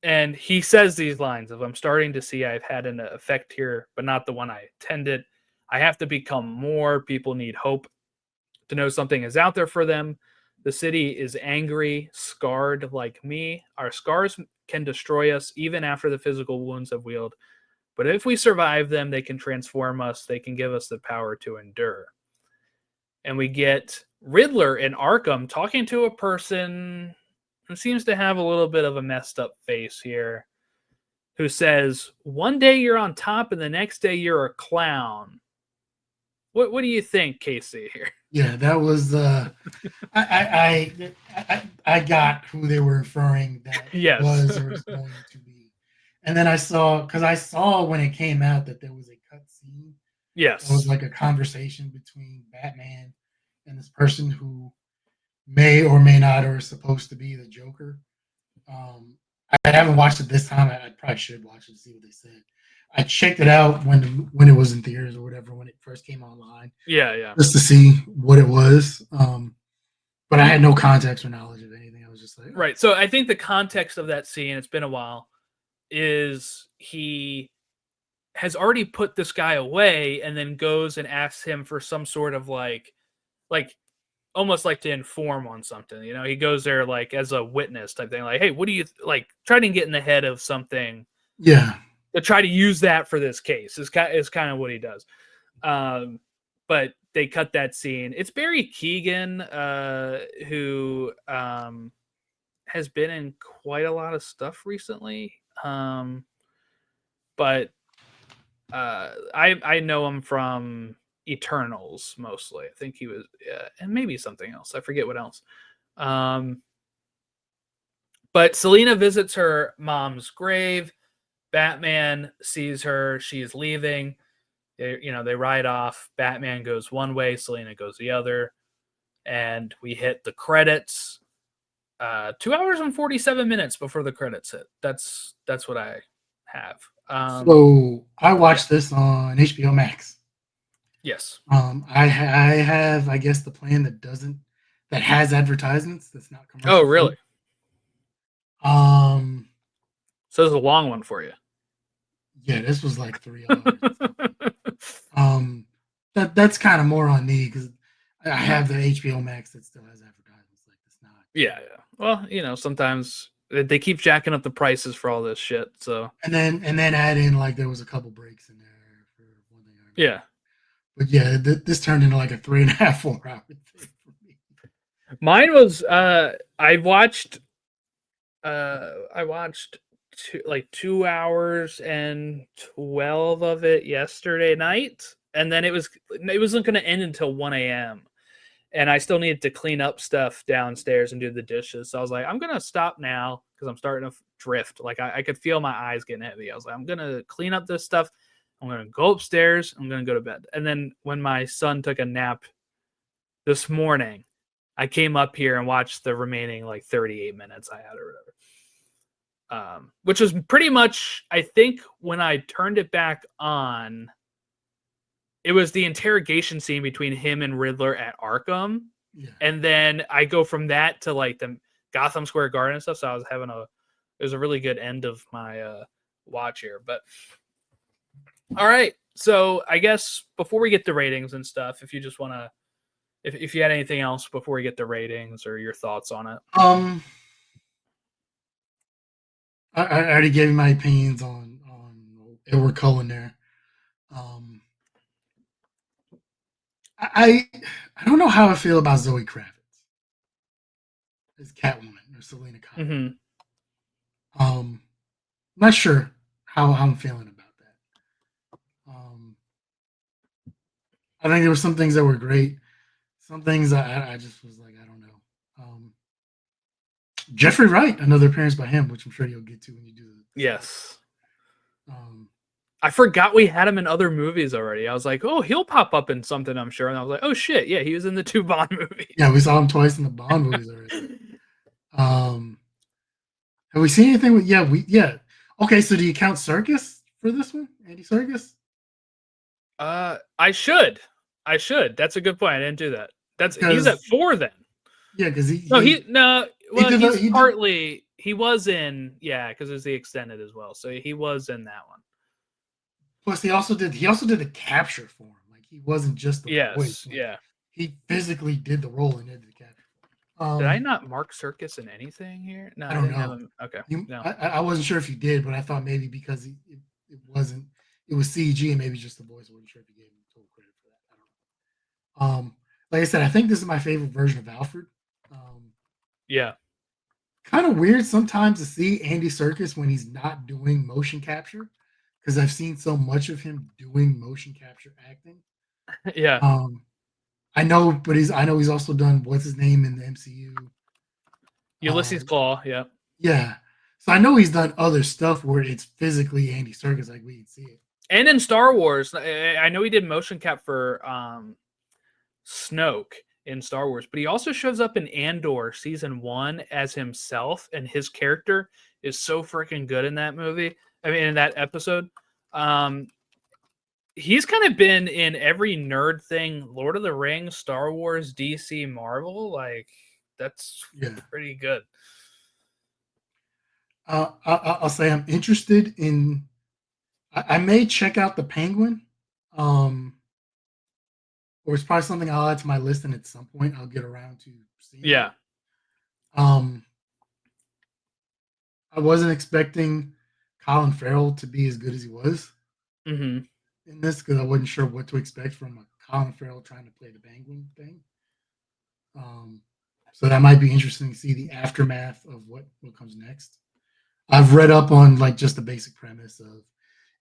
And he says these lines of, "I'm starting to see I've had an effect here, but not the one I intended. I have to become more. People need hope to know something is out there for them. The city is angry, scarred like me. Our scars can destroy us even after the physical wounds have healed. But if we survive them, they can transform us. They can give us the power to endure. And we get Riddler in Arkham talking to a person who seems to have a little bit of a messed up face here, who says, "One day you're on top, and the next day you're a clown." What do you think, Casey? Here, Yeah, that was I got who they were referring that yes, was or is going to be. And then I saw when it came out that there was a cut scene that was yes, like a conversation between Batman and this person who may or may not are supposed to be the Joker. Um, I haven't watched it this time. I probably should watch it to see what they said. I checked it out when it was in theaters or whatever when it first came online, yeah, yeah. just to see what it was. But I had no context or knowledge of anything. I was just like, oh. Right. So I think the context of that scene, it's been a while, is he has already put this guy away and then goes and asks him for some sort of like almost like to inform on something. You know, he goes there like as a witness type thing, like, hey, what do you like? Trying to get in the head of something Yeah. to try to use that for this case is kind of what he does. But they cut that scene. It's Barry Keoghan, who has been in quite a lot of stuff recently. But I know him from Eternals mostly. I think he was, and maybe something else. I forget what else. Um, but Selina visits her mom's grave. Batman sees her. She's leaving. They ride off. Batman goes one way. Selina goes the other. And we hit the credits. 2 hours and 47 minutes before the credits hit. That's what I have. So I Yeah. watched this on HBO Max. Yes. I have, I guess, the plan that has advertisements. That's not Oh, commercial free. really? Um, So this is a long one for you. yeah, this was like 3 hours. That's kind of more on me because I have the HBO Max that still has advertisements. Like it's not. Yeah, yeah. Well, sometimes they keep jacking up the prices for all this shit. So And then add in like there was a couple breaks in there for one thing. yeah, But yeah, this turned into like a 3.5, 4 hour thing for me. mine was. I watched 2 hours and 12 of it yesterday night, and then it wasn't going to end until 1 a.m. And I still needed to clean up stuff downstairs and do the dishes. So I was like, I'm gonna stop now because I'm starting to drift. Like I could feel my eyes getting heavy. I was like, I'm gonna clean up this stuff. I'm gonna go upstairs. I'm gonna go to bed. And then when my son took a nap this morning, I came up here and watched the remaining like 38 minutes I had or whatever. Which was pretty much, I think, when I turned it back on, it was the interrogation scene between him and Riddler at Arkham. Yeah. And then I go from that to like the Gotham Square Garden and stuff. So I was it was a really good end of my watch here. But all right. So I guess before we get the ratings and stuff, if you just want to, if you had anything else before we get the ratings or your thoughts on it. I already gave you my opinions on Edward Cullen there. I don't know how I feel about Zoe Kravitz as Catwoman or Selena Kyle. Mm-hmm. Not sure how I'm feeling about that. I think there were some things that were great. Some things I just was like, I don't know. Jeffrey Wright, another appearance by him, which I'm sure you'll get to when you do the Yes. I forgot we had him in other movies already. I was like, oh, he'll pop up in something, I'm sure. And I was like, oh shit, yeah, he was in the 2 Bond movies. Yeah, we saw him twice in the Bond movies already. Have we seen anything with yeah. Okay, so do you count Serkis for this one? Andy Serkis? I should. That's a good point. I didn't do that. He's at 4 then. Yeah, because he was in, yeah, because it was the extended as well. So he was in that one. Plus he also did the capture for him. Like he wasn't just the voice. Like, yeah. He physically did the role and did the capture. Did I not mark Serkis in anything here? No, I don't know. have him. Okay. I wasn't sure if you did, but I thought maybe because it wasn't it was CG and maybe just the voice. I wasn't sure if he gave him total credit for that. I don't know. Like I said, I think this is my favorite version of Alfred. Yeah. Kind of weird sometimes to see Andy Serkis when he's not doing motion capture, because I've seen so much of him doing motion capture acting. Yeah. I know, but I know he's also done what's his name in the MCU. Ulysses Claw. Yeah. Yeah. So I know he's done other stuff where it's physically Andy Serkis, like we can see it. And in Star Wars, I know he did motion cap for Snoke in Star Wars, but he also shows up in Andor season 1 as himself, and his character is so freaking good in that movie. I mean, in that episode. He's kind of been in every nerd thing, Lord of the Rings, Star Wars, DC, Marvel. Like, that's pretty good. I'll say I'm interested in. I may check out the Penguin, or it's probably something I'll add to my list, and at some point I'll get around to seeing. Yeah. It. I wasn't expecting Colin Farrell to be as good as he was in this, because I wasn't sure what to expect from a Colin Farrell trying to play the Penguin thing. So that might be interesting to see the aftermath of what comes next. I've read up on like just the basic premise of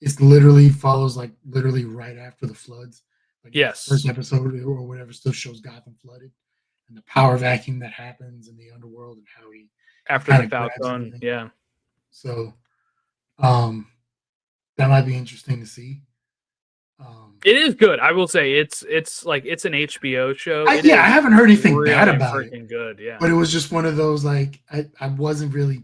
it's literally follows like literally right after the floods. Like yes. First episode or whatever still shows Gotham flooded and the power vacuum that happens in the underworld and how he after the Falcon. Yeah. So that might be interesting to see. It is good. I will say it's like it's an HBO show. I haven't heard anything bad about it. Good, yeah. But it was just one of those like I wasn't really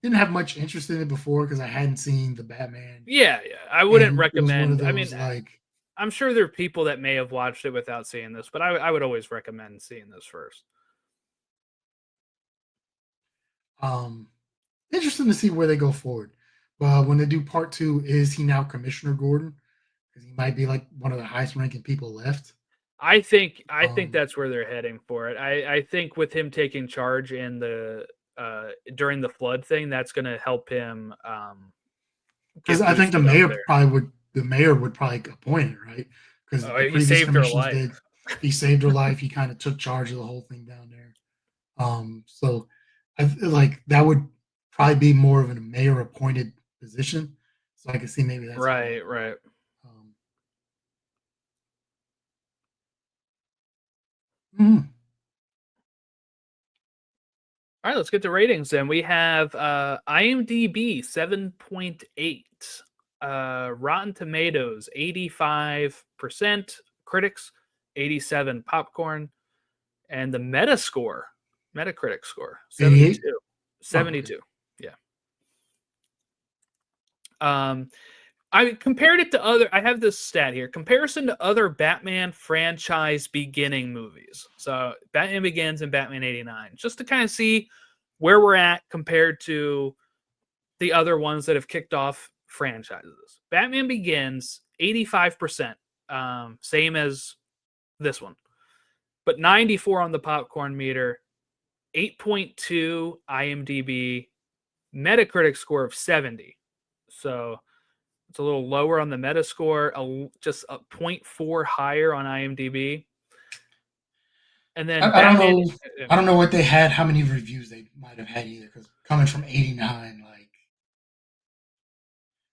didn't have much interest in it before because I hadn't seen the Batman. Yeah. I wouldn't recommend. I mean, like I'm sure there are people that may have watched it without seeing this, but I would always recommend seeing this first. Interesting to see where they go forward. But when they do part 2, is he now Commissioner Gordon? Because he might be like one of the highest ranking people left. I think that's where they're heading for it. I think with him taking charge in the during the flood thing, that's going to help him. Because I think the mayor would probably appoint it, right? Because the previous commissioners did. He saved her life. He kind of took charge of the whole thing down there. So I feel like that would probably be more of a mayor appointed position. So I can see maybe that's right. All right, let's get to ratings then. We have IMDb 7.8, Rotten Tomatoes 85%, critics 87, popcorn, and the Metacritic score 72. 72. Yeah. I compared it to other. I have this stat here: comparison to other Batman franchise beginning movies. So Batman Begins and Batman '89, just to kind of see where we're at compared to the other ones that have kicked off franchises. Batman Begins 85%, same as this one, but 94 on the popcorn meter, 8.2 IMDb, Metacritic score of 70. So it's a little lower on the Metascore, just a 0.4 higher on IMDb. And then I don't know what they had, how many reviews they might have had either, because coming from 89, like.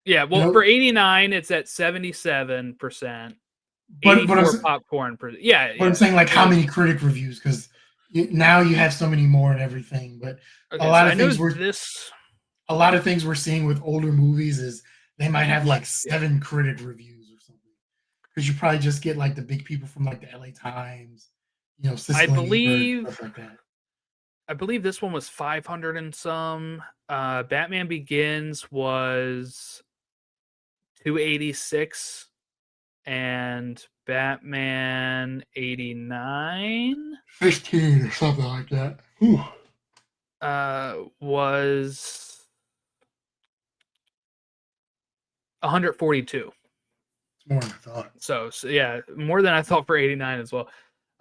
Yeah, well, for 89, it's at 77%. 84 popcorn. Yeah. But I'm saying, like, how many critic reviews? Because now you have so many more and everything. But a lot of things we're seeing with older movies is they might have like 7 critic reviews or something. Because you probably just get like the big people from like the LA Times, I believe stuff like that. I believe this one was 500 and some. Batman Begins was 286, and Batman 89 15 or something like that. Was 142. It's more than I thought. So yeah, more than I thought for 89 as well.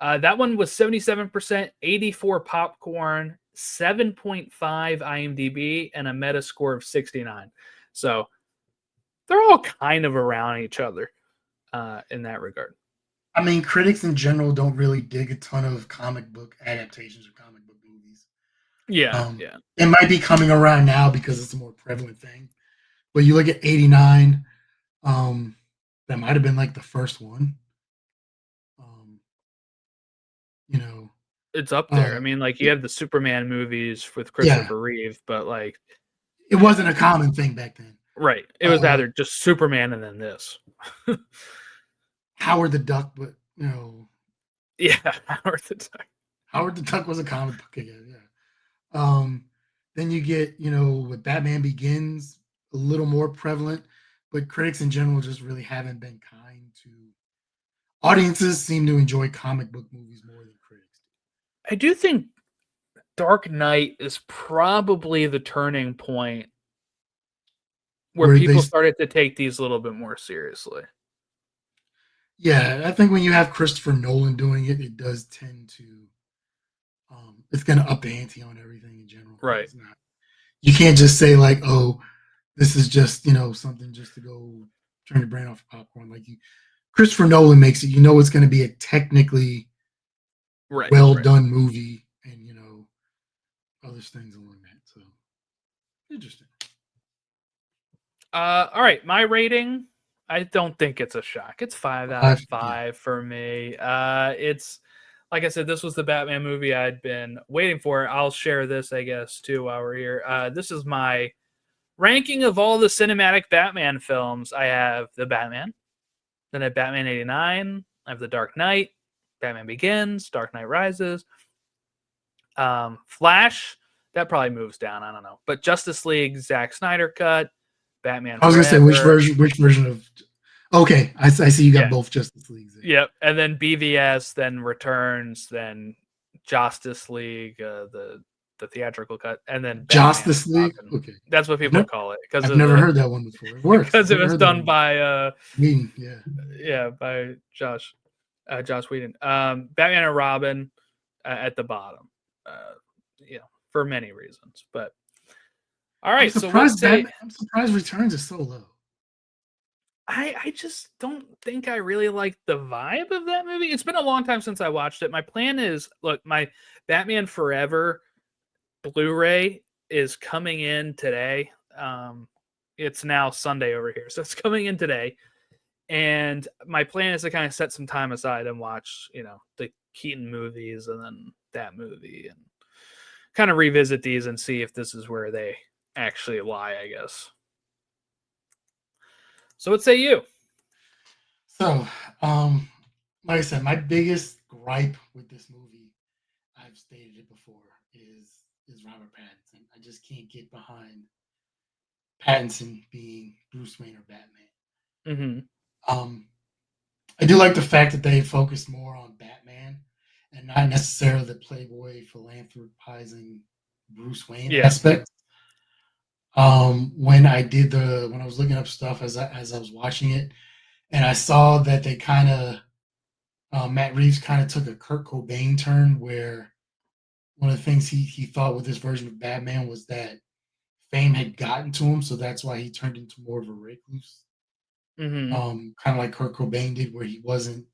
That one was 77%, 84 popcorn, 7.5 IMDb, and a Metascore of 69. So they're all kind of around each other in that regard. I mean, critics in general don't really dig a ton of comic book adaptations or comic book movies. Yeah, yeah. It might be coming around now because it's a more prevalent thing. But you look at '89, that might have been like the first one. Um, you know, It's up uh, there. I mean, like you it, have the Superman movies with yeah, Christopher Reeve, but like, it yeah, wasn't a common thing back then. right. It was Uh, either just Superman and then this. Howard the Duck, but Yeah, Howard the Duck. Howard the Duck was a comic book again. Yeah. Then you get, with Batman Begins, a little more prevalent, but critics in general just really haven't been kind to audiences. Seem to enjoy comic book movies more than critics I do think Dark Knight is probably the turning point do. where Where they, people started to take these a little bit more seriously. yeah, I think when you have Christopher Nolan doing it, it does tend to, it's going to up the ante on everything in general. Right. It's not, you can't just say like, oh, this is just, something just to go turn your brain off popcorn. Like Christopher Nolan makes it, it's going to be a technically Right. well Right. done movie, and other things along that. So interesting. All right. My rating, I don't think it's a shock. It's 5 out of Yeah. 5 for me. It's like I said, this was the Batman movie I'd been waiting for. I'll share this, I guess, too, while we're here. This is my ranking of all the cinematic Batman films. I have the Batman, then I have Batman 89, I have the Dark Knight, Batman Begins, Dark Knight Rises, Flash. That probably moves down. I don't know, but Justice League, Zack Snyder cut, Batman I was gonna say which Forever. version? Which version of? Okay, I see you got Yeah. both Justice Leagues there. Yep. And then BVS, then Returns, then Justice League, the theatriral cut, and then Batman Justice and League. Robin. Okay, That's what I've people never call it because I've of never the heard that one before. It works. I've because it never was heard that done one. by Yeah. by Josh Whedon. Batman and Robin at the bottom. Uh, for many reasons. But all right, so let's say I'm surprised Returns is so low. I just don't think I really like the vibe of that movie. It's been a long time since I watched it. My plan is look, my Batman Forever Blu-ray is coming in today. It's now Sunday over here, so it's coming in today. And my plan is to kind of set some time aside and watch, the Keaton movies and then that movie and kind of revisit these and see if this is where they actually lie, I guess. So what say you? So, like I said, my biggest gripe with this movie, I've stated it before, is Robert Pattinson. I just can't get behind Pattinson being Bruce Wayne or Batman. Mm-hmm. I do like the fact that they focus more on Batman and not necessarily the playboy philanthropizing Bruce Wayne aspect. When I was looking up stuff as I was watching it, and I saw that they kind of Matt Reeves kind of took a Kurt Cobain turn, where one of the things he thought with this version of Batman was that fame had gotten to him, so that's why he turned into more of a recluse. Mm-hmm. Kind of like Kurt Cobain did, where he wasn't,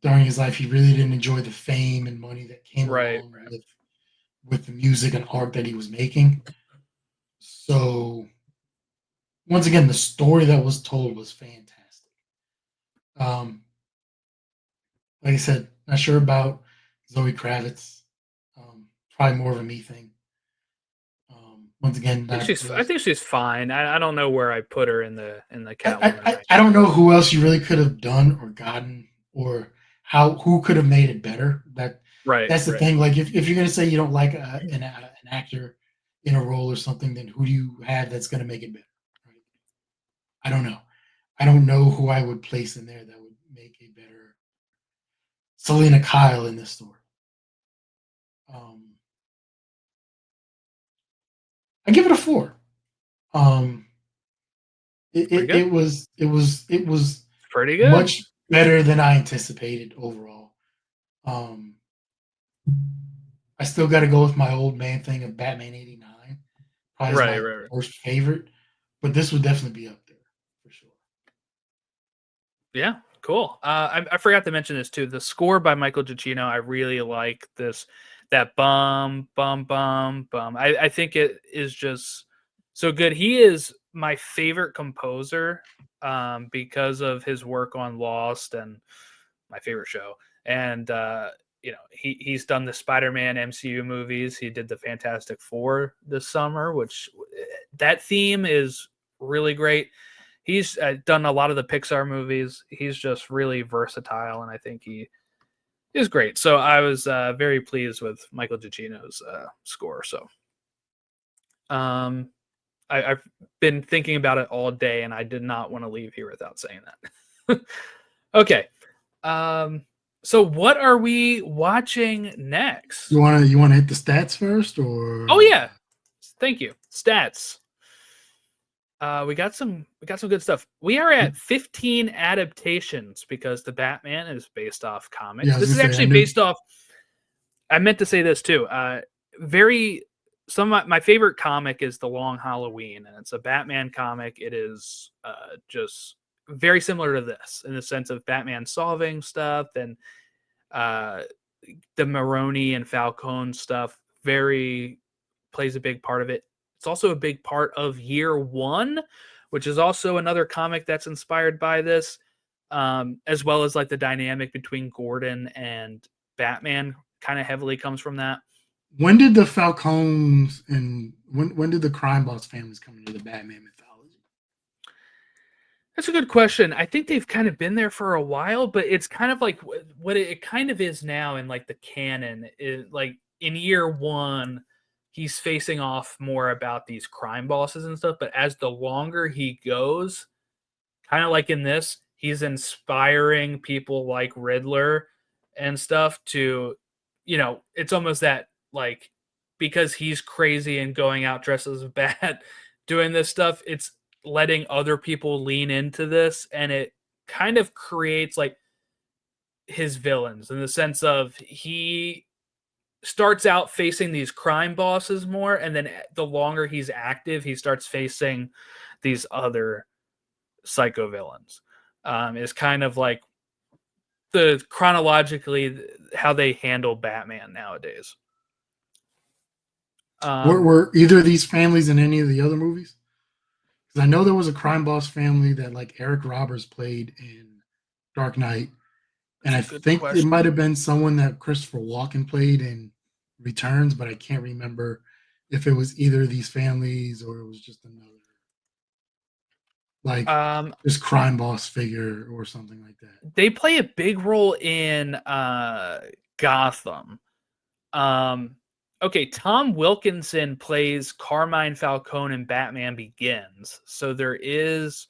during his life, he really didn't enjoy the fame and money that came Right. along with the music and art that he was making. So once again, the story that was told was fantastic. Um, like I said, not sure about Zoe Kravitz. Probably more of a me thing. Once again, not I really. think she's fine. I don't know where I put her in the Catwoman ranking. I don't know who else you really could have done or gotten, or who could have made it better. Right. That's the Right. thing. Like if you're gonna say you don't like an actor in a role or something, then who do you have that's gonna make it better? Right? I don't know. I don't know who I would place in there that would make a better Selena Kyle in this story. I give it a 4. Um, Pretty good. it was Pretty good. much better than I anticipated overall. I still got to go with my old man thing of Batman '89. Probably is Right. my Right. Right. first favorite. but this would definitely be up there for sure. Yeah, cool. I forgot to mention this too. The score by Michael Giacchino, I really like this. That bum bum bum bum. I think it is just so good. He is my favorite composer because of his work on Lost and my favorite show. And he's done the Spider-Man MCU movies. He did the Fantastic Four this summer, which that theme is really great. He's done a lot of the Pixar movies. He's just really versatile, and I think he is great. So I was very pleased with Michael Giacchino's score. So I've been thinking about it all day, and I did not want to leave here without saying that. Okay. So what are we watching next? You wanna hit the stats first, or Oh yeah. Thank you. Stats. We got some good stuff. We are at 15 adaptations because the Batman is based off yeah, comics. I was This is gonna say I actually knew. based off. I meant to say this too. Very some of my favorite comic is The Long Halloween, and it's a Batman comic. It is just very similar to this in the sense of Batman solving stuff and uh, the Maroni and Falcone stuff. Very plays a big part of it. It's also a big part of Year One, which is also another comic that's inspired by this, as well as like the dynamic between Gordon and Batman kind of heavily comes from that. When did the Falcones and when did the crime boss families come into the Batman mythology? That's a good question. I think they've kind of been there for a while, but it's kind of like what it kind of is now in like the canon. Like in Year One, he's facing off more about these crime bosses and stuff. But as the longer he goes, kind of like in this, he's inspiring people like Riddler and stuff to, it's almost that like because he's crazy and going out dressed as a bat doing this stuff, it's letting other people lean into this and it kind of creates like his villains in the sense of he starts out facing these crime bosses more and then the longer he's active he starts facing these other psycho villains is kind of like the chronologically how they handle Batman nowadays. Were either of these families in any of the other movies? Because I know there was a crime boss family that like Eric Roberts played in Dark Knight, and That's I a good think it might question. have been someone that Christopher Walken played in Returns, but I can't remember if it was either of these families or it was just another like Um, just crime boss figure or something like that. they play a big role in Gotham. Um, okay, Tom Wilkinson plays Carmine Falcone in Batman Begins, so there is,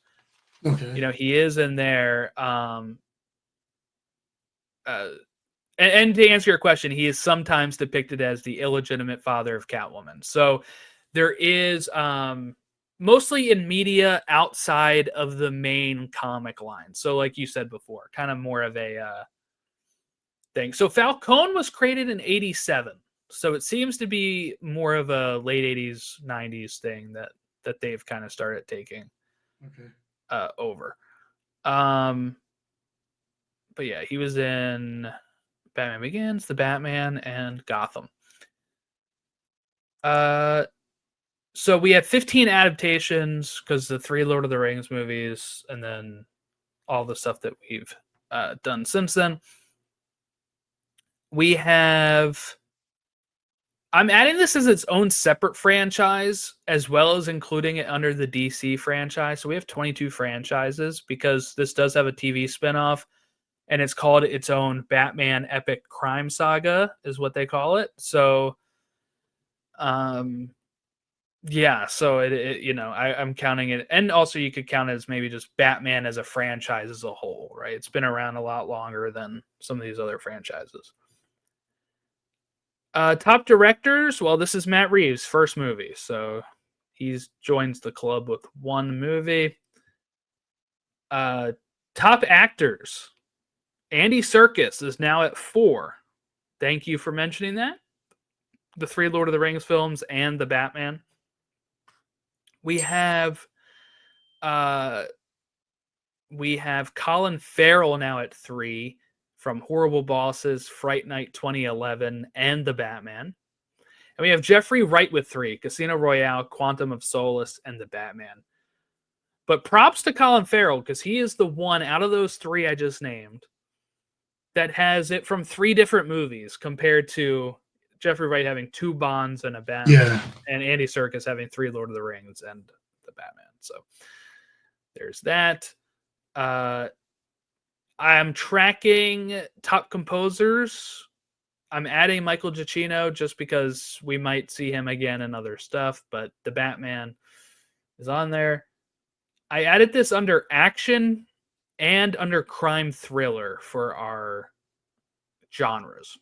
Okay. he is in there. Uh, and to answer your question, he is sometimes depicted as the illegitimate father of Catwoman. So there is mostly in media outside of the main comic line. So like you said before, kind of more of a thing. So Falcone was created in 87. So it seems to be more of a late 80s, 90s thing that they've kind of started taking Okay. over. But yeah, he was in Batman Begins, The Batman, and Gotham. Uh, so we have 15 adaptations because the three Lord of the Rings movies, and then all the stuff that we've done since then. We have. I'm adding this as its own separate franchise, as well as including it under the DC franchise. So we have 22 franchises because this does have a TV spinoff, and it's called its own Batman Epic Crime Saga, is what they call it. So, yeah, so I'm counting it, and also you could count it as maybe just Batman as a franchise as a whole, right? It's been around a lot longer than some of these other franchises. Top directors, well, this is Matt Reeves' first movie, so he joins the club with one movie. Top actors, Andy Serkis is now at 4. Thank you for mentioning that. The three Lord of the Rings films and the Batman. We have Uh, we have Colin Farrell now at 3 from Horrible Bosses, Fright Night 2011, and The Batman. And we have Jeffrey Wright with 3, Casino Royale, Quantum of Solace, and The Batman. But props to Colin Farrell because he is the one out of those 3 I just named that has it from 3 different movies compared to Jeffrey Wright having 2 Bonds and a Batman, Yeah. and Andy Serkis having 3 Lord of the Rings and the Batman. So there's that. I'm tracking top composers. I'm adding Michael Giacchino just because we might see him again in other stuff, but the Batman is on there. I added this under action and under crime thriller for our genres.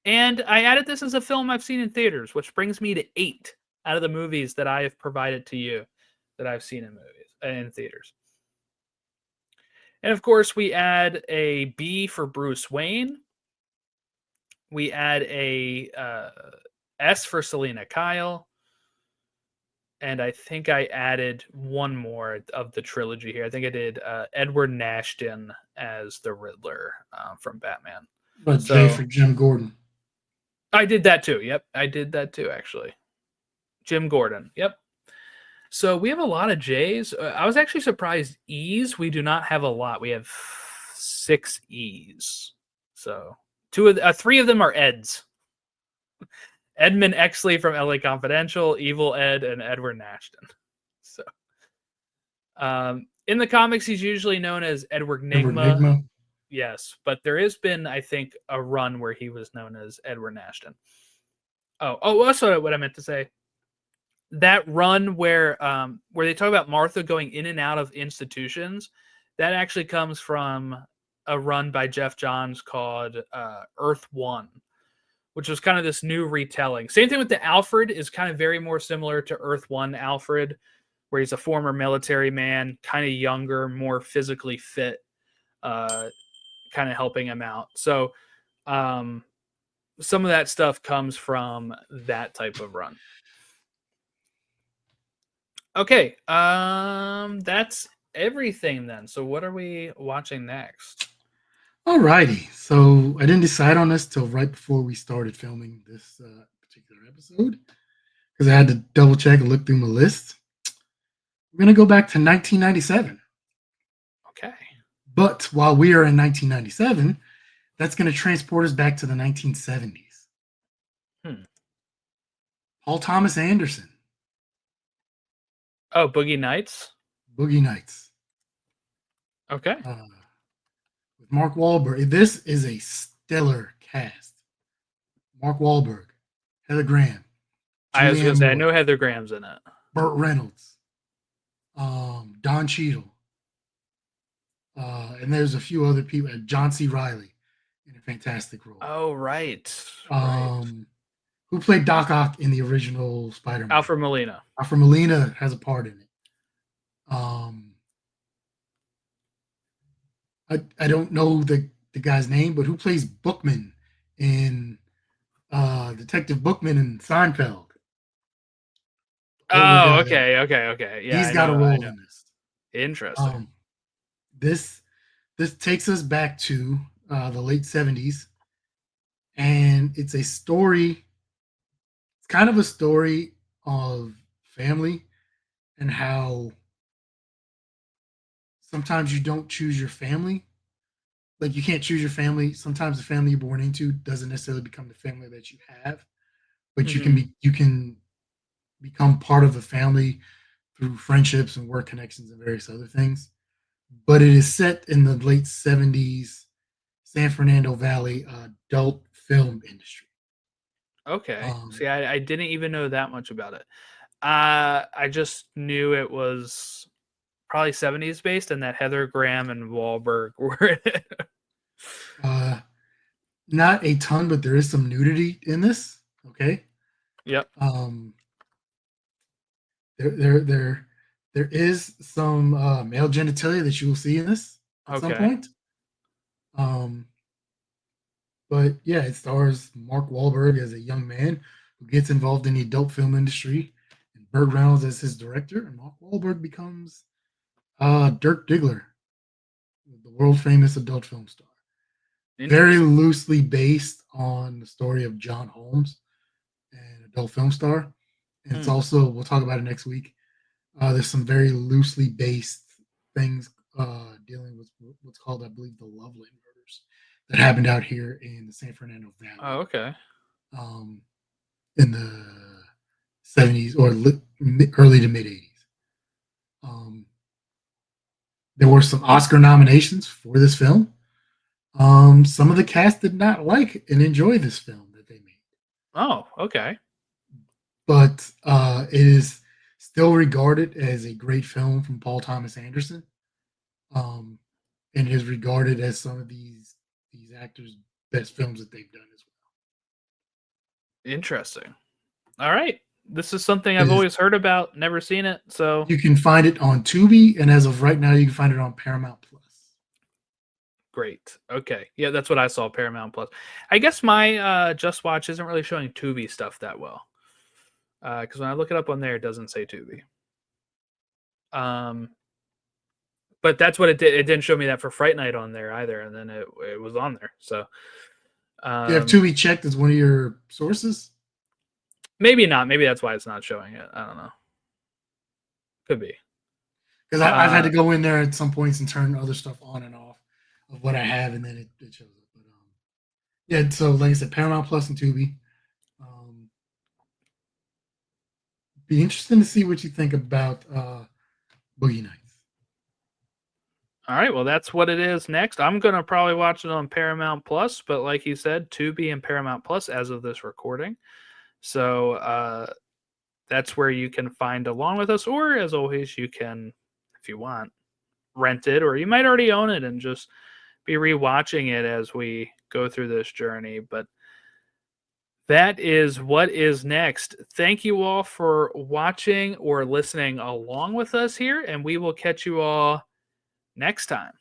And I added this as a film I've seen in theaters, which brings me to 8 out of the movies that I have provided to you that I've seen in theaters. And of course, we add a B for Bruce Wayne. We add a S for Selena Kyle. And I think I added one more of the trilogy here. I think I did Edward Nashton as the Riddler from Batman. But J for Jim Gordon. I did that too. Yep, I did that too, actually. Jim Gordon. Yep. So we have a lot of J's. I was actually surprised E's. We do not have a lot. We have 6 E's. So 3 of them are Eds. Edmund Exley from LA Confidential, Evil Ed, and Edward Nashton. So, in the comics, he's usually known as Edward Nygma. Yes, but there has been, I think, a run where he was known as Edward Nashton. Oh, that's what I meant to say. That run where they talk about Martha going in and out of institutions, that actually comes from a run by Jeff Johns called Earth One, which was kind of this new retelling. Same thing with the Alfred is kind of very more similar to Earth One Alfred, where he's a former military man, kind of younger, more physically fit, kind of helping him out. So some of that stuff comes from that type of run. Okay, that's everything then. So what are we watching next? Alrighty, so I didn't decide on this till right before we started filming this particular episode because I had to double check and look through my list. We're gonna go back to 1997. Okay. But while we are in 1997, that's going to transport us back to the 1970s. Paul Thomas Anderson. Oh, Boogie Nights? Boogie Nights. Okay. With Mark Wahlberg. This is a stellar cast. Mark Wahlberg, Heather Graham. I was going to say, I know Heather Graham's in it. Burt Reynolds. Don Cheadle. And there's a few other people. John C. Reilly in a fantastic role. Oh, right. Who played Doc Ock in the original Spider-Man? Alfred Molina. Alfred Molina has a part in it. I don't know the guy's name, but who plays Bookman in Detective Bookman in Seinfeld? Oh, okay. Yeah, he's got a role in this. Interesting. This takes us back to the late 70s, and it's a story. It's kind of a story of family and how sometimes you don't choose your family. Like you can't choose your family. Sometimes the family you're born into doesn't necessarily become the family that you have, but you can become part of a family through friendships and work connections and various other things. But it is set in the late 70s San Fernando Valley adult film industry. Okay. See, I didn't even know that much about it. I just knew it was probably 70s based and that Heather Graham and Wahlberg were in it. Not a ton, but there is some nudity in this. Okay. Yep. There is some male genitalia that you will see in this at some point. But yeah, it stars Mark Wahlberg as a young man who gets involved in the adult film industry and Burt Reynolds as his director, and Mark Wahlberg becomes Dirk Diggler, the world famous adult film star. Very Interesting. loosely based on the story of John Holmes, an adult film star. And it's Hmm. also, we'll talk about it next week. There's some very loosely based things dealing with what's called, I believe, the Loveland murders that happened out here in the San Fernando Valley Oh, okay. um, in the 70s or early to mid 80s. Um, there were some Oscar nominations for this film. Some of the cast did not like and enjoy this film that they made, Oh, okay. but it is still regarded as a great film from Paul Thomas Anderson, um, and is regarded as some of these actors' best films that they've done as Interesting. All right. This is something well. I've always heard about, never seen it. So You can find it on Tubi, and as of right now, you can find it on Paramount Plus. great. Okay. Yeah, that's what I saw, Paramount Plus. I guess my Just Watch isn't really showing Tubi stuff that well. Because when I look it up on there, it doesn't say Tubi. Um, but that's what it did. It didn't show me that for Fright Night on there either, and then it was on there. So Do you have um, Tubi checked as one of your sources? maybe not. Maybe that's why it's not showing it. I don't know. Could be. Because I've had to go in there at some points and turn other stuff on and off of what I have, and then it shows up. But yeah, so like I said, Paramount Plus and Tubi. Um, be interesting to see what you think about Boogie Nights. All right, well, that's what it is next. I'm gonna probably watch it on Paramount Plus, but like you said, Tubi and Paramount Plus as of this recording. So that's where you can find along with us, or as always, you can, if you want, rent it, or you might already own it and just be rewatching it as we go through this journey. But that is what is next. Thank you all for watching or listening along with us here, and we will catch you all next time.